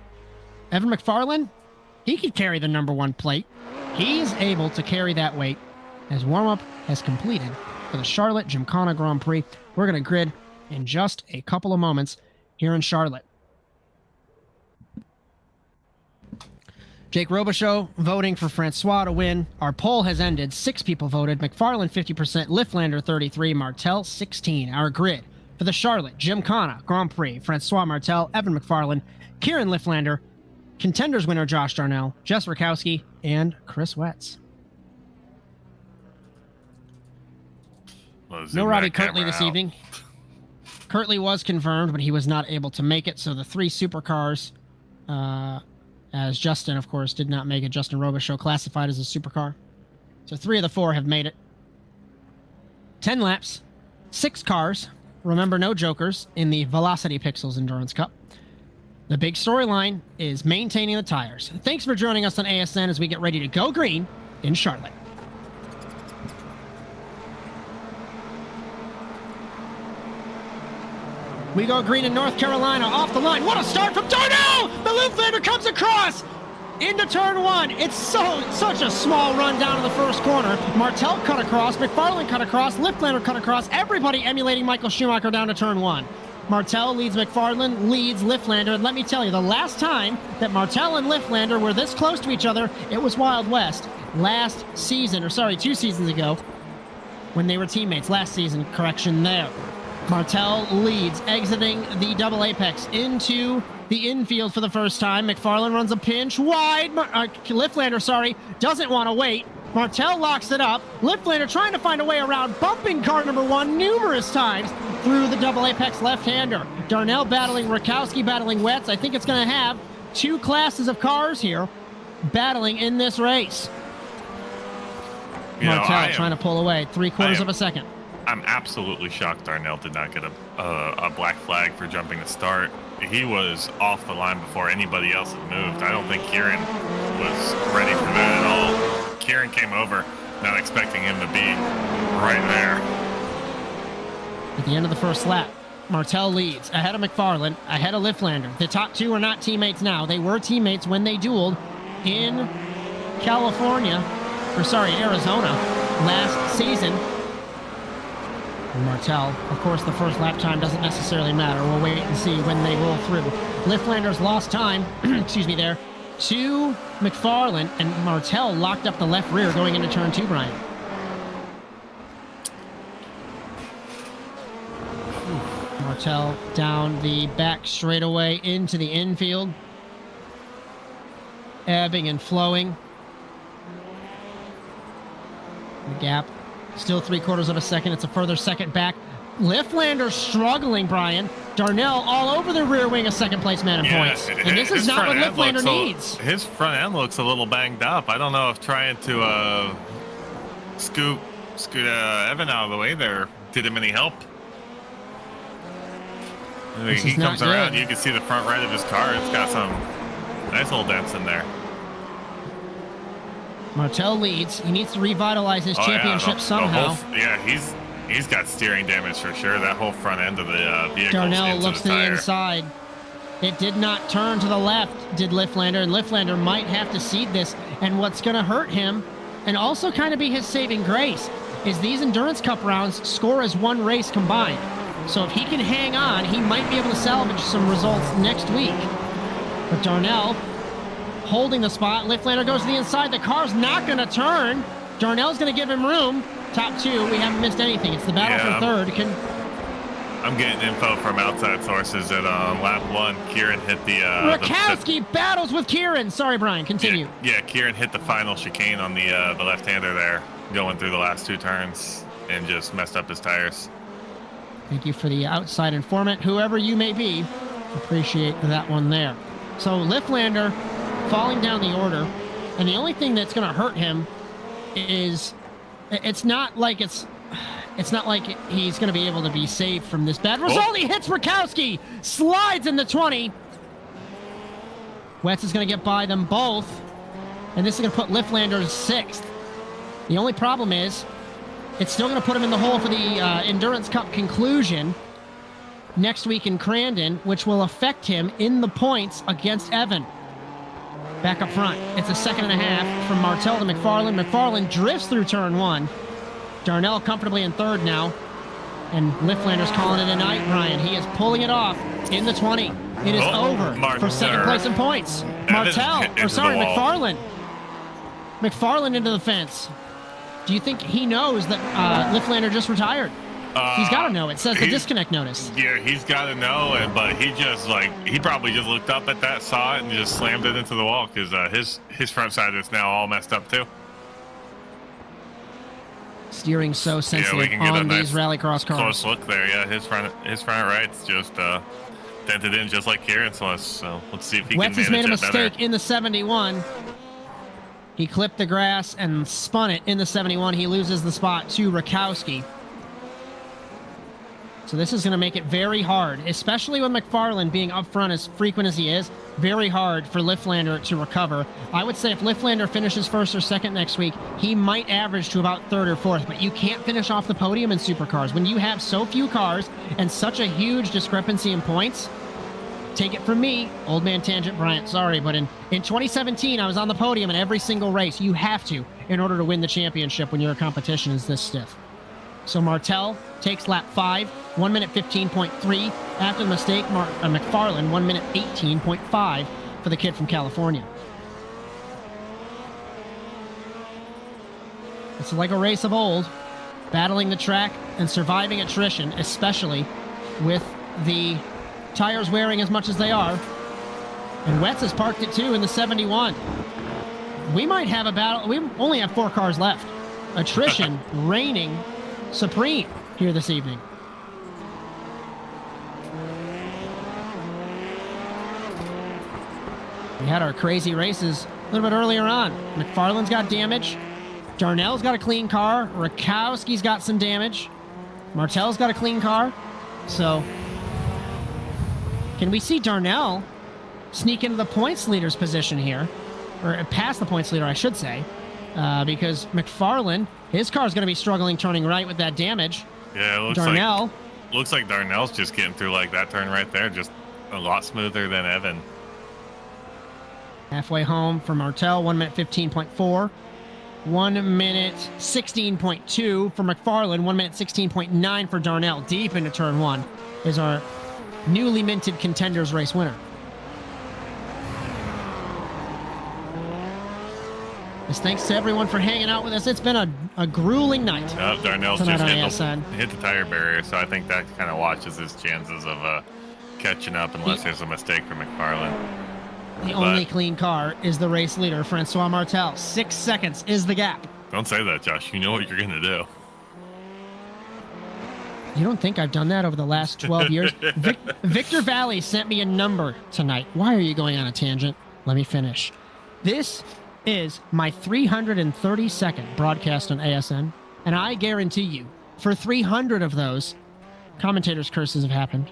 Evan McFarlane, he could carry the number 1 plate. He is able to carry that weight. His warm-up has completed for the Charlotte Gymkhana Grand Prix. We're going to grid in just a couple of moments here in Charlotte. Jake Robichaud voting for Francois to win. Our poll has ended. 6 people voted. McFarland 50%, Lifflander 33%, Martel 16%. Our grid for the Charlotte Gymkhana Grand Prix: Francois Martel, Evan McFarland, Kieran Lifflander, contenders winner Josh Darnell, Jess Rakowski, and Chris Wetz. No Robbie Kirtley this evening. Kirtley was confirmed, but he was not able to make it. So the 3 supercars, as Justin, of course, did not make it. Justin Robichaud classified as a supercar. So 3 of the 4 have made it. 10 laps, 6 cars. Remember, no jokers in the Velocity Pixels Endurance Cup. The big storyline is maintaining the tires. Thanks for joining us on ASN as we get ready to go green in Charlotte. We go green in North Carolina, off the line. What a start from Darnell! The Lifflander comes across into turn 1. It's such a small run down to the first corner. Martel cut across, McFarland cut across, Lifflander cut across. Everybody emulating Michael Schumacher down to turn 1. Martel leads McFarland, leads Lifflander. And let me tell you, the last time that Martel and Lifflander were this close to each other, it was Wild West. Last season, or sorry, 2 seasons ago, when they were teammates. Last season, correction there. Martel leads, exiting the double apex into the infield for the first time. McFarland runs a pinch wide. Lifflander, doesn't want to wait. Martel locks it up. Lifflander trying to find a way around, bumping car number 1 numerous times through the double apex left-hander. Darnell battling Rakowski, battling Wetz. I think it's going to have 2 classes of cars here battling in this race. Martel trying to pull away, 3/4 of a second.
I'm absolutely shocked Darnell did not get a black flag for jumping the start. He was off the line before anybody else had moved. I don't think Kieran was ready for that at all. Kieran came over not expecting him to be right there.
At the end of the first lap, Martel leads ahead of McFarland, ahead of Lifflander. The top 2 are not teammates now. They were teammates when they dueled in Arizona last season. And Martel, of course, the first lap time doesn't necessarily matter. We'll wait and see when they roll through. Lifflander's lost time, there, to McFarland, and Martel locked up the left rear going into turn 2, Bryan. Martel down the back straightaway into the infield. Ebbing and flowing. The gap still 3/4 of a second. It's a further second back. Lifflander struggling, Bryan. Darnell all over the rear wing, a second place man in points. And this is not what Lifflander needs.
His front end looks a little banged up. I don't know if trying to scoot Evan out of the way there did him any help. He comes around, you can see the front right of his car. It's got some nice little dents in there.
Martel leads. He needs to revitalize his championship somehow.
He's got steering damage for sure. That whole front end of the vehicle.
Darnell looks to the inside. It did not turn to the left, did Lifflander, and Lifflander might have to cede this. And what's going to hurt him, and also kind of be his saving grace, is these Endurance Cup rounds score as 1 race combined. So if he can hang on, he might be able to salvage some results next week. But Darnell holding the spot. Lifflander goes to the inside. The car's not going to turn. Darnell's going to give him room. Top 2. We haven't missed anything. It's the battle for third.
I'm getting info from outside sources that on lap 1, Kieran hit the...
Rakowski battles with Kieran. Sorry, Bryan. Continue.
Yeah, Kieran hit the final chicane on the left-hander there, going through the last 2 turns, and just messed up his tires.
Thank you for the outside informant, whoever you may be. Appreciate that one there. So Lifflander falling down the order, and the only thing that's going to hurt him is it's not like he's going to be able to be saved from this bad result. He hits Rakowski, slides in the 20. Wetz is going to get by them both, and this is going to put Lifflander 6th. The only problem is it's still going to put him in the hole for the Endurance Cup conclusion next week in Crandon, which will affect him in the points against Evan. Back up front, it's a 1.5 seconds from Martel to McFarland. McFarland drifts through turn 1. Darnell comfortably in third now. And Liftlander's calling it a night, Bryan. He is pulling it off in the 20. It is over for second place in points. McFarland. McFarland into the fence. Do you think he knows that Liftlander just retired? He's got to know. It says the disconnect notice.
Yeah, he's got to know, but he just he probably just looked up at that, saw it, and just slammed it into the wall because his front side is now all messed up too.
Steering so sensitive on these Rallycross cars.
Close look there, yeah. His front right's just dented in just like Kieran's was. So let's see if he
Wetz
can manage
has made a
it
mistake
better.
in the 71. He clipped the grass and spun it in the 71. He loses the spot to Rakowski. So this is going to make it very hard, especially with McFarland being up front as frequent as he is. Very hard for Liftlander to recover. I would say if Liftlander finishes first or second next week, he might average to about third or fourth, but you can't finish off the podium in supercars. When you have so few cars and such a huge discrepancy in points, take it from me, old man Tangent Bryant, sorry, but in 2017, I was on the podium in every single race. You have to in order to win the championship when your competition is this stiff. So Martel takes lap 5, 1 minute 15.3. After the mistake, McFarland, 1 minute 18.5 for the kid from California. It's like a race of old, battling the track and surviving attrition, especially with the tires wearing as much as they are. And Wetz has parked it too in the 71. We might have a battle. We only have 4 cars left. Attrition reigning supreme here this evening. We had our crazy races a little bit earlier on. McFarland's got damage. Darnell's got a clean car. Rakowski's got some damage. Martel's got a clean car. So, can we see Darnell sneak into the points leader's position here? Or past the points leader, I should say. Because McFarland, his car's going to be struggling turning right with that damage.
Yeah, it looks like Darnell's just getting through like that turn right there, just a lot smoother than Evan.
Halfway home for Martel, 1 minute 15.4. 1 minute 16.2 for McFarland. 1 minute 16.9 for Darnell. Deep into turn 1 is our newly minted Contenders race winner. Thanks to everyone for hanging out with us. It's been a grueling night.
Darnell's just hit the tire barrier, so I think that kind of watches his chances of catching up unless there's a mistake for McFarland.
The only clean car is the race leader, Francois Martel. 6 seconds is the gap.
Don't say that, Josh. You know what you're going to do.
You don't think I've done that over the last 12 years? Victor Valley sent me a number tonight. Why are you going on a tangent? Let me finish. This is my 332nd broadcast on ASN, and I guarantee you, for 300 of those, commentators' curses have happened.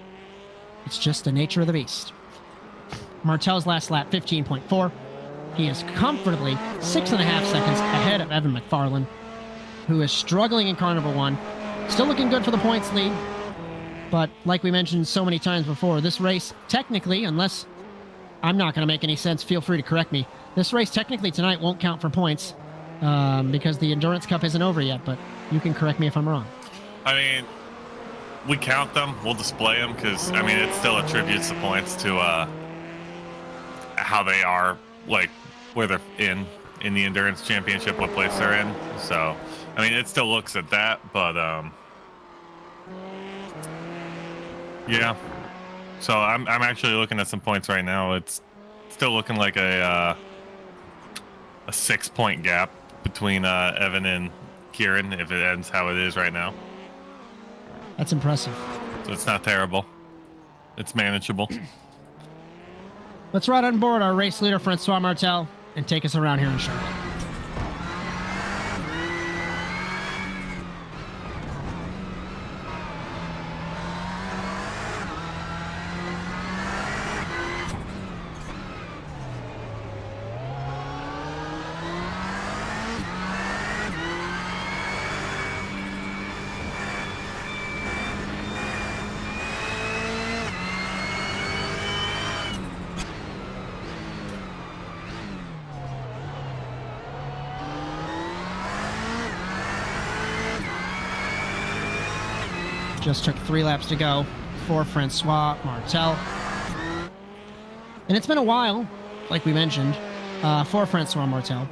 It's just the nature of the beast. Martel's last lap, 15.4. He is comfortably 6.5 seconds ahead of Evan McFarland, who is struggling in car number 1. Still looking good for the points lead, but like we mentioned so many times before, this race technically, unless I'm not going to make any sense, feel free to correct me, this race technically tonight won't count for points because the Endurance Cup isn't over yet, but you can correct me if I'm wrong.
I mean, we count them, we'll display them because, I mean, it still attributes the points to how they are, like, where they're in the Endurance Championship, what place they're in. So, I mean, it still looks at that, but, yeah. So I'm actually looking at some points right now. It's still looking like a 6-point gap between Evan and Kieran if it ends how it is right now.
That's impressive.
So it's not terrible. It's manageable.
Let's ride on board our race leader, Francois Martel, and take us around here in Charlotte. Just took 3 laps to go for Francois Martel. And it's been a while, like we mentioned, for Francois Martel.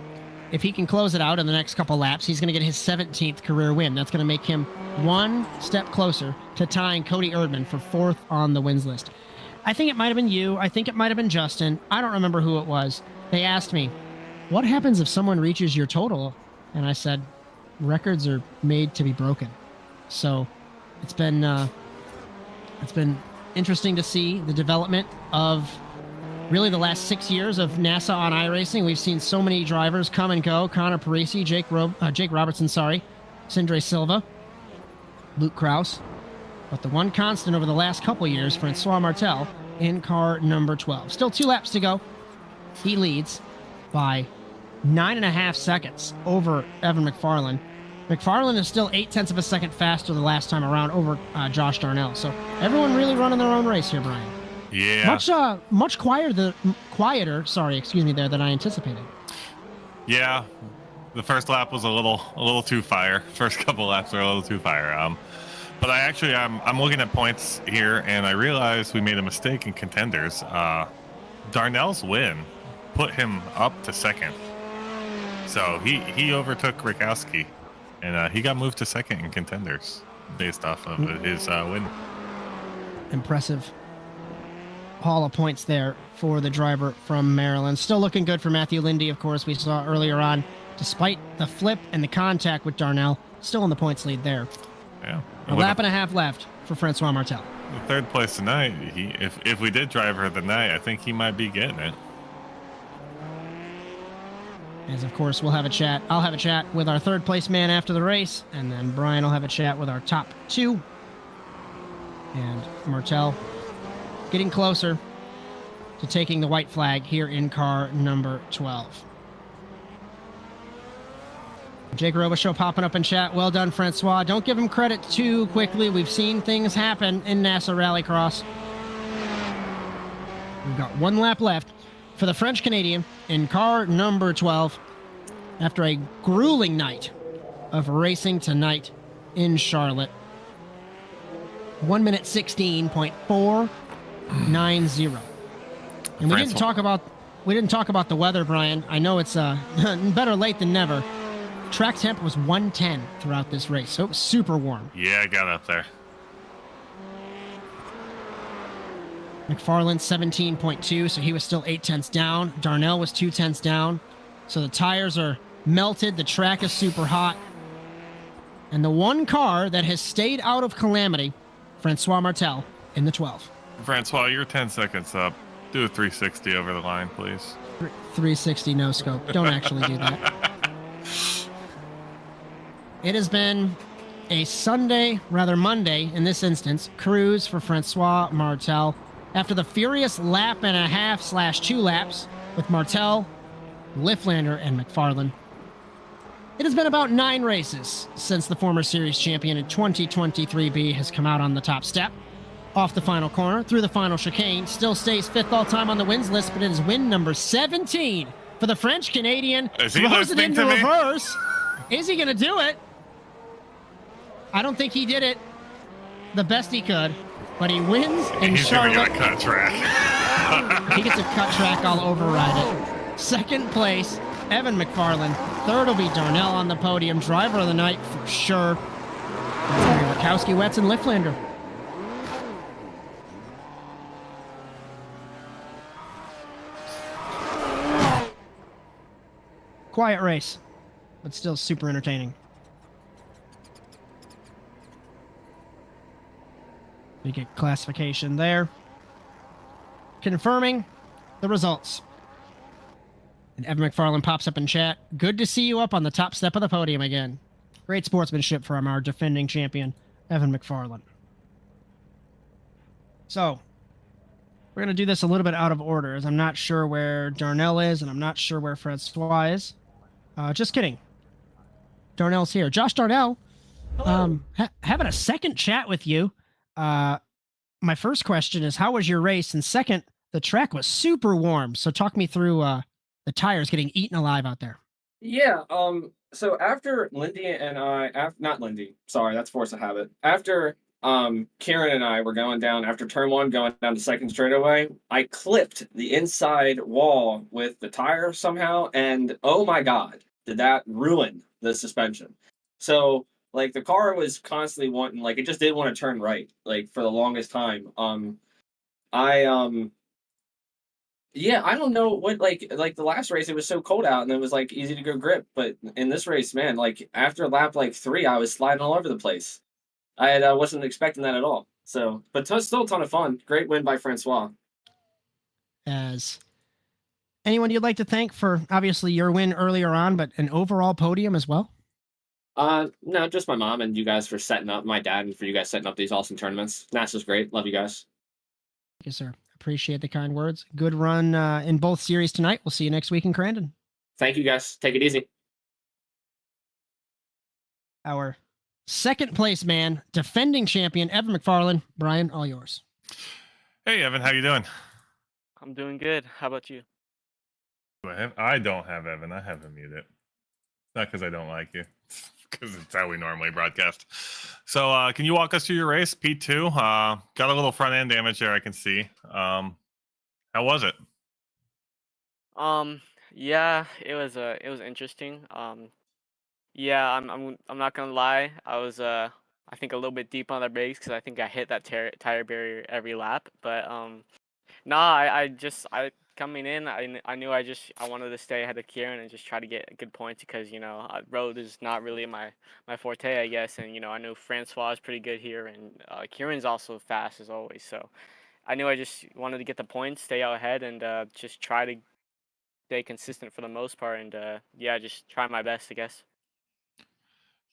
If he can close it out in the next couple laps, he's going to get his 17th career win. That's going to make him one step closer to tying Cody Erdman for 4th on the wins list. I think it might have been you. I think it might have been Justin. I don't remember who it was. They asked me, what happens if someone reaches your total? And I said, records are made to be broken. So it's been interesting to see the development of really the last 6 years of NASA on iRacing. We've seen so many drivers come and go. Connor Parisi, Jake Robertson, Sindre Silva, Luke Krause. But the one constant over the last couple years, Francois Martel in car number 12. Still 2 laps to go. He leads by 9.5 seconds over Evan McFarlane. McFarlane is still 0.8 of a second faster the last time around over Josh Darnell. So everyone really running their own race here, Brian.
Yeah.
Much quieter there than I anticipated.
Yeah. The first lap was a little too fire. First couple laps were a little too fire. But I'm looking at points here, and I realized we made a mistake in contenders. Darnell's win put him up to second. So he overtook Rakowski, and he got moved to second in contenders based off of his win.
Impressive haul of points there for the driver from Maryland. Still looking good for Matthew Lindy, of course, we saw earlier on. Despite the flip and the contact with Darnell, still in the points lead there.
Yeah.
A lap and a half left for Francois Martel.
The third place tonight, if we did driver of the night, I think he might be getting it.
As of course, we'll have a chat. I'll have a chat with our third place man after the race, and then Brian will have a chat with our top 2. And Martel getting closer to taking the white flag here in car number 12. Jake Robichaud popping up in chat. Well done, Francois. Don't give him credit too quickly. We've seen things happen in NASA Rallycross. We've got 1 lap left for the French Canadian in car number 12 after a grueling night of racing tonight in Charlotte. 1 minute 16.490. And we didn't talk about the weather, Brian. I know it's better late than never. Track temp was 110 throughout this race, so it was super warm.
Yeah, I got up there.
McFarlane 17.2, so he was still 0.8 down. Darnell was 0.2 down. So the tires are melted. The track is super hot. And the one car that has stayed out of calamity, Francois Martel in the 12.
Francois, you're 10 seconds up. Do a 360 over the line, please.
360 no scope. Don't actually do that. It has been a Monday in this instance, cruise for Francois Martel. After the furious lap and a half / 2 laps with Martel, Lifflander, and McFarlane, it has been about 9 races since the former series champion in 2023B has come out on the top step. Off the final corner, through the final chicane, still stays 5th all-time on the wins list, but it is win number 17 for the French Canadian.
Is he
throws it
listening
into
to me?
reverse. Is he going to do it? I don't think he did it the best he could, but he wins in Charlotte.
He's going to get a cut track.
He gets a cut track, I'll override it. Second place, Evan McFarlane. Third will be Darnell on the podium. Driver of the night for sure. Rakowski, Wetz, and Lifflander. Quiet race, but still super entertaining. We get classification there. Confirming the results. And Evan McFarlane pops up in chat. Good to see you up on the top step of the podium again. Great sportsmanship from our defending champion, Evan McFarlane. So, we're going to do this a little bit out of order, as I'm not sure where Darnell is, and I'm not sure where Francois is. Just kidding. Darnell's here. Josh Darnell, having a second chat with you. My first question is, how was your race? And second, the track was super warm. So talk me through the tires getting eaten alive out there.
Yeah. So after Lindy and not Lindy, sorry, that's force of habit. After Kieran and I were going down after turn 1, going down to second straightaway. I clipped the inside wall with the tire somehow, and oh my god, did that ruin the suspension. So like the car was constantly wanting, like it just didn't want to turn right, like for the longest time. I Yeah, I don't know what like the last race it was so cold out and it was like easy to go grip, but in this race, man, like after lap like 3, I was sliding all over the place. I wasn't expecting that at all. So, but still a ton of fun. Great win by Francois.
As anyone you'd like to thank for obviously your win earlier on, but an overall podium as well?
No, just my mom and you guys for setting up, my dad and for you guys setting up these awesome tournaments. NASA's great. Love you guys.
Thank you, sir. Appreciate the kind words. Good run in both series tonight. We'll see you next week in Crandon.
Thank you, guys. Take it easy.
Our second place man, defending champion, Evan McFarland. Bryan, all yours.
Hey, Evan, how you doing?
I'm doing good. How about you?
I don't have Evan. I have him muted. Not because I don't like you. Because it's how we normally broadcast. So can you walk us through your race, P2? Got a little front end damage there, I can see. How was it?
Yeah, it was interesting. Yeah, I'm not gonna lie. I was I think a little bit deep on the brakes because I think I hit that tire barrier every lap. But nah, I coming in, I knew I wanted to stay ahead of Kieran and just try to get good points because road is not really my forte, I guess, and I know Francois is pretty good here and Kieran's also fast as always. So I knew I just wanted to get the points, stay out ahead, and just try to stay consistent for the most part, and yeah, just try my best, I guess.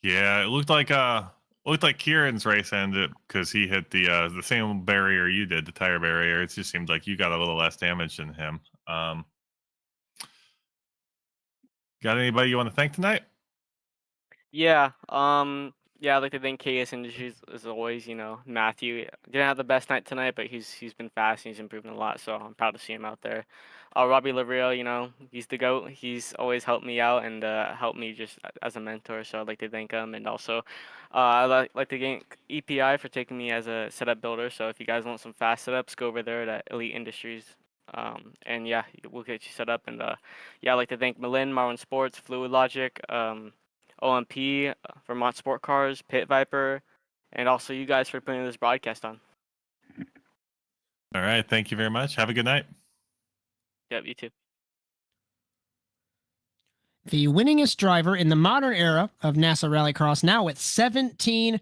Yeah, it looked like Kieran's race ended because he hit the same barrier you did, the tire barrier. It just seemed like you got a little less damage than him. Got anybody you want to thank tonight?
Yeah, yeah, I'd like to thank KS Industries as always. Matthew didn't have the best night tonight, but he's been fast and he's improving a lot. So I'm proud to see him out there. Robbie Lavrio, he's the GOAT. He's always helped me out and helped me just as a mentor. So I'd like to thank him, and also I'd like to thank EPI for taking me as a setup builder. So if you guys want some fast setups, go over there at Elite Industries. And yeah, we'll get you set up. And yeah, I'd like to thank Malin, Marlin Sports, Fluid Logic, OMP, Vermont Sport Cars, Pit Viper, and also you guys for putting this broadcast on.
All right, thank you very much. Have a good night.
Yep, you too.
The winningest driver in the modern era of NASA Rallycross, now with 17,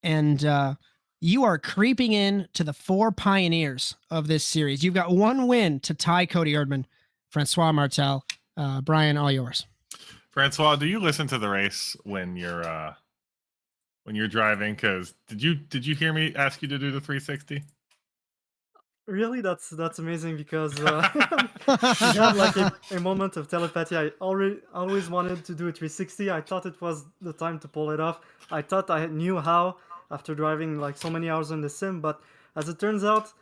and you are creeping in to the 4 pioneers of this series. You've got 1 win to tie Cody Erdman, Francois Martel. Bryan, all yours.
Francois, do you listen to the race when you're driving? Because did you hear me ask you to do the 360?
Really, that's amazing because we had like a moment of telepathy. I always wanted to do a 360. I thought it was the time to pull it off. I thought I knew how after driving like so many hours in the sim, but as it turns out,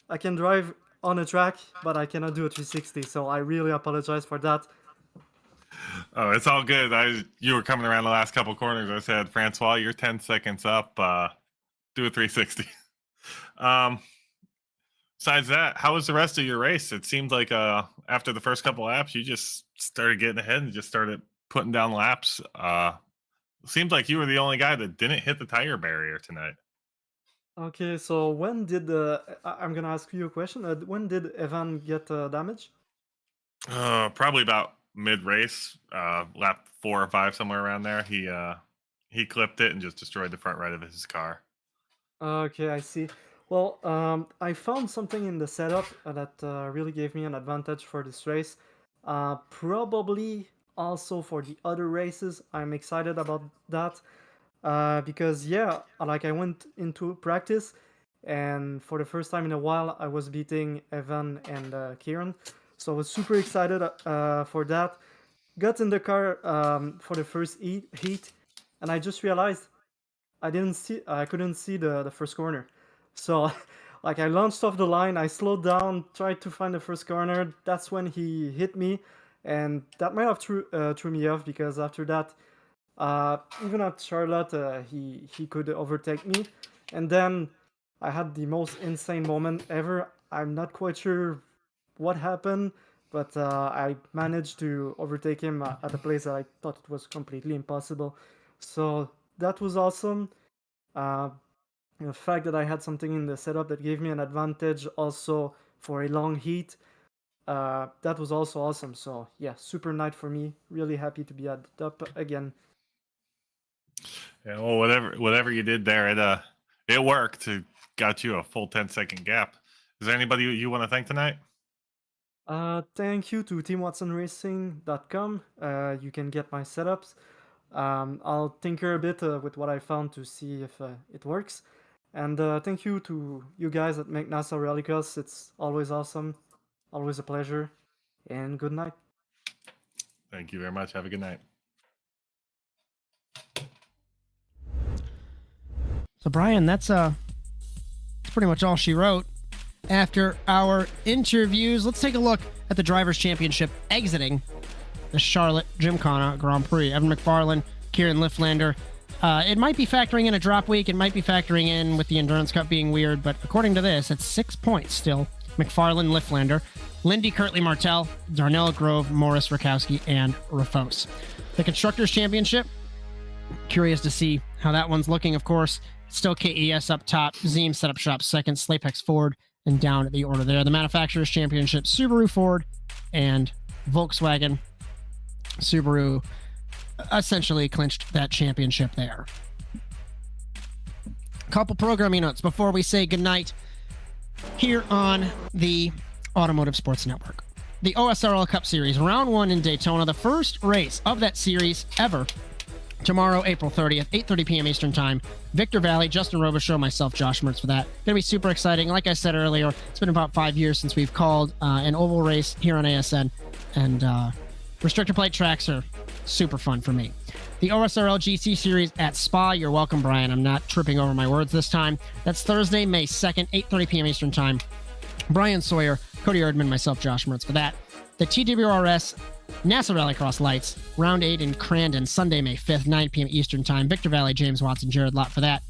I can drive on a track, but I cannot do a 360. So I really apologize for that.
Oh, it's all good. You were coming around the last couple corners. I said, Francois, you're 10 seconds up. Do a 360. Besides that, how was the rest of your race? It seemed like after the first couple laps, you just started getting ahead and just started putting down laps. Seemed like you were the only guy that didn't hit the tire barrier tonight.
Okay, so when did I'm gonna ask you a question. When did Evan get damage?
Probably about mid-race, lap 4 or 5, somewhere around there. He clipped it and just destroyed the front right of his car.
Okay, I see. Well, I found something in the setup that really gave me an advantage for this race. Probably also for the other races. I'm excited about that because yeah, like I went into practice and for the first time in a while I was beating Evan and Kieran. So I was super excited for that. Got in the car for the first heat and I just realized I couldn't see the first corner. So like I launched off the line, I slowed down, tried to find the first corner. That's when he hit me, and that might have threw me off because after that, even at Charlotte, he could overtake me, And then I had the most insane moment ever. I'm not quite sure what happened, but I managed to overtake him at a place that I thought it was completely impossible. So that was awesome. The fact that I had something in the setup that gave me an advantage also for a long heat, that was also awesome. So yeah, super night for me. Really happy to be at the top again.
Yeah, well, whatever you did there, it worked. It got you a full 10-second gap. Is there anybody you want to thank tonight?
Thank you to teamwatsonracing.com. You can get my setups. I'll tinker a bit with what I found to see if it works. And thank you to you guys that make NASA Rallycross. It's always awesome, always a pleasure, and good night.
Thank you very much. Have a good night.
So Bryan, that's pretty much all she wrote. After our interviews, let's take a look at the Drivers' Championship exiting the Charlotte Gymkhana Grand Prix. Evan McFarlane, Kieran Lifflander. It might be factoring in a drop week. It might be factoring in with the Endurance Cup being weird, but according to this, it's 6 points still. McFarlane, Lifflander, Lindy, Kirtley, Martell, Darnell, Grove, Morris, Rakowski, and Rafos. The Constructors' Championship, curious to see how that one's looking, of course. Still KES up top, Zeem Setup Shop second, Slapex Ford, and down the order there. The Manufacturers' Championship, Subaru, Ford, and Volkswagen. Subaru essentially clinched that championship there. A couple programming notes before we say goodnight here on the Automotive Sports Network. The OSRL Cup Series, round 1 in Daytona, the first race of that series ever. Tomorrow, April 30th, 8:30 p.m. Eastern Time. Victor Valley, Justin Robichaud, myself, Josh Mertz for that. Going to be super exciting. Like I said earlier, it's been about 5 years since we've called an oval race here on ASN, and restrictor plate tracks are super fun for me. The OSRL GC Series at Spa. You're welcome, Bryan. I'm not tripping over my words this time. That's Thursday, May 2nd, 8:30 p.m. Eastern Time. Bryan Sawyer, Cody Erdman, myself, Josh Mertz for that. The TWRS NASA Rallycross Lights, Round 8 in Crandon, Sunday, May 5th, 9 p.m. Eastern Time. Victor Valley, James Watson, Jared Lott for that.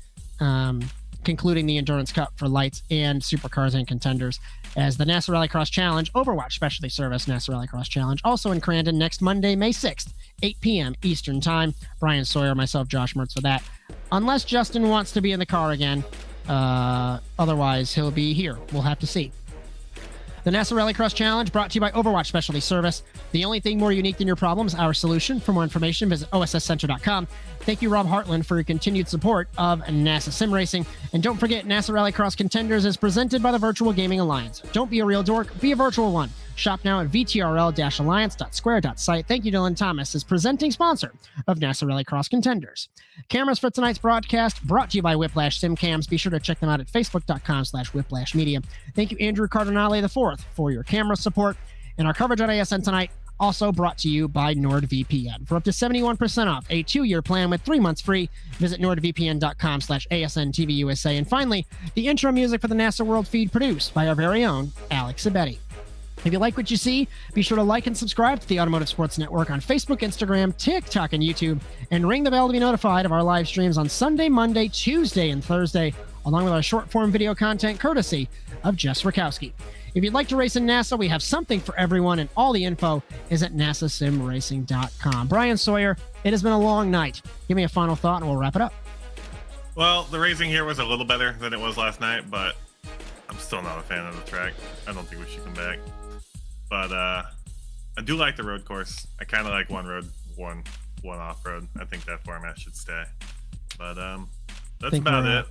Concluding the Endurance Cup for Lights and Supercars and Contenders as the NASA Rallycross Challenge, Overwatch Specialty Service NASA Rallycross Challenge, also in Crandon next Monday, May 6th, 8 p.m. Eastern Time. Bryan Sawyer, myself, Josh Mertz for that. Unless Justin wants to be in the car again. Otherwise, he'll be here. We'll have to see. The NASA Rallycross Challenge brought to you by Overwatch Specialty Service. The only thing more unique than your problem is our solution. For more information, visit OSScenter.com. Thank you, Rob Hartland, for your continued support of NASA Sim Racing. And don't forget, NASA Rallycross Contenders is presented by the Virtual Gaming Alliance. Don't be a real dork, be a virtual one. Shop now at vtrl-alliance.square.site. Thank you, Dylan Thomas, as presenting sponsor of NASA Rallycross Contenders. Cameras for tonight's broadcast brought to you by Whiplash SimCams. Be sure to check them out at facebook.com/Whiplash Media. Thank you, Andrew Cardinale IV, for your camera support. And our coverage on ASN tonight also brought to you by NordVPN. For up to 71% off a 2-year plan with 3 months free, visit nordvpn.com/ASNTVUSA. And finally, the intro music for the NASA World feed produced by our very own Alex Sabetti. If you like what you see, be sure to like and subscribe to the Automotive Sports Network on Facebook, Instagram, TikTok, and YouTube, and ring the bell to be notified of our live streams on Sunday, Monday, Tuesday, and Thursday, along with our short-form video content courtesy of Jess Rakowski. If you'd like to race in NASA, we have something for everyone, and all the info is at nasasimracing.com. Bryan Sawyer, it has been a long night. Give me a final thought, and we'll wrap it up.
Well, the racing here was a little better than it was last night, but I'm still not a fan of the track. I don't think we should come back. But I do like the road course. I kind of like one road, one off-road. I think that format should stay. But that's about it.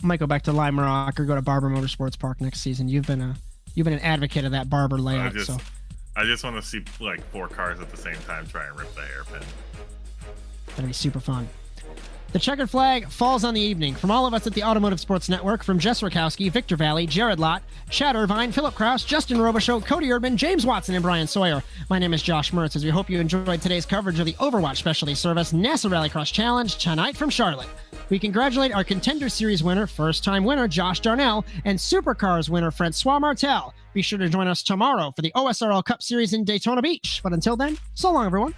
Might go back to Lime Rock or go to Barber Motorsports Park next season. You've been an advocate of that Barber layout.
I just want to see like 4 cars at the same time try and rip the hairpin.
That'd be super fun. The checkered flag falls on the evening. From all of us at the Automotive Sports Network, from Jess Rakowski, Victor Valley, Jared Lott, Chad Irvine, Philip Kraus, Justin Robichaud, Cody Erdman, James Watson, and Bryan Sawyer. My name is Josh Mertz, as we hope you enjoyed today's coverage of the Overwatch Specialty Service NASA Rallycross Challenge tonight from Charlotte. We congratulate our Contender Series winner, first-time winner Josh Darnell, and Supercars winner Francois Martel. Be sure to join us tomorrow for the OSRL Cup Series in Daytona Beach. But until then, so long, everyone.